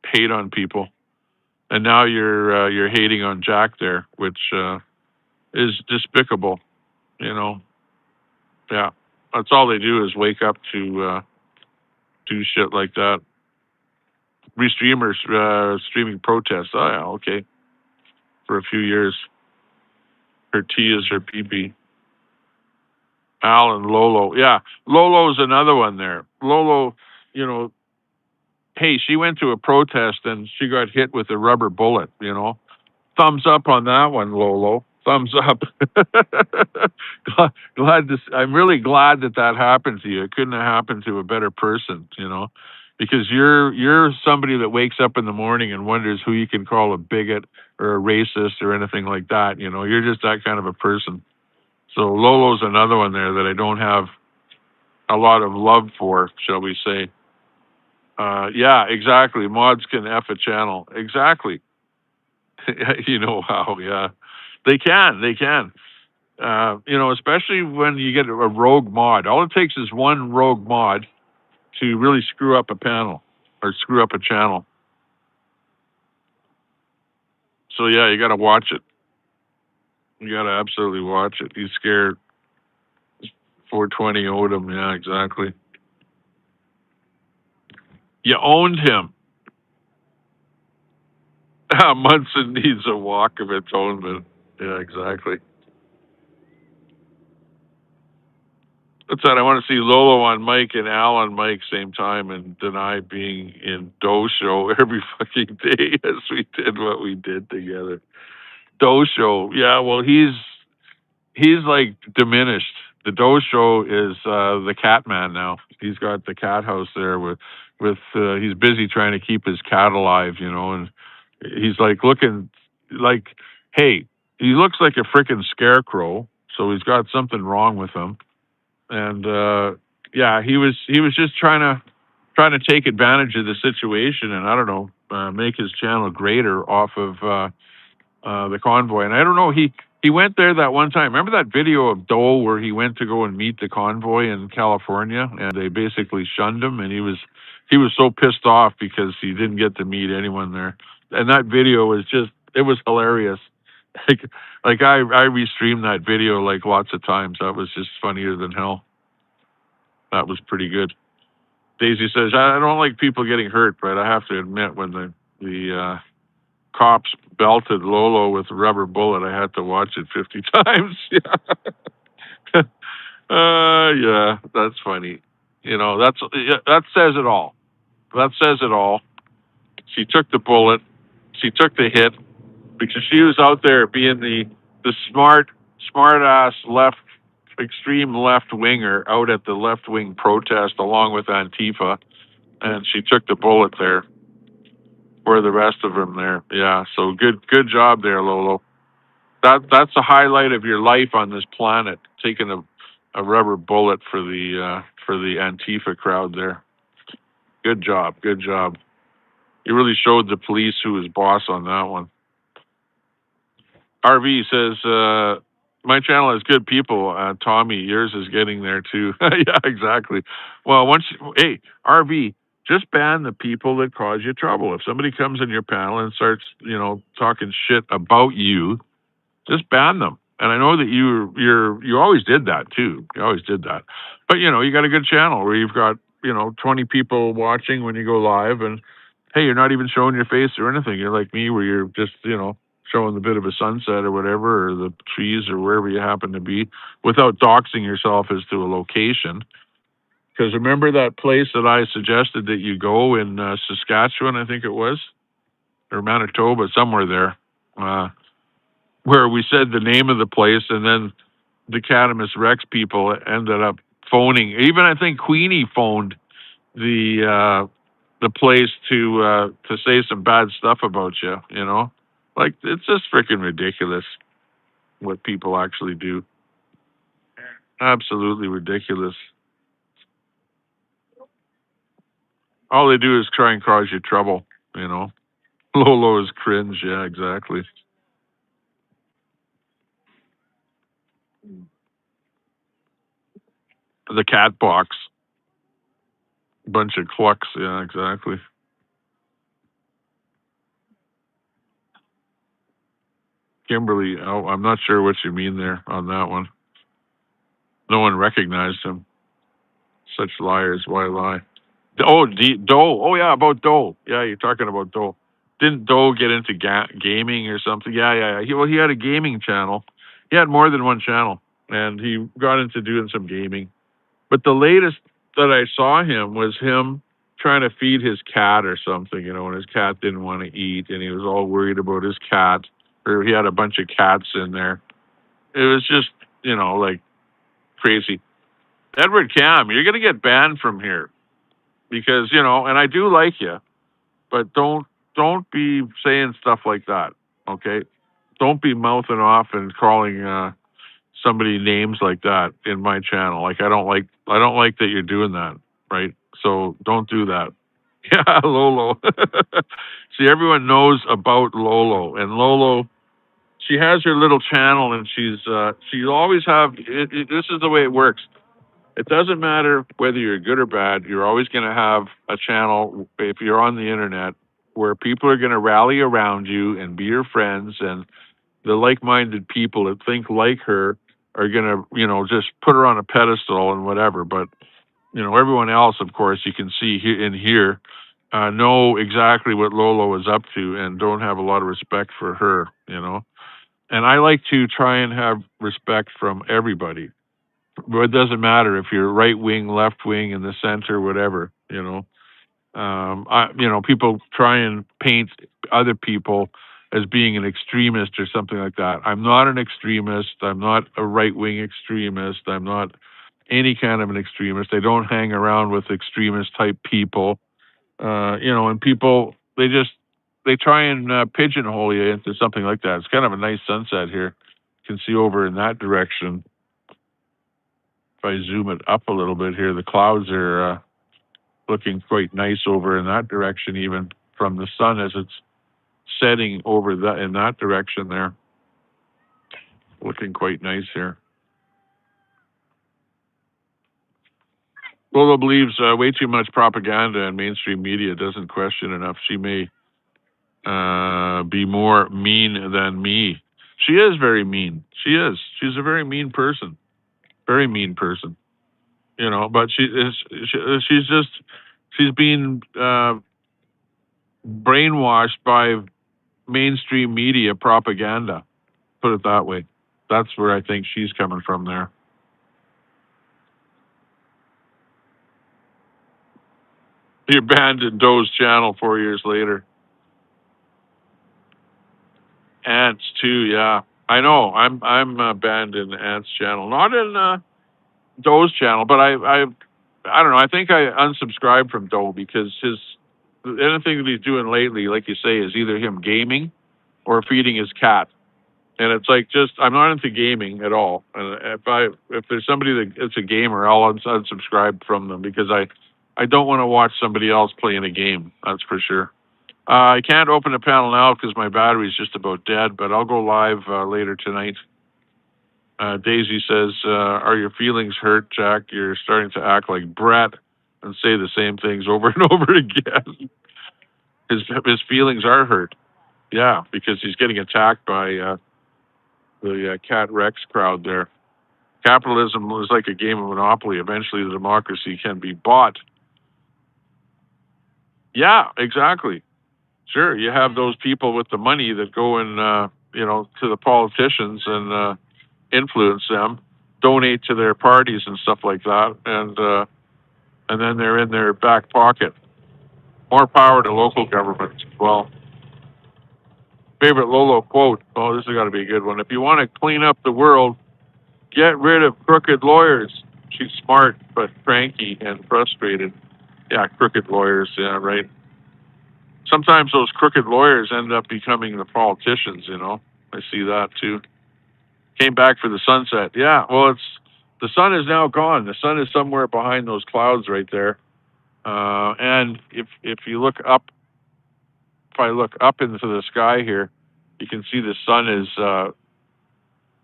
hate on people. And now you're hating on Jack there, which is despicable. Yeah, that's all they do is wake up to do shit like that. Restreamers streaming protests. Oh yeah, okay. For a few years, her T is her PP. Al and Lolo. Yeah, Lolo's another one there. Lolo, hey, she went to a protest and she got hit with a rubber bullet. Thumbs up on that one, Lolo. Thumbs up. I'm really glad that happened to you. It couldn't have happened to a better person, because you're somebody that wakes up in the morning and wonders who you can call a bigot or a racist or anything like that. You're just that kind of a person. So Lolo's another one there that I don't have a lot of love for, shall we say. Yeah, exactly. Mods can F a channel. Exactly. You know how, yeah. They can. They can. Especially when you get a rogue mod. All it takes is one rogue mod to really screw up a panel or screw up a channel. So yeah, you got to watch it. You got to absolutely watch it. He's scared. 420 owed him. Yeah, exactly. You owned him. Munson needs a walk of atonement. Yeah, exactly. What's that? I want to see Lolo on mic and Al on mic same time and deny being in Doe Show every fucking day as we did what we did together. Doe Show. Yeah, well, he's like diminished. The Doe Show is the cat man now. He's got the cat house there with he's busy trying to keep his cat alive, and he's like looking like, hey, he looks like a freaking scarecrow, so he's got something wrong with him. And yeah, he was just trying to take advantage of the situation, and I don't know, make his channel greater off of the convoy. And I don't know, he went there that one time. Remember that video of Dole where he went to go and meet the convoy in California, and they basically shunned him, and he was so pissed off because he didn't get to meet anyone there. And that video was it was hilarious. Like I restreamed that video like lots of times. That was just funnier than hell. That was pretty good. Daisy says, I don't like people getting hurt, but I have to admit when the cops belted Lolo with a rubber bullet, I had to watch it 50 times. Yeah. Yeah, that's funny. That says it all. That says it all. She took the bullet. She took the hit because she was out there being the smart ass extreme left winger out at the left wing protest along with Antifa, and she took the bullet there for the rest of them there. Yeah, so good job there, Lolo. That's a highlight of your life on this planet, taking a rubber bullet for the Antifa crowd there. Good job. You really showed the police who was boss on that one. RV says, my channel has good people. Tommy, yours is getting there too. Yeah, exactly. Well, hey, RV, just ban the people that cause you trouble. If somebody comes in your panel and starts, talking shit about you, just ban them. And I know that you always did that too. You always did that. But you got a good channel where you've got 20 people watching when you go live, and hey, you're not even showing your face or anything. You're like me, where you're just showing a bit of a sunset or whatever, or the trees or wherever you happen to be, without doxing yourself as to a location. Because remember that place that I suggested that you go in Saskatchewan, I think it was, or Manitoba, somewhere there. Where we said the name of the place, and then the Catamus Rex people ended up phoning. Even I think Queenie phoned the place to say some bad stuff about you. Like it's just freaking ridiculous what people actually do. Absolutely ridiculous. All they do is try and cause you trouble. Lolo is cringe. Yeah, exactly. The cat box. Bunch of clucks. Yeah, exactly. Kimberly, oh, I'm not sure what you mean there on that one. No one recognized him. Such liars, why lie? Oh, Doe. Oh, yeah, about Doe. Yeah, you're talking about Doe. Didn't Doe get into gaming or something? Yeah. He had a gaming channel. He had more than one channel, and he got into doing some gaming. But the latest that I saw him was him trying to feed his cat or something, and his cat didn't want to eat, and he was all worried about his cat, or he had a bunch of cats in there. It was just, like crazy. Edward Cam, you're going to get banned from here because, and I do like you, but don't be saying stuff like that. Okay. Don't be mouthing off and calling, somebody names like that in my channel. Like, I don't like I don't like that you're doing that, right? So don't do that. Yeah, Lolo. See, everyone knows about Lolo, and Lolo, she has her little channel, and she'll always have. This is the way it works. It doesn't matter whether you're good or bad. You're always going to have a channel if you're on the internet where people are going to rally around you and be your friends, and the like-minded people that think like her are going to, just put her on a pedestal and whatever. But everyone else, of course, you can see here, know exactly what Lolo is up to and don't have a lot of respect for her. And I like to try and have respect from everybody. It doesn't matter if you're right wing, left wing, in the center, whatever. People try and paint other people as being an extremist or something like that. I'm not an extremist. I'm not a right wing extremist. I'm not any kind of an extremist. I don't hang around with extremist type people. And people they try and pigeonhole you into something like that. It's kind of a nice sunset here. You can see over in that direction. If I zoom it up a little bit here, the clouds are looking quite nice over in that direction, even from the sun as it's setting over in that direction there. Looking quite nice here. Lolo believes way too much propaganda and mainstream media doesn't question enough. She may be more mean than me. She is very mean. She is. She's a very mean person. Very mean person. But she's been brainwashed by mainstream media propaganda. Put it that way. That's where I think she's coming from there. He abandoned Doe's channel 4 years later. Ants too, yeah. I know. I'm banned in Ants channel, not in Doe's channel, but I don't know. I think I unsubscribed from Doe because anything that he's doing lately, like you say, is either him gaming or feeding his cat. And it's like I'm not into gaming at all. And if there's somebody that's a gamer, I'll unsubscribe from them because I don't want to watch somebody else playing a game. That's for sure. I can't open the panel now because my battery's just about dead, but I'll go live later tonight. Daisy says, are your feelings hurt, Jack? You're starting to act like Brett and say the same things over and over again. His feelings are hurt. Yeah, because he's getting attacked by the Cat Rex crowd there. Capitalism is like a game of Monopoly. Eventually, the democracy can be bought. Yeah, exactly. Sure, you have those people with the money that go and to the politicians and influence them, donate to their parties and stuff like that, and then they're in their back pocket. More power to local governments. Well, favorite Lolo quote. Oh, this has got to be a good one. If you want to clean up the world, get rid of crooked lawyers. She's smart but cranky and frustrated. Yeah, crooked lawyers. Yeah, right. Sometimes those crooked lawyers end up becoming the politicians. I see that too. Came back for the sunset. Yeah, well, the sun is now gone. The sun is somewhere behind those clouds right there. And if you look up, if I look up into the sky here, you can see the sun is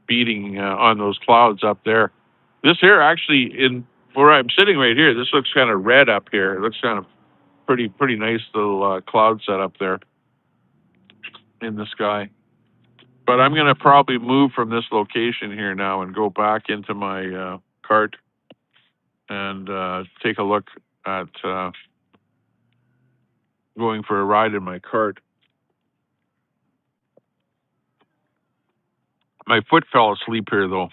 beating on those clouds up there. This here actually, in where I'm sitting right here, this looks kind of red up here. It looks kind of pretty nice little cloud set up there in the sky. But I'm going to probably move from this location here now and go back into my cart and take a look at going for a ride in my cart. My foot fell asleep here, though.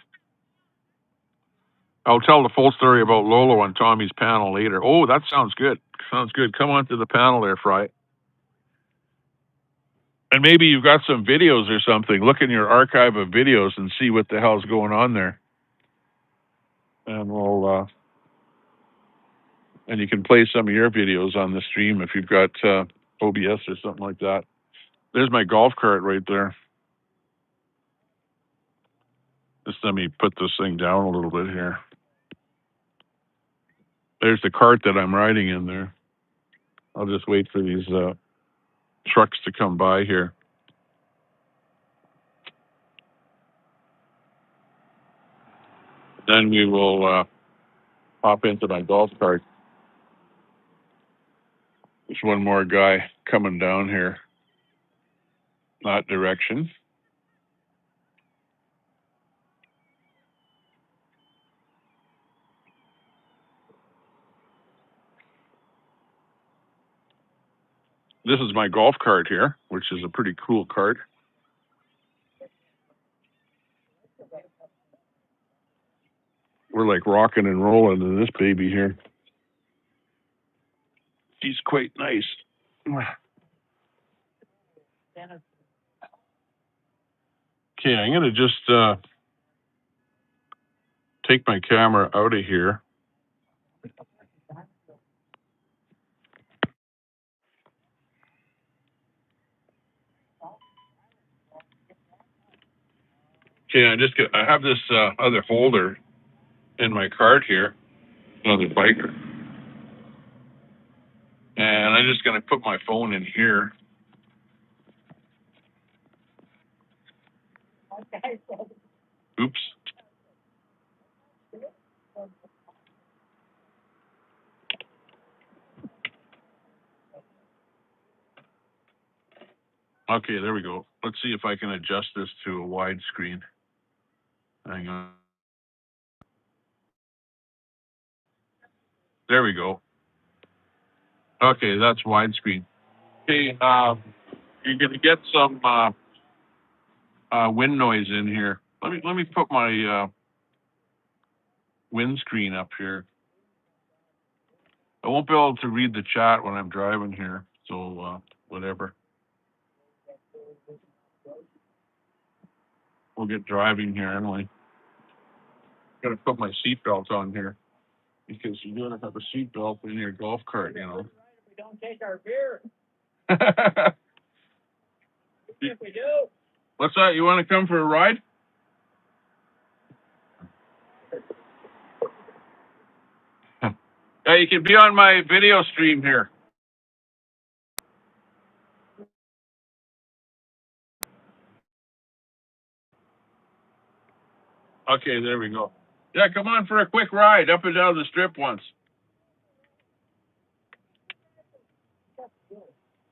I'll tell the full story about Lolo on Tommy's panel later. Oh, that sounds good. Sounds good. Come on to the panel there, Fry. And maybe you've got some videos or something. Look in your archive of videos and see what the hell's going on there. And we'll and you can play some of your videos on the stream if you've got OBS or something like that. There's my golf cart right there. Just let me put this thing down a little bit here. There's the cart that I'm riding in there. I'll just wait for these trucks to come by here. Then we will hop into my golf cart. There's one more guy coming down here, that direction. This is my golf cart here, which is a pretty cool cart. We're like rocking and rolling in this baby here. She's quite nice. Okay, I'm going to just take my camera out of here. Okay, I have this other holder in my cart here, another biker. And I'm just going to put my phone in here. Oops. Okay, there we go. Let's see if I can adjust this to a widescreen. Hang on. There we go. Okay, that's widescreen. Okay, you're going to get some wind noise in here. Let me put my windscreen up here. I won't be able to read the chat when I'm driving here, so whatever. We'll get driving here anyway. Got to put my seatbelt on here because you gotta have a seatbelt in your golf cart, you know. We don't take our beer. If we do. What's that? You want to come for a ride? Yeah, you can be on my video stream here. Okay, there we go. Yeah, come on for a quick ride up and down the strip once.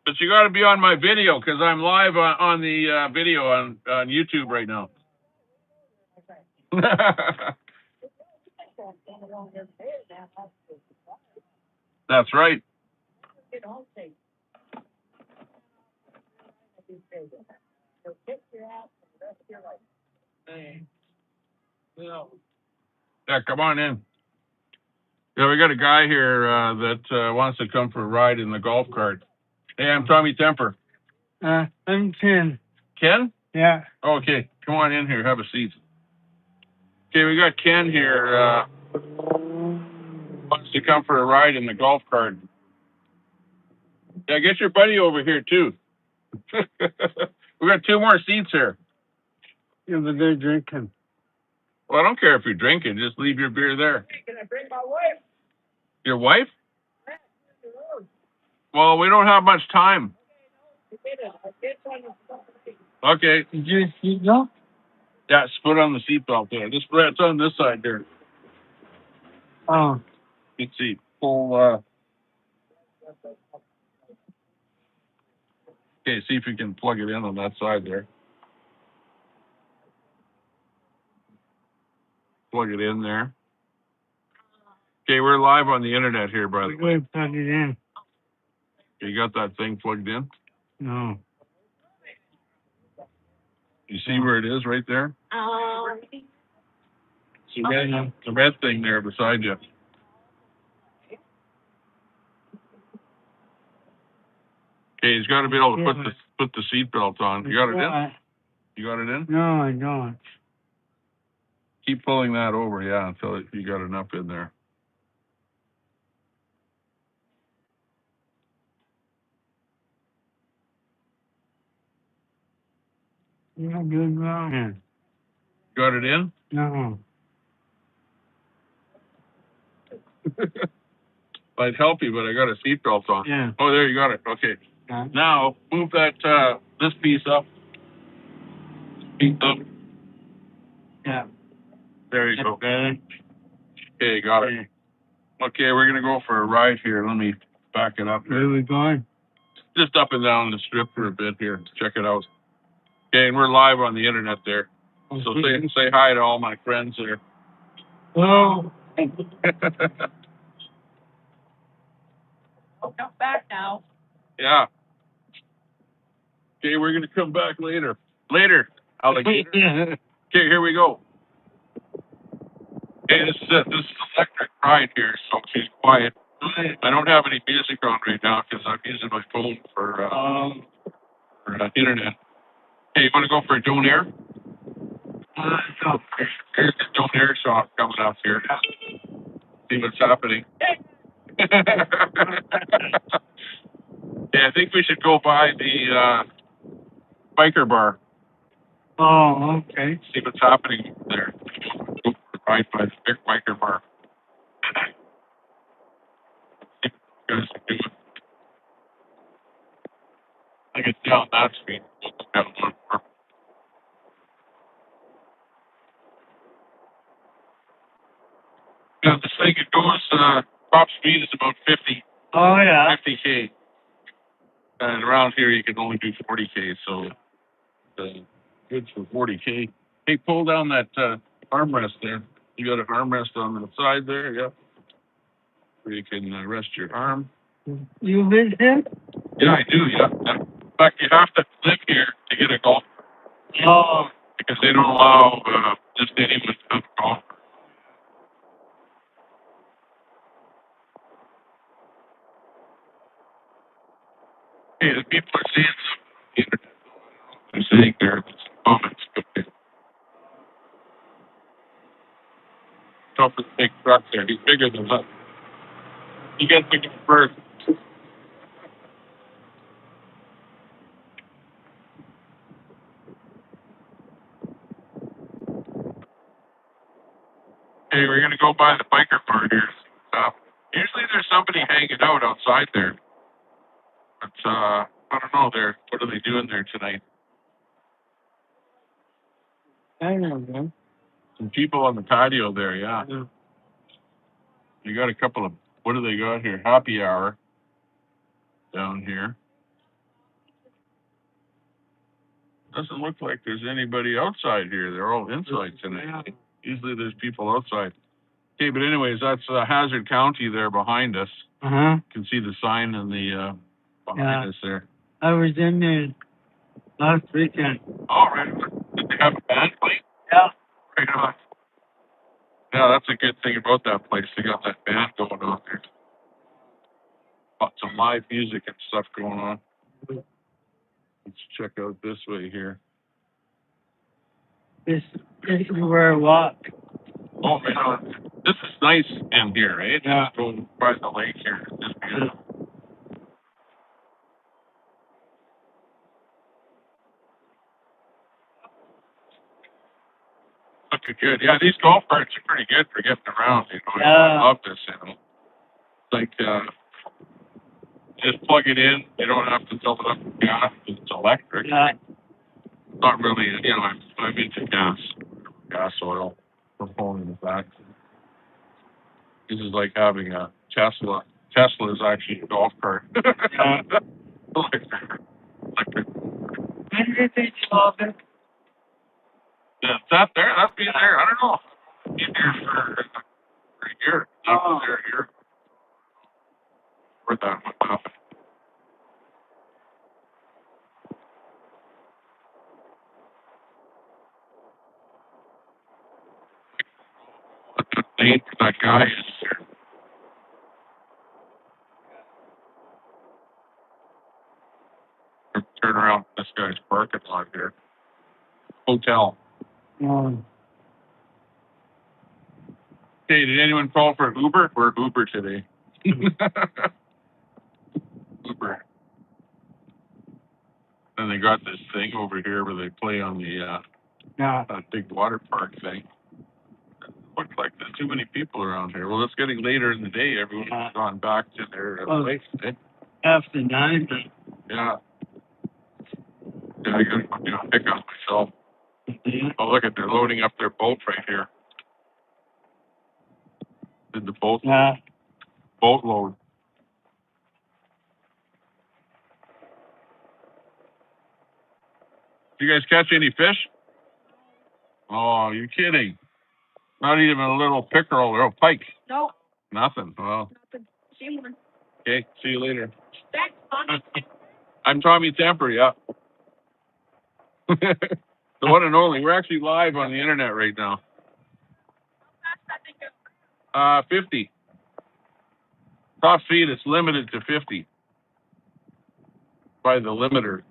But you got to be on my video because I'm live on the video on YouTube right now. That's right. Yeah, come on in. Yeah, we got a guy here that wants to come for a ride in the golf cart. Hey, I'm Tommy Temper. I'm Ken. Ken? Yeah. Okay, come on in here. Have a seat. Okay, we got Ken here. Wants to come for a ride in the golf cart. Yeah, get your buddy over here too. We got 2 more seats here. Yeah, but they're drinking. Well, I don't care if you're drinking. Just leave your beer there. Hey, can I bring my wife? Your wife? Well, we don't have much time. Okay. Did you seatbelt? Yeah, just put on the seatbelt there. Just it's on this side there. Oh. Let's see. Pull. Okay, see if you can plug it in on that side there. Plug it in there. Okay, we're live on the internet here, by the We're way. going to plug it in. You got that thing plugged in? No. You see where it is right there? It's a red thing there beside you. Okay, he's got to be able to put the seatbelt on. You got it in? You got it in? No, I don't. Keep pulling that over, yeah, until you got enough in there. You're good wrong. Got it in? No. I'd help you, but I got a seatbelt on. Yeah. Oh, there you got it. Okay. Yeah. Now move that this piece up. Piece up. Yeah. There you go. Okay. Okay, got it. Okay, we're gonna go for a ride here. Let me back it up Where here. we going? Just up and down the strip for a bit here. Check it out. Okay, and we're live on the internet there. So say hi to all my friends there. Hello. Oh, come back now. Yeah. Okay, we're gonna come back later. Later, alligator. Okay, here we go. Okay, this is electric ride here, so she's quiet. I don't have any music on right now because I'm using my phone for internet. Hey, you want to go for a don't air? No. Here's the don't air shop coming up here. See what's happening. Yeah, I think we should go by the biker bar. Oh, okay. See what's happening over there. Go for a ride by the big biker bar. See what you guys are doing. I get down that street. Yeah, this thing it goes top speed is about 50. Oh, yeah. 50K. And around here you can only do 40K, so good for 40K. Hey, pull down that armrest there. You got an armrest on the side there, yeah. Where you can rest your arm. You live here? Yeah, I do, yeah. In fact, you have to live here to get a golf cart. Oh. Because they don't allow just anyone to have a golf cart. Hey, the people are saying something on the internet. They're saying there's some comments. Okay. Tough for the big truck there. He's bigger than us. He gets bigger first. Okay, we're gonna go by the biker bar here. Usually there's somebody hanging out outside there. But I don't know there. What are they doing there tonight? I don't know. Some people on the patio there, yeah. You got a couple of what do they got here? Happy hour down here. Doesn't look like there's anybody outside here. They're all inside tonight. Usually there's people outside. Okay, but anyways, that's Hazard County there behind us. Uh-huh. You can see the sign in the behind us there. I was in there last weekend. Oh, right. Did they have a band playing? Yeah. Right on. Yeah, that's a good thing about that place. They got that band going on there. Got some live music and stuff going on. Let's check out this way here. This is where I walk. Oh, right on. This is nice in here, right? Yeah. Just going by the lake here. It's beautiful. Looking good. Yeah, these golf carts are pretty good for getting around. You know, I love this. You know, it's like just plug it in. You don't have to fill it up with gas. It's electric. Yeah. It's not really, you know, I'm into gas oil proponent of that. This is like having a Tesla. Tesla is actually a golf cart. Yeah. Electric. When did they solve it? Is that there? That'd be there. I don't know. Been here for a year. That was there a year. Where that went up. What the name for that guy is here. Turn around this guy's parking lot here. Hotel. Hey, did anyone call for Uber? We're Uber today. Uber. And they got this thing over here where they play on the Yeah. big water park thing. Looks like there's too many people around here. Well, it's getting later in the day. Everyone's gone back to their place. Eh? After 9. Yeah. Yeah, I gotta go do a pickup myself. Oh, look at they're loading up their boat right here. Did the boat load? Did you guys catch any fish? Oh, you're kidding. Not even a little pickerel or a pike. No, Nothing. Well, nothing. See you. okay. See you later. Thanks, Mom. I'm Tommy Temper, yeah. The one and only. We're actually live on the internet right now. 50. Top speed is limited to 50 by the limiter.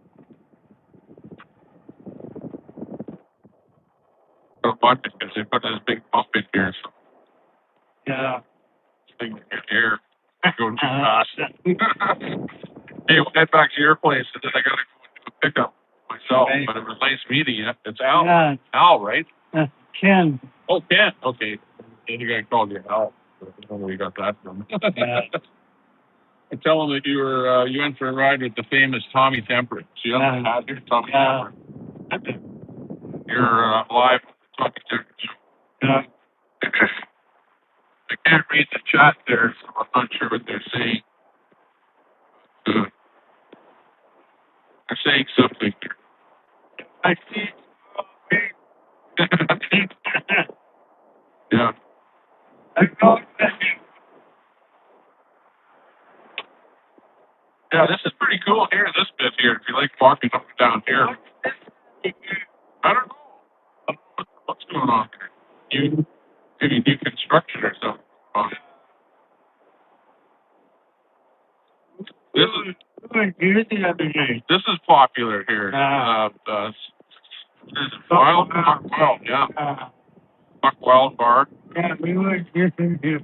Don't watch it because they put this big pump in here, so Yeah. this thing can get air going too fast. Hey, we'll head back to your place, and then I gotta go and do a pickup myself. Okay. But it was nice meeting you. It's Al. Yeah. Al, right? Ken. Oh, Ken. Okay. And you guy called you Al. I don't know where you got that from. Yeah. I tell him that you went for a ride with the famous Tommy Temper. So you have a hat here, Tommy Temper. You're live with the Tommy Temper show. Yeah. I can't read the chat there, so I'm not sure what they're saying. They're saying something. I see. Yeah. Yeah, this is pretty cool here, this bit here, if you like walking up and down here. I don't know. What's going on there? Maybe new construction or something. This is popular here. This is Wild Buck Wild, yeah. Buck Wild Bar. Yeah, we were using here.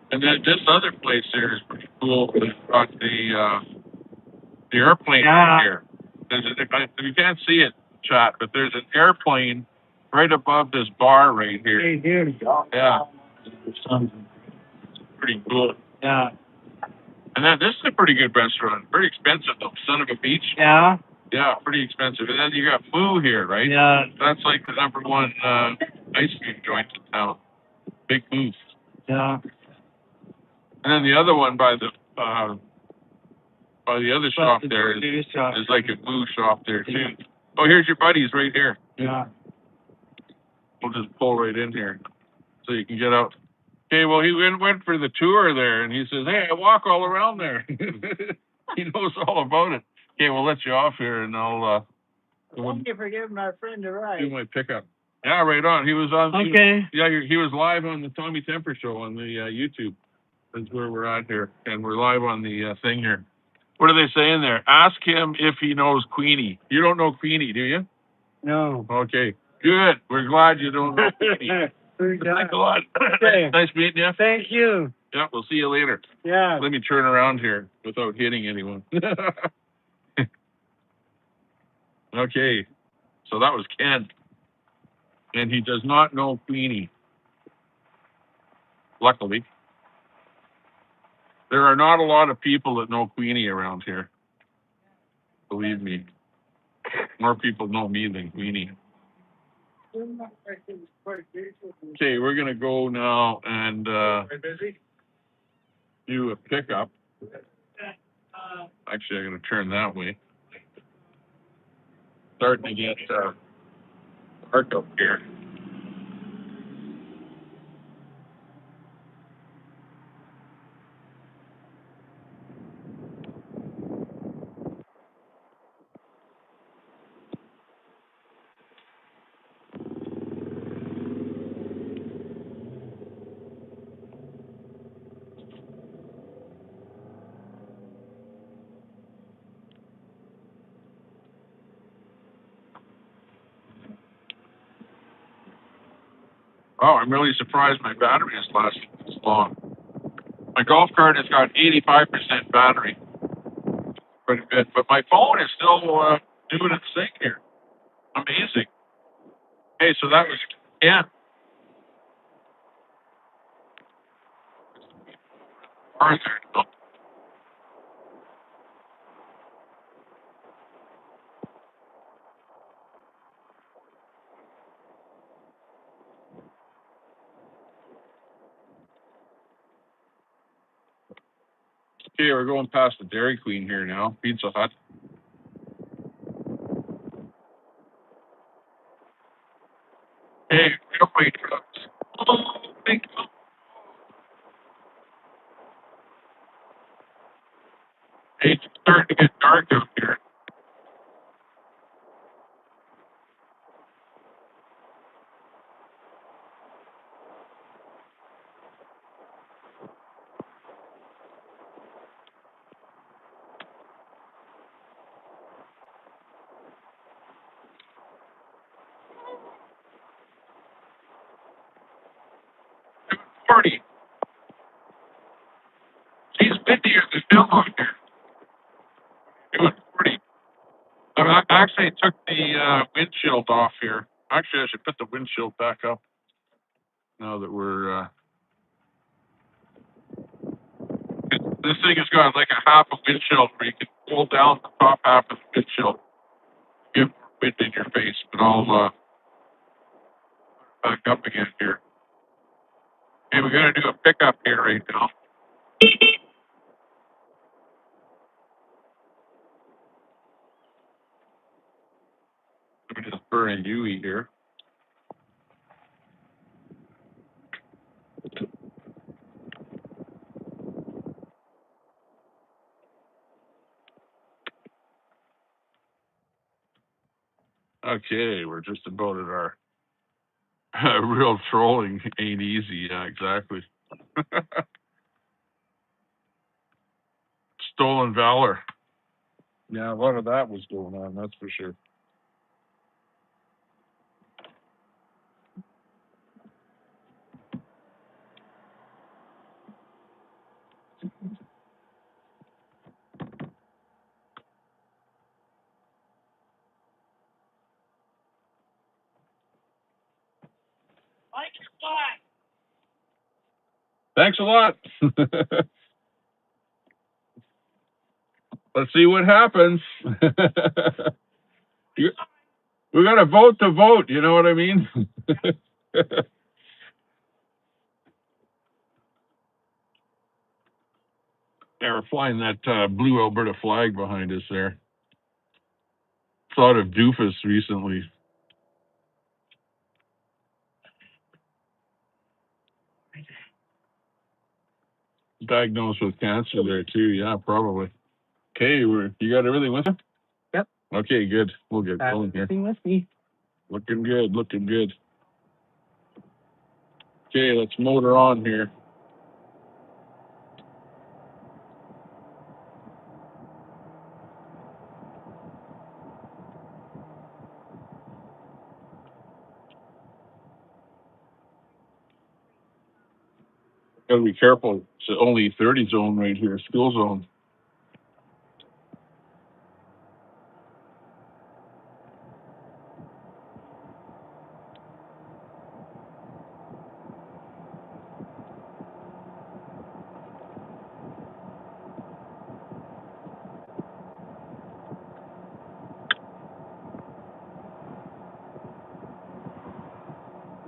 And then this other place here is pretty cool. It's got the airplane right here. You can't see it, chat, but there's an airplane right above this bar right here. Hey, here. Yeah. Pretty cool. Yeah. And then this is a pretty good restaurant. Pretty expensive though. Son of a Beach. Yeah. Yeah, pretty expensive. And then you got Moo here, right? Yeah. That's like the number one ice cream joint in town. Big Moo. Yeah. And then the other one by the other shop there is like a Moo shop there too. Oh, here's your buddies right here. Yeah. We'll just pull right in here so you can get out. Okay, well, he went for the tour there, and he says, hey, I walk all around there. He knows all about it. Okay, we'll let you off here, and I'll Thank you for giving my friend a ride. do my pickup. Yeah, right on. He was on. Okay. He was live on the Tommy Temper show on the YouTube. That's where we're at here, and we're live on the thing here. What are they saying there? Ask him if he knows Queenie. You don't know Queenie, do you? No. Okay, good. We're glad you don't know Queenie. Thanks a lot. Okay. Nice meeting you. Thank you. Yeah, we'll see you later. Yeah. Let me turn around here without hitting anyone. Okay, so that was Ken. And he does not know Queenie. Luckily. There are not a lot of people that know Queenie around here. Believe me. More people know me than Queenie. Okay, we're going to go now and do a pickup. Actually, I'm going to turn that way. Starting to get dark up here. Oh, I'm really surprised my battery has lasted this long. My golf cart has got 85% battery. Pretty good. But my phone is still doing its thing here. Amazing. Hey, so that was Ken. Are there? Okay, we're going past the Dairy Queen here now. Pizza Hut. Hey, railway trucks. Oh, thank you. Hey, it's starting to get dark out here. Party. She's windier than hell out here. Doing 40. I actually took the windshield off here. Actually, I should put the windshield back up now that we're. This thing has got like a half a windshield where you can pull down the top half of the windshield, get more wind in your face. But I'll back up again here. Hey, we got to do a pickup here right now. Let me just burn a UE here. Okay, we're just about at our real trolling ain't easy. Yeah, exactly. Stolen valor. Yeah, a lot of that was going on, that's for sure. Thanks a lot. Let's see what happens. We got to vote to vote, you know what I mean? Yeah, we're flying that blue Alberta flag behind us there. Thought of doofus recently. Diagnosed with cancer there too. Yeah, probably. Okay, you got everything with you? Yep. Okay, good. We'll get going here. Everything with me. Looking good, looking good. Okay, let's motor on here. Gotta be careful. It's only 30 zone right here, school zone.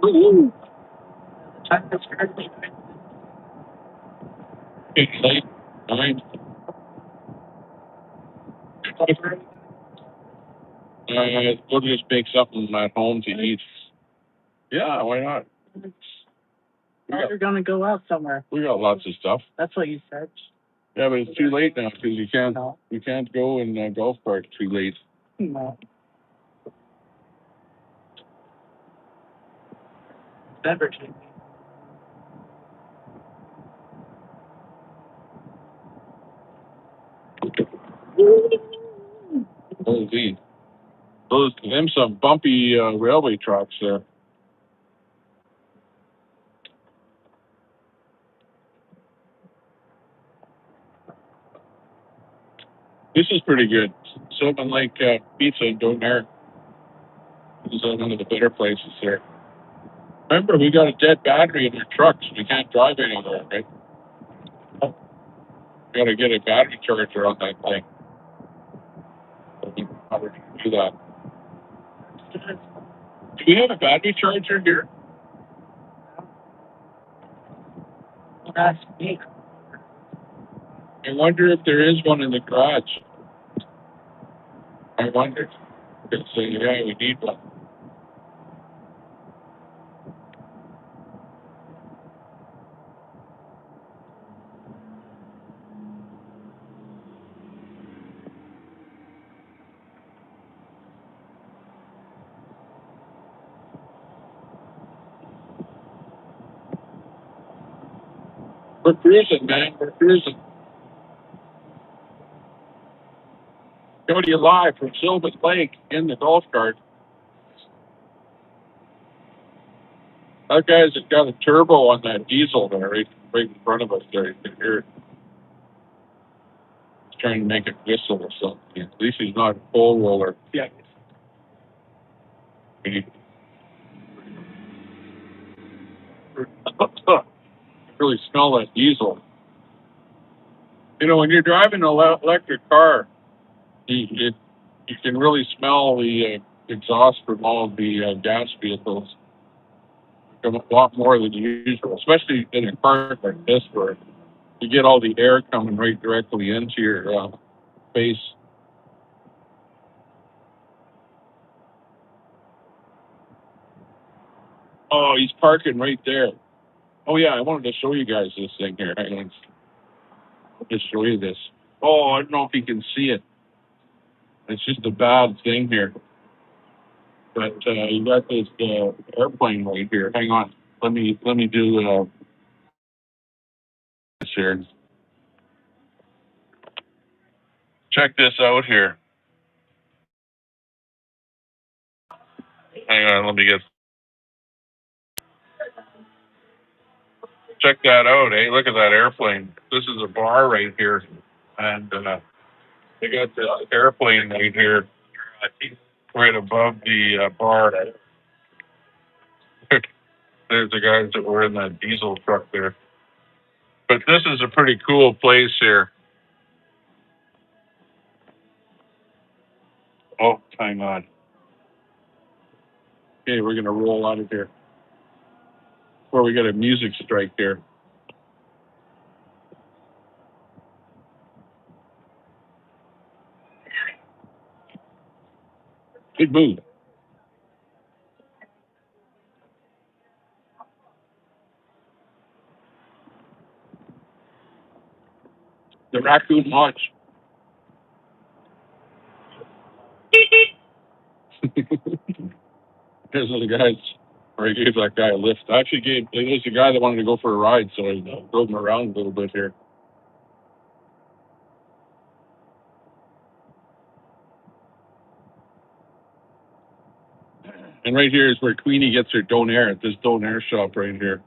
Woo-hoo. It's late. 9. We'll just make something at home to eat. Yeah, why not? You're gonna go out somewhere. We got lots of stuff. That's what you said. Yeah, but it's too late now because you can't go in golf cart too late. No. Beverage. Holy, them some bumpy railway tracks there. This is pretty good. Sylvan Lake Pizza in Donaire. This is one of the better places there. Remember, we got a dead battery in our trucks. We can't drive anymore, right? Got to get a battery charger on that thing. How would you do that? Do we have a battery charger here? Last week. I wonder if there is one in the garage. I wonder. So yeah, we need one. We're cruising, man. We're cruising. Coming to you live from Sylvan Lake in the golf cart. That guy's got a turbo on that diesel there, right in front of us there. You can hear it. He's trying to make it whistle or something. At least he's not a pole roller. Yeah. Really smell that diesel. You know, when you're driving an electric car, you can really smell the exhaust from all of the gas vehicles. A lot more than usual, especially in a car like this where you get all the air coming right directly into your face. Oh, he's parking right there. Oh yeah, I wanted to show you guys this thing here. Hang on. I'll just show you this. Oh, I don't know if you can see it. It's just a bad thing here. But you got this airplane right here. Hang on. Let me do this here. Check this out here. Hang on, let me get. Check that out, eh? Look at that airplane. This is a bar right here, and they got this airplane right here, right above the bar. There's the guys that were in that diesel truck there. But this is a pretty cool place here. Oh, hang on. Okay, we're gonna roll out of here. Before we get a music strike here. Good move. The Raccoon Lodge. Here's one of the guys, or I gave that guy a lift. I actually it was the guy that wanted to go for a ride, so I drove him around a little bit here. And right here is where Queenie gets her Donair at this Donair shop right here.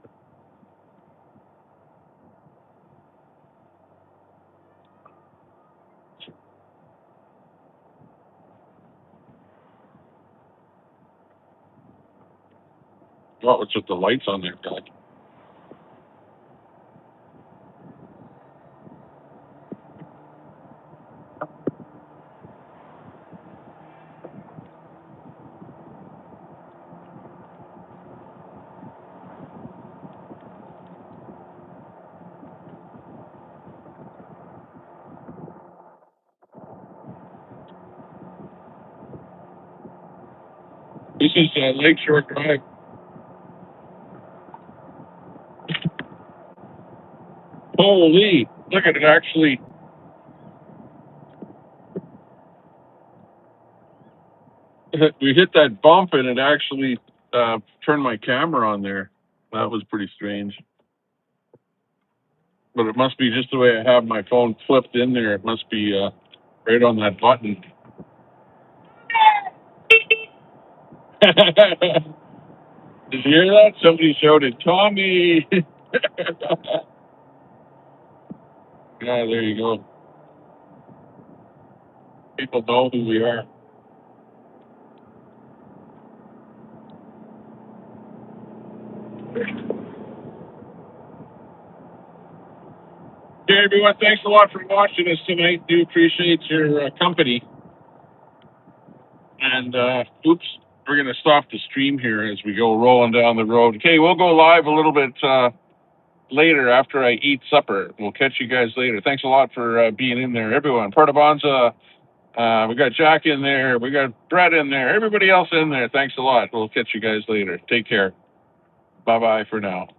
Oh, it's with the lights on there, God. This is Lakeshore Drive. Holy, look at it actually. We hit that bump and it actually turned my camera on there. That was pretty strange. But it must be just the way I have my phone flipped in there. It must be right on that button. Did you hear that? Somebody shouted, Tommy! Yeah, there you go. People know who we are. Okay, everyone, thanks a lot for watching us tonight. Do appreciate your company. And, oops, we're going to stop the stream here as we go rolling down the road. Okay, we'll go live a little bit later after I eat supper. We'll catch you guys later. Thanks a lot for being in there, everyone. Partabonza, we got Jack in there. We got Brett in there. Everybody else in there. Thanks a lot. We'll catch you guys later. Take care. Bye-bye for now.